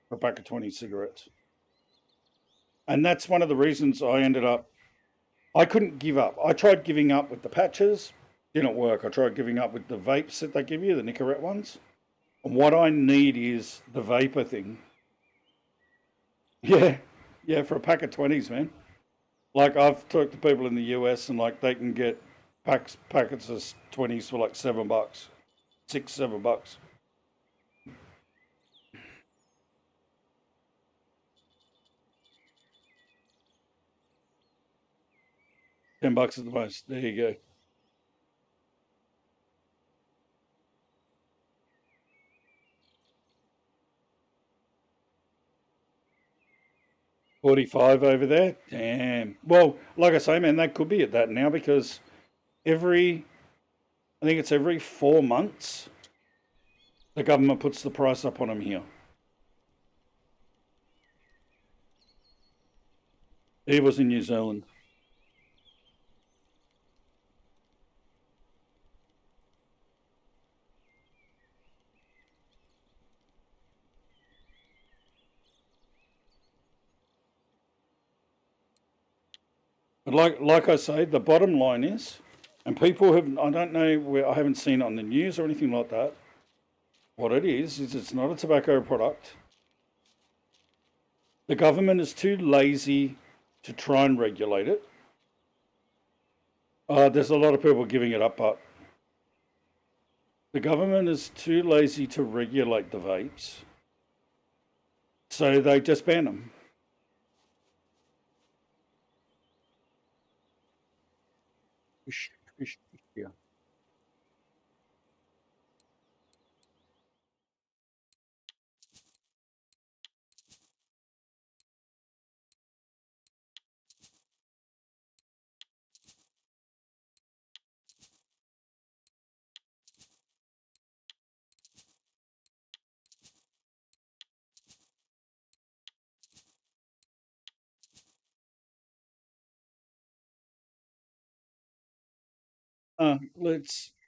for a pack of 20 cigarettes. And that's one of the reasons I ended up, I couldn't give up. I tried giving up with the patches, didn't work. I tried giving up with the vapes that they give you, the Nicorette ones. And what I need is the vapor thing. Yeah, yeah, for a pack of 20s, man. Like I've talked to people in the US and like they can get packets of 20s for like $7, 6, $7. $10 at the most. There you go. 45 over there. Damn. Well, like I say, man, that could be at that now because every, I think it's every 4 months, the government puts the price up on them here. It was in New Zealand. But like I say, the bottom line is, and people have, I don't know where, I haven't seen it on the news or anything like that. What it is it's not a tobacco product. The government is too lazy to try and regulate it. There's a lot of people giving it up, but the government is too lazy to regulate the vapes, so they just ban them. Fish, fish, fish, yeah.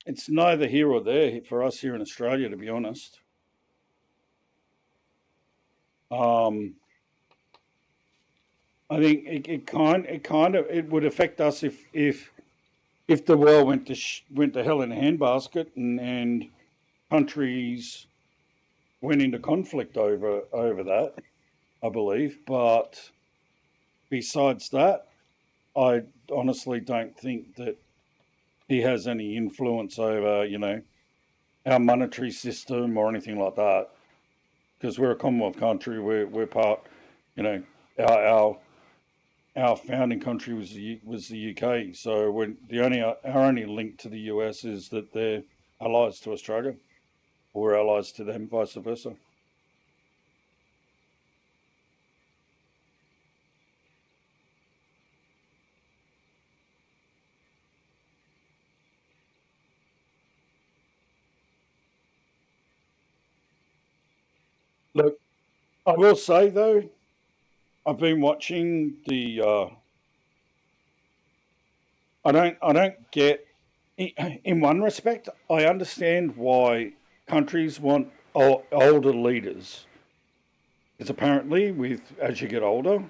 It's neither here or there for us here in Australia, to be honest. Um, I think it would affect us if the world went to hell in a handbasket and countries went into conflict over that. I believe, but besides that, I honestly don't think that he has any influence over our monetary system or anything like that. Because we're a Commonwealth country, we're part, you know, our our our founding country was the UK. So when our only link to the US is that they're allies to Australia, or we're allies to them, vice versa. Look, I will say though, I've been watching the. I don't get. In one respect, I understand why countries want older leaders. Because apparently, with as you get older,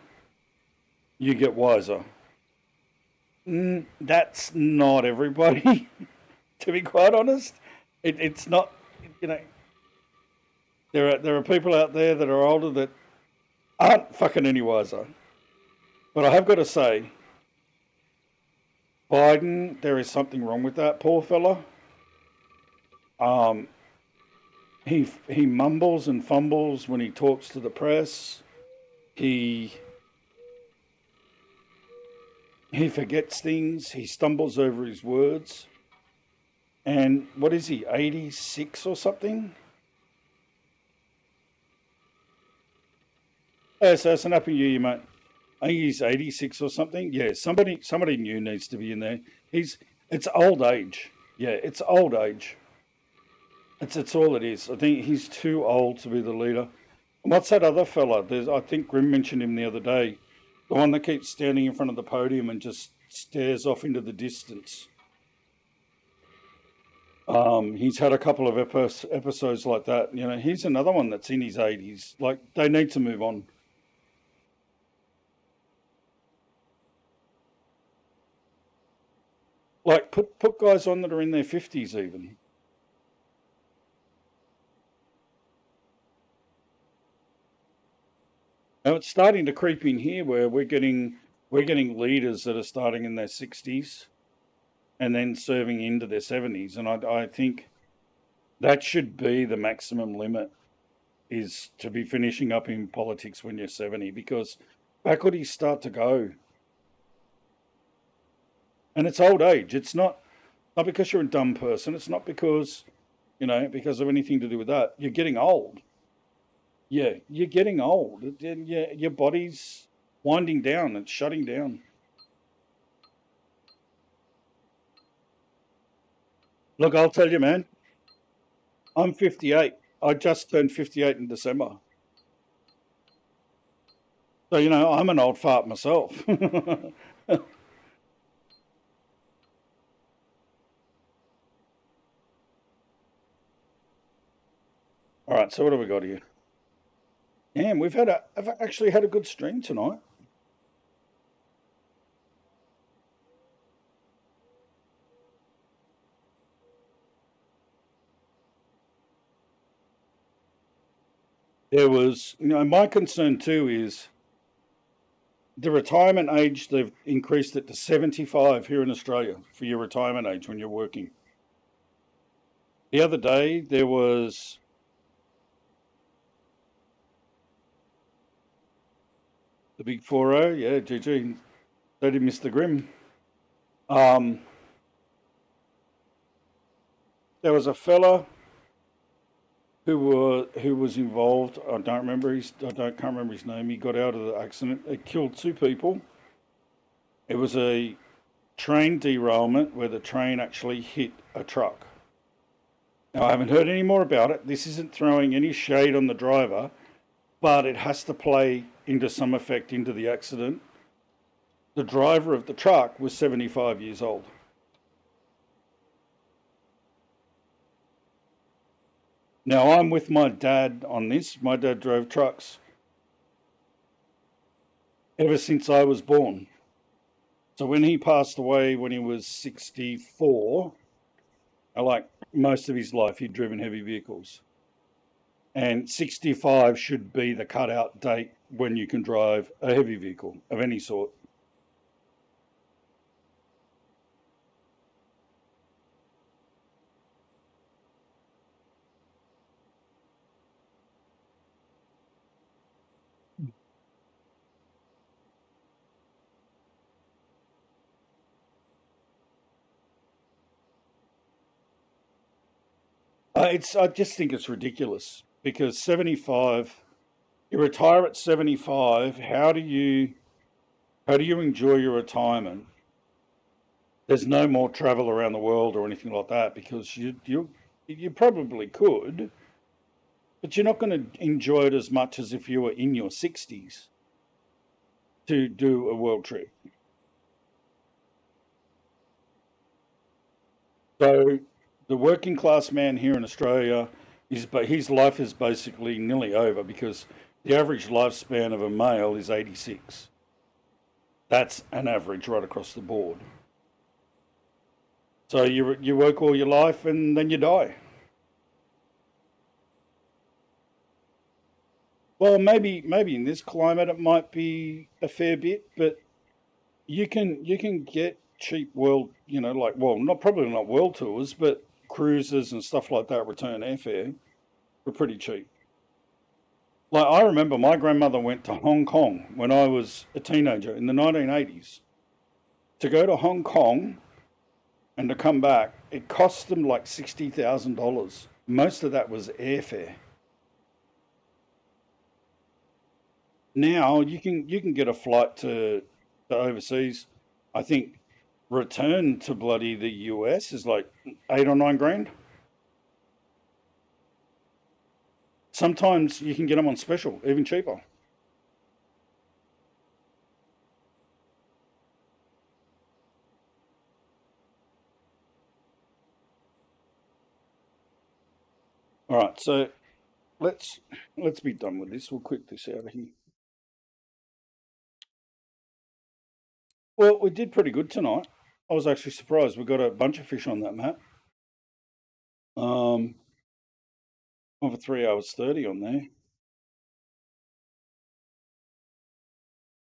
you get wiser. That's not everybody, to be quite honest. It's not. You know, there are people out there that are older that aren't fucking any wiser. But I have got to say, Biden, there is something wrong with that poor fella. Um, he mumbles and fumbles when he talks to the press. He he forgets things. He stumbles over his words. And what is he? 86 or something? So it's an happy new year, mate. I think he's 86 or something. Yeah, somebody new needs to be in there. He's it's old age. Yeah, it's old age. It's all it is. I think he's too old to be the leader. And what's that other fella? I think Grim mentioned him the other day. The one that keeps standing in front of the podium and just stares off into the distance. He's had a couple of episodes like that. You know, he's another one that's in his 80s. Like, they need to move on. Like, put guys on that are in their 50s even. Now it's starting to creep in here where we're getting leaders that are starting in their 60s and then serving into their 70s, and I think that should be the maximum limit, is to be finishing up in politics when you're 70, because faculties start to go, and it's old age. It's not because you're a dumb person. It's not because because of anything to do with that. You're getting old. Yeah, you're getting old. Your body's winding down. It's shutting down. Look, I'll tell you, man. I'm 58. I just turned 58 in December. So, I'm an old fart myself. All right, so what have we got here? Damn, I've actually had a good stream tonight. There was, my concern too is the retirement age. They've increased it to 75 here in Australia for your retirement age when you're working. The other day, there was the big 4-0. Yeah, GG. They did Mr. Grimm. Um, there was a fella who was involved. I can't remember his name. He got out of the accident. It killed two people. It was a train derailment where the train actually hit a truck. Now I haven't heard any more about it. This isn't throwing any shade on the driver, but it has to play into some effect into the accident. The driver of the truck was 75 years old. Now I'm with my dad on this. My dad drove trucks ever since I was born. So when he passed away when he was 64, like most of his life, he'd driven heavy vehicles. And 65 should be the cutout date when you can drive a heavy vehicle of any sort. I just think it's ridiculous because 75, you retire at 75. How do you enjoy your retirement? There's no more travel around the world or anything like that because you probably could, but you're not going to enjoy it as much as if you were in your 60s to do a world trip. So the working class man here in Australia but his life is basically nearly over because the average lifespan of a male is 86. That's an average right across the board. So you work all your life and then you die. Well, maybe in this climate it might be a fair bit, but you can get cheap world, like, well, not probably not world tours, but cruises and stuff like that, return airfare were pretty cheap. Like, I remember my grandmother went to Hong Kong when I was a teenager in the 1980s. To go to Hong Kong and to come back, it cost them like $60,000. Most of that was airfare. Now you can get a flight to overseas. I think return to bloody the US is like 8 or 9 grand. Sometimes you can get them on special, even cheaper. All right, so let's let's be done with this. We'll quit this out of here. Well, we did pretty good tonight. I was actually surprised. We got a bunch of fish on that map. Um, over 3 hours 30 on there.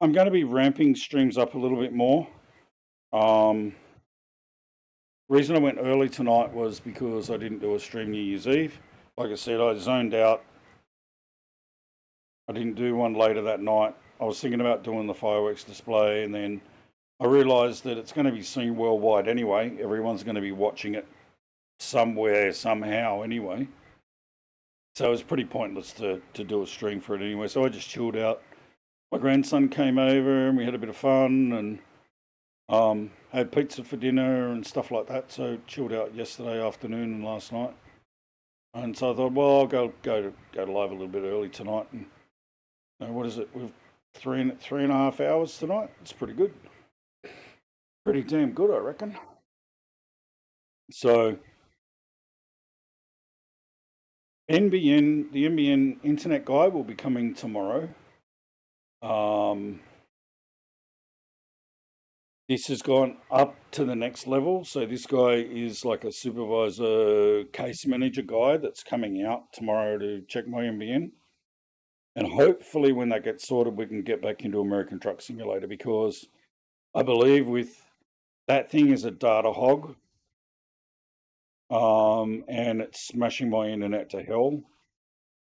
I'm going to be ramping streams up a little bit more. Um, reason I went early tonight was because I didn't do a stream New Year's Eve. Like I said, I zoned out. I didn't do one later that night. I was thinking about doing the fireworks display, and then I realised that it's going to be seen worldwide anyway. Everyone's going to be watching it somewhere, somehow, anyway. So it was pretty pointless to do a stream for it anyway. So I just chilled out. My grandson came over and we had a bit of fun and had pizza for dinner and stuff like that. So chilled out yesterday afternoon and last night. And so I thought, well, I'll go live a little bit early tonight. And what is it? We've three and a half hours tonight. It's pretty good. Pretty damn good, I reckon. So the NBN internet guy will be coming tomorrow. Um, this has gone up to the next level. So this guy is like a supervisor case manager guy that's coming out tomorrow to check my NBN. And hopefully when that gets sorted, we can get back into American Truck Simulator because I believe with that thing is a data hog. And it's smashing my internet to hell.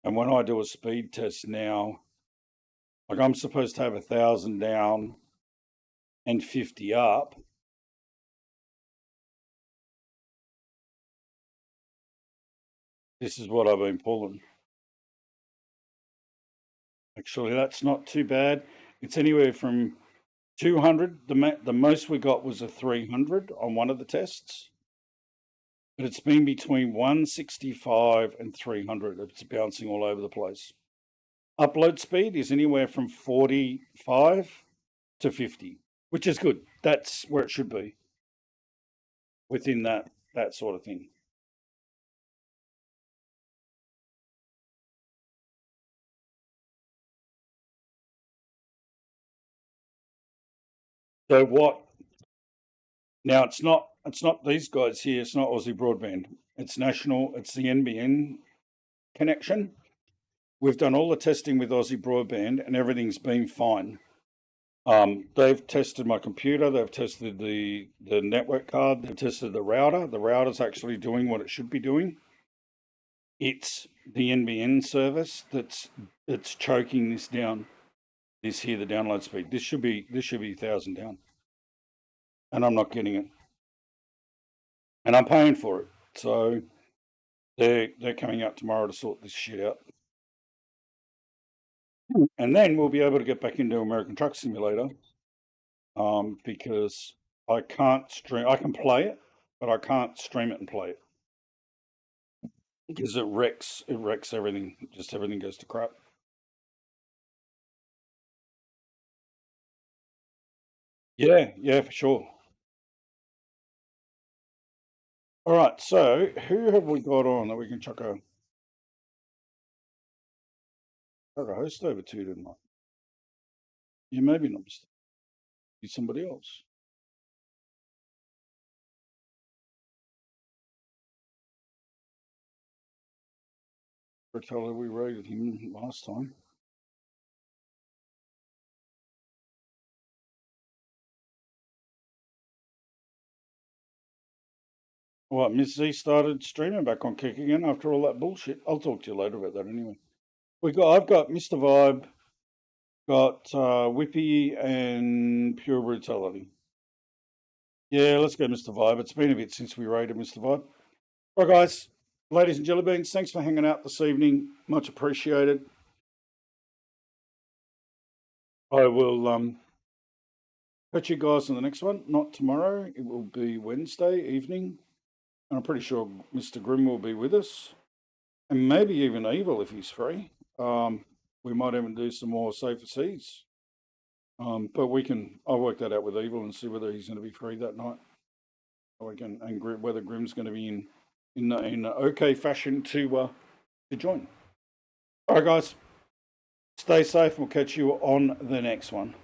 And when I do a speed test now, like I'm supposed to have 1,000 down and 50 up. This is what I've been pulling. Actually, that's not too bad. It's anywhere from 200. The most we got was a 300 on one of the tests, but it's been between 165 and 300. It's bouncing all over the place. Upload speed is anywhere from 45 to 50, which is good. That's where it should be within that sort of thing. So what? Now it's not these guys here. It's not Aussie Broadband. It's national. It's the NBN connection. We've done all the testing with Aussie Broadband, and everything's been fine. They've tested my computer. They've tested the network card. They've tested the router. The router's actually doing what it should be doing. It's the NBN service that's choking this down. This here, the download speed. This should be 1,000 down, and I'm not getting it, and I'm paying for it. So they're coming out tomorrow to sort this shit out, and then we'll be able to get back into American Truck Simulator. Because I can't stream. I can play it, but I can't stream it and play it. because it wrecks everything. Just everything goes to crap. Yeah, yeah, for sure. All right, so who have we got on that we can chuck a host over to tonight? Yeah, maybe not. Be somebody else. What colour we rated him last time? What, Miss Z started streaming back on Kick again after all that bullshit. I'll talk to you later about that anyway. I've got Mr. Vibe, got Whippy, and Pure Brutality. Yeah, let's go, Mr. Vibe. It's been a bit since we rated Mr. Vibe. All right, guys, ladies and jelly beans, thanks for hanging out this evening. Much appreciated. I will catch you guys in the next one. Not tomorrow. It will be Wednesday evening. And I'm pretty sure Mr. Grimm will be with us. And maybe even Evil if he's free. We might even do some more Safer Seas. But I'll work that out with Evil and see whether he's going to be free that night. And whether Grimm's going to be in okay fashion to join. All right, guys, stay safe. We'll catch you on the next one.